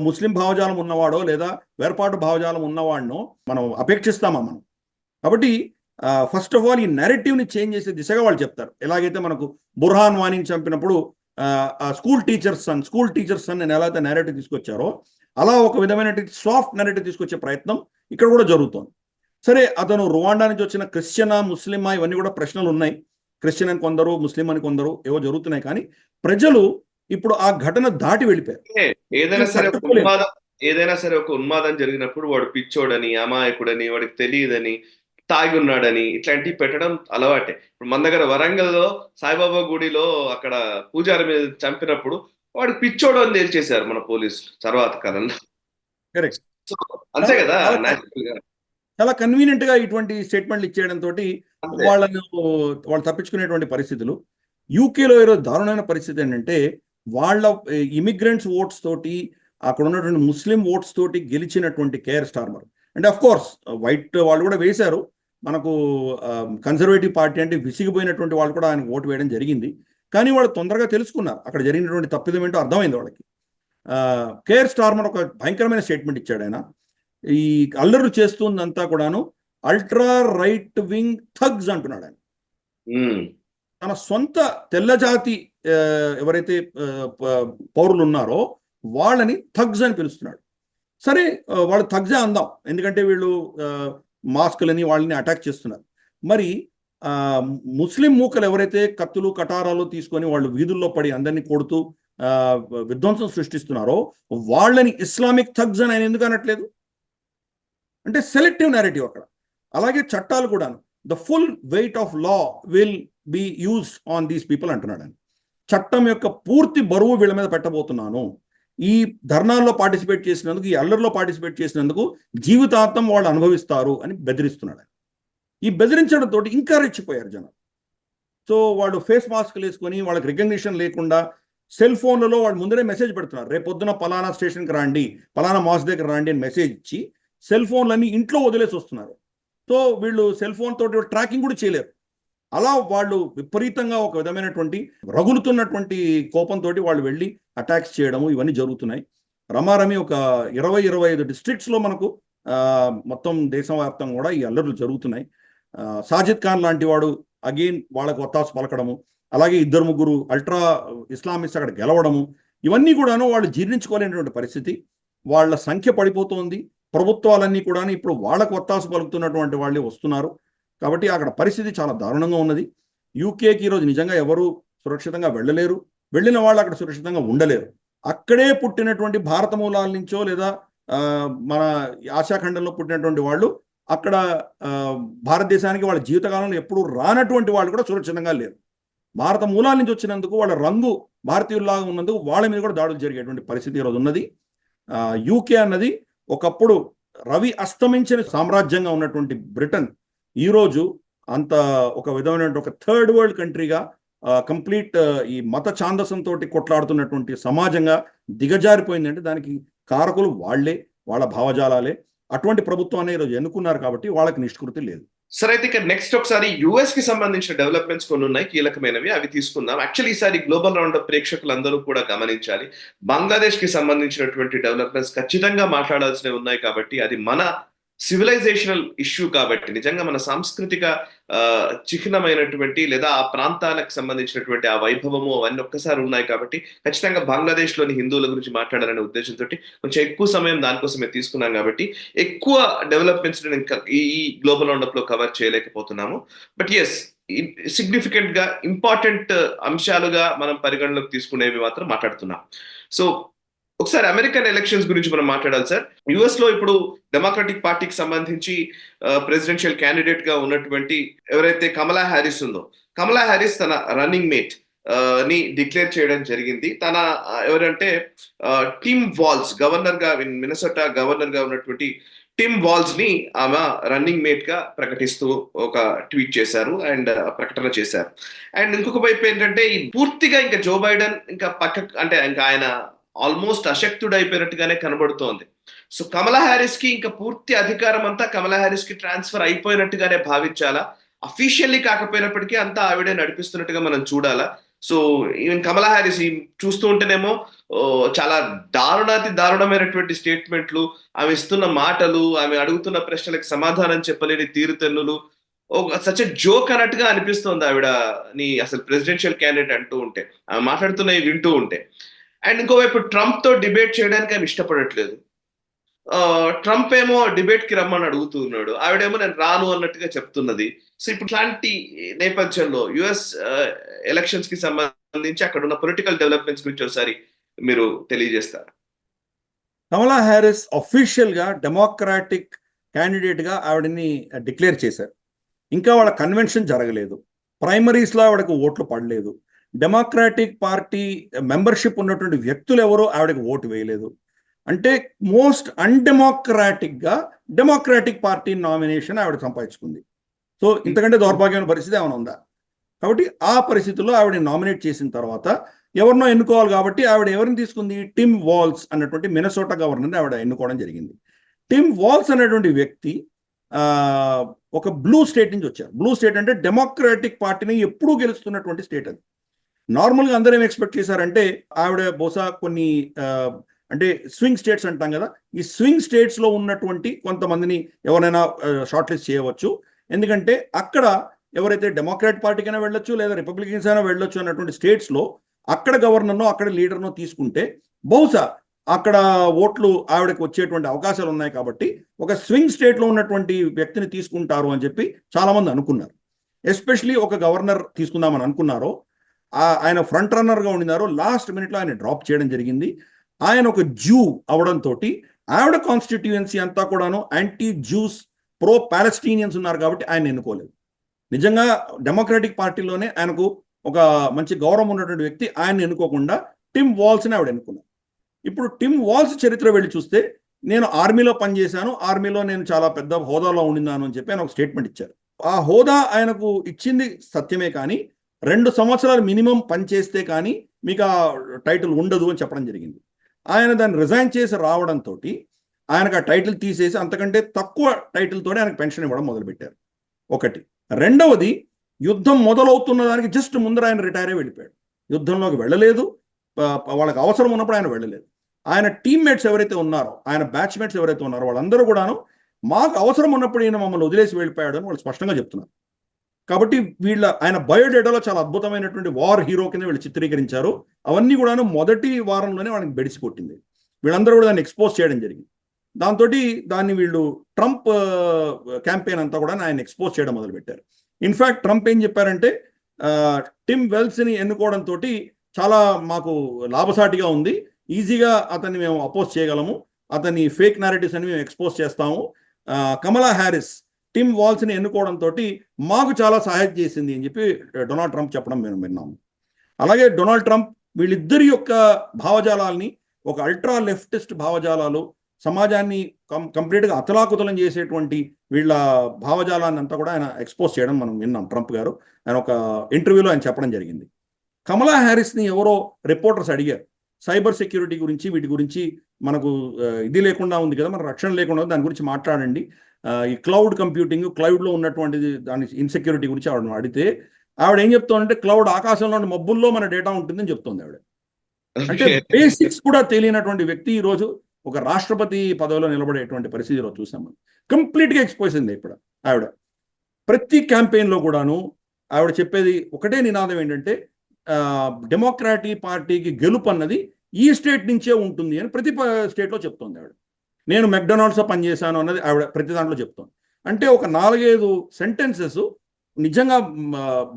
ముస్లిం భావజాలం ఉన్నవాడో లేదా వేర్పాటు భావజాలం ఉన్నవాడినో మనం అపేక్షిస్తామా మనం? కాబట్టి ఫస్ట్ ఆఫ్ ఆల్ ఈ నెరేటివ్ని చేంజ్ చేసే దిశగా వాళ్ళు చెప్తారు. ఎలాగైతే మనకు బుర్హాన్ వానీని చంపినప్పుడు స్కూల్ టీచర్స్ సన్ నేను ఎలా అయితే నెరేటివ్ తీసుకొచ్చారో అలా ఒక విధమైన సాఫ్ట్ నెరేటివ్ తీసుకొచ్చే ప్రయత్నం ఇక్కడ కూడా జరుగుతోంది. సరే, అతను రువాండా నుంచి వచ్చిన క్రిస్టియనా ముస్లిమా ఇవన్నీ కూడా ప్రశ్నలు ఉన్నాయి. క్రిస్టియన్ అని కొందరు, ముస్లిం అని కొందరు ఏవో జరుగుతున్నాయి. కానీ ప్రజలు ఇప్పుడు ఆ ఘటన దాటి వెళ్ళిపోయారు. ఏదైనా సరే ఒక ఉన్మాదం జరిగినప్పుడు వాడు పిచ్చోడని, అమాయకుడని, వాడికి తెలియదని, తాగి ఉన్నాడని ఇట్లాంటివి పెట్టడం అలవాటే. ఇప్పుడు మన దగ్గర వరంగల్లో సాయిబాబా గుడిలో అక్కడ పూజారి మీద చంపినప్పుడు వాడు పిచ్చోడు అని తేల్చేశారు మన పోలీసులు తర్వాత కాలంలో. కరెక్ట్, అంతే కదా. చాలా కన్వీనియంట్ గా ఇటువంటి స్టేట్మెంట్లు ఇచ్చేయడంతో వాళ్ళు తప్పించుకునేటువంటి పరిస్థితులు. యూకేలో ఈరోజు దారుణమైన పరిస్థితి ఏంటంటే వాళ్ళ ఇమిగ్రెంట్స్ ఓట్స్ తోటి, అక్కడ ఉన్నటువంటి ముస్లిం ఓట్స్ తోటి గెలిచినటువంటి కేర్ స్టార్మర్, అంటే అఫ్ కోర్స్ వైట్ వాళ్ళు కూడా వేశారు, మనకు కన్జర్వేటివ్ పార్టీ అంటే విసిగిపోయినటువంటి వాళ్ళు కూడా ఆయన ఓటు వేయడం జరిగింది. కానీ వాళ్ళు తొందరగా తెలుసుకున్నారు అక్కడ జరిగినటువంటి తప్పిదం ఏంటో అర్థమైంది వాళ్ళకి. కేర్ స్టార్మర్ ఒక భయంకరమైన స్టేట్మెంట్ ఇచ్చాడు. ఆయన ఈ అల్లర్లు చేస్తుందంతా కూడాను అల్ట్రా రైట్ వింగ్ థగ్స్ అంటున్నాడు ఆయన. తన సొంత తెల్లజాతి ఎవరైతే పౌరులు ఉన్నారో వాళ్ళని థగ్స్ అని పిలుస్తున్నాడు. సరే, వాళ్ళు థగ్సే అందాం, ఎందుకంటే వీళ్ళు మాస్కులని వాళ్ళని అటాక్ చేస్తున్నారు. మరి ముస్లిం మూకలు ఎవరైతే కత్తులు కటారాలు తీసుకొని వాళ్ళు వీధుల్లో పడి అందరినీ కొడుతూ విధ్వంసం సృష్టిస్తున్నారో వాళ్ళని ఇస్లామిక్ థగ్స్ అని ఆయన ఎందుకు అనట్లేదు? అంటే సెలెక్టివ్ నేరేటివ్ అక్కడ. అలాగే చట్టాలు కూడా the full weight of law will be used on these people అంటున్నాడు ఆయన. చట్టం యొక్క పూర్తి బరువు వీళ్ళ మీద పెట్టబోతున్నాను, ఈ ధర్నాల్లో పార్టిసిపేట్ చేసినందుకు, ఈ అల్లర్లో పార్టిసిపేట్ చేసినందుకు జీవితాంతం వాళ్ళు అనుభవిస్తారు అని బెదిరిస్తున్నాడు. ఈ బెదిరించడంతో ఇంకా రెచ్చిపోయారు జనం. సో వాళ్ళు ఫేస్ మాస్క్లు వేసుకొని వాళ్ళకి రికగ్నిషన్ లేకుండా సెల్ ఫోన్లలో వాళ్ళు ముందరే మెసేజ్ పెడుతున్నారు, రేపొద్దున పలానా స్టేషన్కి రండి, పలానా మాస్ దగ్గర రండి అని మెసేజ్ ఇచ్చి సెల్ ఫోన్లన్నీ ఇంట్లో వదిలేసి వస్తున్నారు. సో వీళ్ళు సెల్ ఫోన్ తోటి ట్రాకింగ్ కూడా చేయలేరు. అలా వాళ్ళు విపరీతంగా ఒక విధమైనటువంటి రగులుతున్నటువంటి కోపంతో వాళ్ళు వెళ్ళి అటాక్స్ చేయడము ఇవన్నీ జరుగుతున్నాయి. రమారమి ఒక 20-25 డిస్ట్రిక్ట్స్లో మనకు మొత్తం దేశవ్యాప్తంగా కూడా ఈ అల్లర్లు జరుగుతున్నాయి. సాజిద్ ఖాన్ లాంటి వాడు అగైన్ వాళ్ళకు ఒత్తాసు పలకడము, అలాగే 2-3 అల్ట్రా ఇస్లామిస్ట్ అక్కడ గెలవడము, ఇవన్నీ కూడాను వాళ్ళు జీర్ణించుకోలేనటువంటి పరిస్థితి. వాళ్ళ సంఖ్య పడిపోతోంది. ప్రభుత్వాలన్నీ కూడా ఇప్పుడు వాళ్ళకు ఒత్తాసు పలుకుతున్నటువంటి వాళ్ళే వస్తున్నారు. కాబట్టి అక్కడ పరిస్థితి చాలా దారుణంగా ఉన్నది. యూకేకి ఈరోజు నిజంగా ఎవరు సురక్షితంగా వెళ్ళలేరు, వెళ్ళిన వాళ్ళు అక్కడ సురక్షితంగా ఉండలేరు. అక్కడే పుట్టినటువంటి భారత మూలాల నుంచో లేదా మన ఆశాఖండంలో పుట్టినటువంటి వాళ్ళు అక్కడ భారతదేశానికి వాళ్ళ జీవితకాలంలో ఎప్పుడు రానటువంటి వాళ్ళు కూడా సురక్షితంగా లేరు. భారత మూలాల నుంచి వచ్చినందుకు వాళ్ళ రంగు భారతీయుల్లాగా ఉన్నందుకు వాళ్ళ మీద కూడా దాడులు జరిగేటువంటి పరిస్థితి ఈరోజు ఉన్నది. యూకే అన్నది ఒకప్పుడు రవి అస్తమించిన సామ్రాజ్యంగా ఉన్నటువంటి బ్రిటన్ ఈరోజు అంత ఒక విధమైన ఒక థర్డ్ వరల్డ్ కంట్రీగా కంప్లీట్ ఈ మత ఛాందసంతో కొట్లాడుతున్నటువంటి సమాజంగా దిగజారిపోయిందంటే దానికి కారకులు వాళ్లే, వాళ్ళ భావజాలాలే. అటువంటి ప్రభుత్వాన్ని ఈరోజు ఎన్నుకున్నారు కాబట్టి వాళ్ళకి నిష్కృతి లేదు. సరే, అయితే ఇక్కడ నెక్స్ట్ ఒకసారి యుఎస్ కి సంబంధించిన డెవలప్మెంట్స్ కొన్ని ఉన్నాయి కీలకమైనవి, అవి తీసుకుందాం. యాక్చువల్లీ ఈసారి గ్లోబల్ రౌండప్ ప్రేక్షకులందరూ కూడా గమనించాలి, బంగ్లాదేశ్ కి సంబంధించినటువంటి డెవలప్మెంట్స్ ఖచ్చితంగా మాట్లాడాల్సినవి ఉన్నాయి. కాబట్టి అది మన సివిలైజేషనల్ ఇష్యూ కాబట్టి నిజంగా మన సాంస్కృతిక చిహ్నమైనటువంటి లేదా ఆ ప్రాంతాలకు సంబంధించినటువంటి ఆ వైభవము అవన్నీ ఒక్కసారి ఉన్నాయి కాబట్టి ఖచ్చితంగా బంగ్లాదేశ్ లోని హిందువుల గురించి మాట్లాడాలనే ఉద్దేశంతో కొంచెం ఎక్కువ సమయం దానికోసమే తీసుకున్నాం కాబట్టి ఎక్కువ డెవలప్మెంట్స్ ఈ గ్లోబల్ రౌండప్ లో కవర్ చేయలేకపోతున్నాము. బట్ ఎస్, సిగ్నిఫికెంట్ గా ఇంపార్టెంట్ అంశాలుగా మనం పరిగణలోకి తీసుకునేవి మాత్రం మాట్లాడుతున్నాం. సో ఒకసారి అమెరికన్ ఎలక్షన్స్ గురించి మనం మాట్లాడాలి సార్. యుఎస్ లో ఇప్పుడు డెమోక్రటిక్ పార్టీకి సంబంధించి ప్రెసిడెన్షియల్ క్యాండిడేట్ గా ఉన్నటువంటి ఎవరైతే కమలా హ్యారిస్ ఉందో, కమలా హ్యారిస్ తన రన్నింగ్ మేట్ ని డిక్లేర్ చేయడం జరిగింది. తన ఎవరంటే టిమ్ వాల్స్, గవర్నర్ గా మినసోటా గవర్నర్ గా ఉన్నటువంటి టిమ్ వాల్స్ ని ఆమె రన్నింగ్ మేట్ గా ప్రకటిస్తూ ఒక ట్వీట్ చేశారు అండ్ ప్రకటన చేశారు. అండ్ ఇంకొక వైపు ఏంటంటే ఈ పూర్తిగా ఇంకా జో బైడెన్ ఇంకా అంటే ఇంకా ఆయన ఆల్మోస్ట్ అశక్తుడు అయిపోయినట్టుగానే కనబడుతోంది. సో కమలా హ్యారిస్ కి ఇంకా పూర్తి అధికారం అంతా కమలా హ్యారిస్ కి ట్రాన్స్ఫర్ అయిపోయినట్టుగానే భావించాలా? అఫీషియల్లీ కాకపోయినప్పటికీ అంతా ఆవిడే నడిపిస్తున్నట్టుగా మనం చూడాలా? సో ఈవెన్ కమలా హ్యారిస్ చూస్తూ ఉంటేనేమో చాలా దారుణమైనటువంటి స్టేట్మెంట్లు, ఆమె ఇస్తున్న మాటలు, ఆమె అడుగుతున్న ప్రశ్నలకు సమాధానం చెప్పలేని తీరుతెన్నులు సచ్ జోక్ అన్నట్టుగా అనిపిస్తోంది ఆవిడ ని అసలు ప్రెసిడెన్షియల్ క్యాండిడేట్ అంటూ ఉంటే, ఆమె మాట్లాడుతున్నవి వింటూ ఉంటే. అండ్ ఇంకోవైపు ట్రంప్ తో డిబేట్ చేయడానికి ఆమె ఇష్టపడట్లేదు. ట్రంప్ ఏమో డిబేట్ కి రమ్మని అడుగుతున్నాడు, ఆవిడేమో నేను రాను అన్నట్టుగా చెప్తున్నది. సో ఇప్పుడు ఇట్లాంటి నేపథ్యంలో యుఎస్ ఎలక్షన్స్ కి సంబంధించి అక్కడ ఉన్న పొలిటికల్ డెవలప్మెంట్స్ గురించి ఒకసారి మీరు తెలియజేస్తారు. కమలా హ్యారిస్ అఫీషియల్ గా డెమోక్రాటిక్ క్యాండిడేట్ గా ఆవిడని డిక్లేర్ చేశారు. ఇంకా వాళ్ళ కన్వెన్షన్ జరగలేదు, ప్రైమరీస్ లో ఆవిడకు ఓట్లు పడలేదు, డెమోక్రాటిక్ పార్టీ మెంబర్షిప్ ఉన్నటువంటి వ్యక్తులు ఎవరో ఆవిడకి ఓటు వేయలేదు. అంటే మోస్ట్ అన్డెమోక్రాటిక్ గా డెమోక్రాటిక్ పార్టీ నామినేషన్ ఆవిడ సంపాదించుకుంది. సో ఇంతకంటే దౌర్భాగ్యమైన పరిస్థితి ఏమైనా ఉందా? కాబట్టి ఆ పరిస్థితుల్లో ఆవిడ నామినేట్ చేసిన తర్వాత ఎవరినో ఎన్నుకోవాలి కాబట్టి ఆవిడ ఎవరిని తీసుకుంది? టిమ్ వాల్స్ అన్నటువంటి మినసోటా గవర్నర్ని ఆవిడ ఎన్నుకోవడం జరిగింది. టిమ్ వాల్స్ అనేటువంటి వ్యక్తి ఒక బ్లూ స్టేట్ నుంచి వచ్చారు. బ్లూ స్టేట్ అంటే డెమోక్రాటిక్ పార్టీని ఎప్పుడూ గెలుస్తున్నటువంటి స్టేట్ అది. నార్మల్గా అందరూ ఏం ఎక్స్పెక్ట్ చేశారంటే ఆవిడ బహుశా కొన్ని అంటే స్వింగ్ స్టేట్స్ అంటాం కదా, ఈ స్వింగ్ స్టేట్స్లో ఉన్నటువంటి కొంతమందిని ఎవరైనా షార్ట్ లిస్ట్ చేయవచ్చు. ఎందుకంటే అక్కడ ఎవరైతే డెమోక్రాట్ పార్టీకైనా వెళ్ళొచ్చు లేదా రిపబ్లికన్స్ అయినా వెళ్ళొచ్చు అన్నటువంటి స్టేట్స్లో అక్కడ గవర్నర్నో అక్కడ లీడర్నో తీసుకుంటే బహుశా అక్కడ ఓట్లు ఆవిడకి వచ్చేటువంటి అవకాశాలు ఉన్నాయి. కాబట్టి ఒక స్వింగ్ స్టేట్లో ఉన్నటువంటి వ్యక్తిని తీసుకుంటారు అని చెప్పి చాలామంది అనుకున్నారు. ఎస్పెషలీ ఒక గవర్నర్ తీసుకుందామని అనుకున్నారో, ఆయన ఫ్రంట్ రన్నర్గా ఉండినారో, లాస్ట్ మినిట్లో ఆయన డ్రాప్ చేయడం జరిగింది. ఆయన ఒక జూ అవడంతో ఆవిడ కాన్స్టిట్యుయెన్సీ అంతా కూడాను యాంటీ జ్యూస్ ప్రో పాలస్టీనియన్స్ ఉన్నారు కాబట్టి ఆయన ఎన్నుకోలేదు. నిజంగా డెమోక్రాటిక్ పార్టీలోనే ఆయనకు ఒక మంచి గౌరవం ఉన్నటువంటి వ్యక్తి ఆయన ఎన్నుకోకుండా టిమ్ వాల్స్ని ఆవిడ ఎన్నుకున్నారు. ఇప్పుడు టిమ్ వాల్స్ చరిత్ర వెళ్ళి చూస్తే నేను ఆర్మీలో పనిచేశాను, ఆర్మీలో నేను చాలా పెద్ద హోదాలో ఉండినాను అని చెప్పి ఆయన ఒక స్టేట్మెంట్ ఇచ్చారు. ఆ హోదా ఆయనకు ఇచ్చింది సత్యమే, కానీ 2 సంవత్సరాలు మినిమం పనిచేస్తే కానీ మీకు ఆ టైటిల్ ఉండదు అని చెప్పడం జరిగింది. ఆయన దాన్ని రిజైన్ చేసి రావడంతో ఆయనకు ఆ టైటిల్ తీసేసి అంతకంటే తక్కువ టైటిల్తోనే ఆయనకు పెన్షన్ ఇవ్వడం మొదలుపెట్టారు. ఒకటి. రెండవది, యుద్ధం మొదలవుతున్న దానికి జస్ట్ ముందర ఆయన రిటైర్ అయి వెళ్ళిపోయాడు. యుద్ధంలోకి వెళ్ళలేదు, వాళ్ళకి అవసరం ఉన్నప్పుడు ఆయన వెళ్ళలేదు. ఆయన టీమ్మేట్స్ ఎవరైతే ఉన్నారో, ఆయన బ్యాచ్మేట్స్ ఎవరైతే ఉన్నారో వాళ్ళందరూ కూడాను మాకు అవసరం ఉన్నప్పుడు ఈయన మమ్మల్ని వదిలేసి వెళ్ళిపోయాడు అని వాళ్ళు స్పష్టంగా చెప్తున్నారు. కాబట్టి ఆయన బయోడేటాలో చాలా అద్భుతమైనటువంటి వార్ హీరో కింద వీళ్ళు చిత్రీకరించారు. అవన్నీ కూడాను మొదటి వారంలోనే వాళ్ళకి బెడిసి కొట్టింది. వీళ్ళందరూ కూడా దాన్ని ఎక్స్పోజ్ చేయడం జరిగింది. దాంతో దాన్ని వీళ్ళు ట్రంప్ క్యాంపెయిన్ అంతా కూడా ఆయన ఎక్స్పోజ్ చేయడం మొదలుపెట్టారు. ఇన్ఫ్యాక్ట్ ట్రంప్ ఏం చెప్పారంటే టిమ్ వెల్స్ని ఎన్నుకోవడంతో చాలా మాకు లాభసాటిగా ఉంది, ఈజీగా అతన్ని మేము అపోజ్ చేయగలము, అతని ఫేక్ నారేటివ్స్ అని మేము ఎక్స్పోజ్ చేస్తాము. కమలా హ్యారిస్ టిమ్ వాల్స్ని ఎన్నుకోవడంతో మాకు చాలా సహాయం చేసింది అని చెప్పి డొనాల్డ్ ట్రంప్ చెప్పడం మేము విన్నాము. అలాగే డొనాల్డ్ ట్రంప్ వీళ్ళిద్దరి యొక్క భావజాలాల్ని, ఒక అల్ట్రా లెఫ్టిస్ట్ భావజాలాలు, సమాజాన్ని కంప్లీట్గా అతలాకుతలం చేసేటువంటి వీళ్ళ భావజాలాన్ని అంతా కూడా ఆయన ఎక్స్పోజ్ చేయడం మనం విన్నాం. ట్రంప్ గారు ఆయన ఒక ఇంటర్వ్యూలో ఆయన చెప్పడం జరిగింది. కమలా హ్యారిస్ని ఎవరో రిపోర్టర్స్ అడిగారు, సైబర్ సెక్యూరిటీ గురించి, వీటి గురించి మనకు ఇది లేకుండా ఉంది కదా, మన రక్షణ లేకుండా దాని గురించి మాట్లాడండి, ఈ క్లౌడ్ కంప్యూటింగ్, క్లౌడ్లో ఉన్నటువంటిది దాని ఇన్సెక్యూరిటీ గురించి ఆవిడ అడిగితే ఆవిడ ఏం చెప్తోందంటే క్లౌడ్ ఆకాశంలో మబ్బుల్లో మన డేటా ఉంటుందని చెప్తోంది ఆవిడ. అంటే బేసిక్స్ కూడా తెలియనటువంటి వ్యక్తి ఈరోజు ఒక రాష్ట్రపతి పదవిలో నిలబడేటువంటి పరిస్థితిలో చూసాం మనం. కంప్లీట్గా ఎక్స్పోజ్ అయింది ఇప్పుడు ఆవిడ. ప్రతి క్యాంపెయిన్లో కూడాను ఆవిడ చెప్పేది ఒకటే నినాదం ఏంటంటే డెమోక్రాటిక్ పార్టీకి గెలుపు అన్నది ఈ స్టేట్ నుంచే ఉంటుంది అని ప్రతి స్టేట్లో చెప్తోంది ఆవిడ. నేను మెక్డొనాల్డ్స్లో పనిచేశాను అన్నది ఆవిడ ప్రతి దాంట్లో చెప్తోంది. అంటే ఒక 4-5 సెంటెన్సెస్ నిజంగా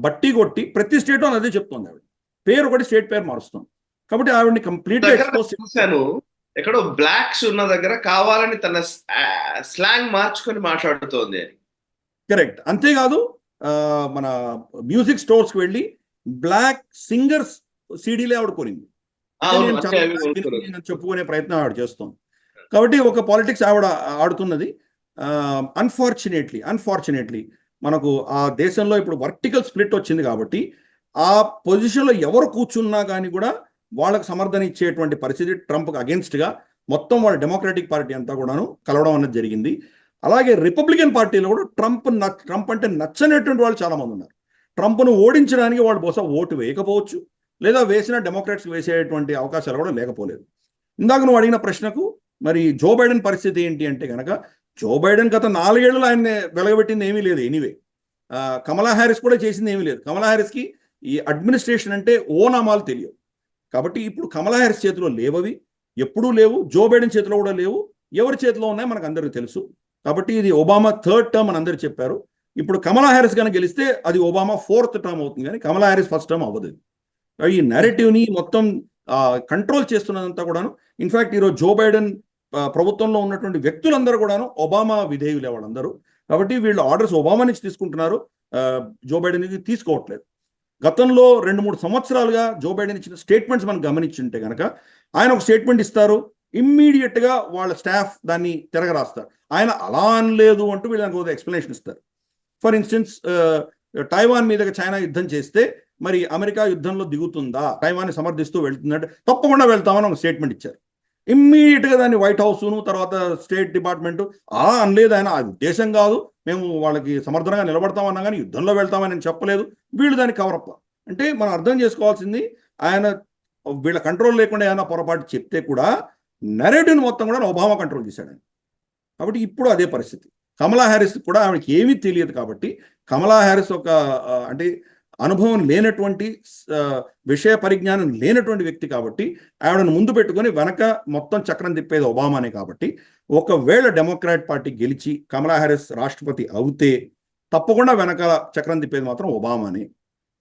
బట్టి కొట్టి ప్రతి స్టేట్లో అదే చెప్తోంది ఆవిడ. పేరు ఒకటి స్టేట్ పేరు మారుస్తుంది. కాబట్టి ఆవిడని కంప్లీట్ గా ఎక్స్పోజ్ చూశాను. ఎక్కడో బ్లాక్స్ ఉన్న దగ్గర కావాలని తన స్లాంగ్ మార్చుకొని మాట్లాడుతోంది అని. కరెక్ట్. అంతేకాదు మన మ్యూజిక్ స్టోర్స్కి వెళ్ళి బ్లాక్ సింగర్స్ సీడీలే ఆవిడ కొనింది. చెప్పుకునే ప్రయత్నం ఆవిడ చేస్తుంది. కాబట్టి ఒక పాలిటిక్స్ ఆవిడ ఆడుతున్నది. అన్ఫార్చునేట్లీ మనకు ఆ దేశంలో ఇప్పుడు వర్టికల్ స్ప్లిట్ వచ్చింది కాబట్టి ఆ పొజిషన్లో ఎవరు కూర్చున్నా కానీ కూడా వాళ్ళకు సమర్థన ఇచ్చేటువంటి పరిస్థితి ట్రంప్కి అగేన్స్ట్గా మొత్తం వాళ్ళ డెమోక్రాటిక్ పార్టీ అంతా కూడాను కలవడం అన్నది జరిగింది. అలాగే రిపబ్లికన్ పార్టీలో కూడా ట్రంప్ అంటే నచ్చనేటువంటి వాళ్ళు చాలామంది ఉన్నారు. ట్రంప్ను ఓడించడానికి వాళ్ళు బహుశా ఓటు వేయకపోవచ్చు, లేదా వేసిన డెమోక్రాట్స్ వేసేటువంటి అవకాశాలు కూడా లేకపోలేదు. ఇందాక నువ్వు అడిగిన ప్రశ్నకు మరి జో బైడెన్ పరిస్థితి ఏంటి అంటే కనుక, జో బైడెన్ గత 4 ఏళ్ళు ఆయన వెలగబెట్టింది ఏమీ లేదు. ఎనీవే కమలా హ్యారిస్ కూడా చేసింది ఏమీ లేదు. కమలా హ్యారిస్కి ఈ అడ్మినిస్ట్రేషన్ అంటే ఓనామాలు తెలియవు. కాబట్టి ఇప్పుడు కమలా హ్యారిస్ చేతిలో లేవవి, ఎప్పుడూ లేవు. జో బైడెన్ చేతిలో కూడా లేవు. ఎవరి చేతిలో ఉన్నాయో మనకు అందరికీ తెలుసు. కాబట్టి ఇది ఒబామా 3rd టర్మ్ అని అందరూ చెప్పారు. ఇప్పుడు కమలా హ్యారిస్ కనుక గెలిస్తే అది ఒబామా 4th టర్మ్ అవుతుంది, కానీ కమలా హ్యారిస్ 1st టర్మ్ అవ్వదు. ఈ నెరేటివ్ని మొత్తం కంట్రోల్ చేస్తున్నదంతా కూడాను. ఇన్ఫ్యాక్ట్ ఈరోజు జో బైడెన్ ప్రభుత్వంలో ఉన్నటువంటి వ్యక్తులందరూ కూడాను ఒబామా విధేయులే వాళ్ళందరూ. కాబట్టి వీళ్ళు ఆర్డర్స్ ఒబామా నుంచి తీసుకుంటున్నారు, జో బైడెన్ నుంచి తీసుకోవట్లేదు. గతంలో 2-3 సంవత్సరాలుగా జో బైడెన్ ఇచ్చిన స్టేట్మెంట్స్ మనం గమనించుంటే కనుక, ఆయన ఒక స్టేట్మెంట్ ఇస్తారు, ఇమ్మీడియట్గా వాళ్ళ స్టాఫ్ దాన్ని తిరగరాస్తారు. ఆయన అలా అనలేదు అంటూ వీళ్ళకి ఒక ఎక్స్ప్లెనేషన్ ఇస్తారు. ఫర్ ఇన్స్టెన్స్ తైవాన్ మీదగా చైనా యుద్ధం చేస్తే మరి అమెరికా యుద్ధంలో దిగుతుందా, తైవాన్ని సమర్థిస్తూ వెళ్తుందంటే తప్పకుండా వెళ్తామని ఒక స్టేట్మెంట్ ఇచ్చారు. ఇమ్మీడియట్గా దాన్ని వైట్ హౌస్ను తర్వాత స్టేట్ డిపార్ట్మెంటు అలా అనలేదు. ఆయన ఆ ఉద్దేశం కాదు, మేము వాళ్ళకి సమర్థనంగా నిలబడతామన్నా కానీ యుద్ధంలో వెళ్తామని చెప్పలేదు. వీళ్ళు దాన్ని కవరప్. అంటే మనం అర్థం చేసుకోవాల్సింది, ఆయన వీళ్ళ కంట్రోల్ లేకుండా ఏమైనా పొరపాటు చెప్తే కూడా నెరేటివ్ని మొత్తం కూడా ఒబామా కంట్రోల్ చేశాడు. కాబట్టి ఇప్పుడు అదే పరిస్థితి. కమలా హ్యారిస్ కూడా ఆవిడకి ఏమీ తెలియదు. కాబట్టి కమలా హ్యారిస్ ఒక అంటే అనుభవం లేనటువంటి, విషయ పరిజ్ఞానం లేనటువంటి వ్యక్తి కాబట్టి ఆవిడను ముందు పెట్టుకొని వెనక మొత్తం చక్రం తిప్పేది ఒబామానే. కాబట్టి ఒకవేళ డెమోక్రాట్ పార్టీ గెలిచి కమలా హ్యారిస్ రాష్ట్రపతి అవుతే తప్పకుండా వెనక చక్రం తిప్పేది మాత్రం ఒబామానే.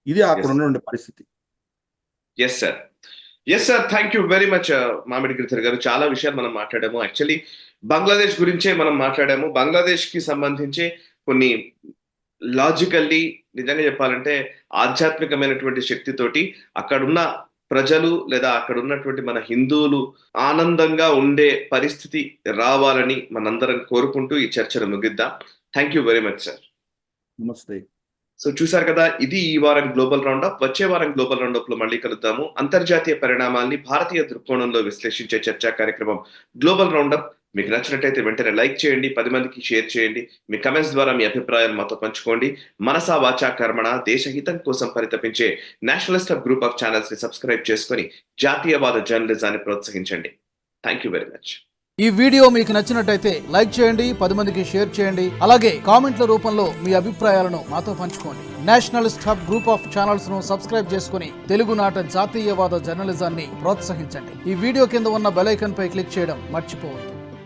ఇది అక్కడ ఉన్నటువంటి పరిస్థితి. Yes sir, thank you very much Mamidi Giridhar గారు. చాలా విషయాలు మనం మాట్లాడాము. యాక్చువల్లీ బంగ్లాదేశ్ గురించే మనం మాట్లాడాము. బంగ్లాదేశ్ కి సంబంధించి కొన్ని లాజికల్లీ, నిజంగా చెప్పాలంటే ఆధ్యాత్మికమైనటువంటి శక్తితోటి అక్కడున్న ప్రజలు లేదా అక్కడ ఉన్నటువంటి మన హిందువులు ఆనందంగా ఉండే పరిస్థితి రావాలని మనందరం కోరుకుంటూ ఈ చర్చను ముగిద్దాం. Thank you very much sir. నమస్తే. సో చూసారు కదా, ఇది ఈ వారం గ్లోబల్ రౌండప్. వచ్చే వారం గ్లోబల్ రౌండప్ లో మళ్ళీ కలుద్దాము. అంతర్జాతీయ పరిణామాల్ని భారతీయ దృక్కోణంలో విశ్లేషించే చర్చా కార్యక్రమం గ్లోబల్ రౌండప్. మీకు నచ్చినట్టయితే వెంటనే లైక్ చేయండి, 10 మందికి షేర్ చేయండి. మీ కమెంట్స్ ద్వారా మీ అభిప్రాయాలు మాతో పంచుకోండి. మనసా వాచా కర్మణ, దేశహితం కోసం పరితపించే nationalist hub group of channels ని సబ్స్క్రైబ్ చేసుకొని జాతీయవాద జర్నలిజాన్ని ప్రోత్సహించండి. Thank you very much. ఈ వీడియో మీకు నచ్చినట్టయితే లైక్ చేయండి, 10 మందికి షేర్ చేయండి. అలాగే కామెంట్ల రూపంలో మీ అభిప్రాయాలను మాతో పంచుకోండి. Nationalist hub group of channels ను సబ్స్క్రైబ్ చేసుకుని తెలుగునాట జాతీయవాద జర్నలిజాన్ని ప్రోత్సహించండి. ఈ వీడియో కింద ఉన్న బెల్ ఐకాన్ పై క్లిక్ చేయడం మర్చిపోవద్దు.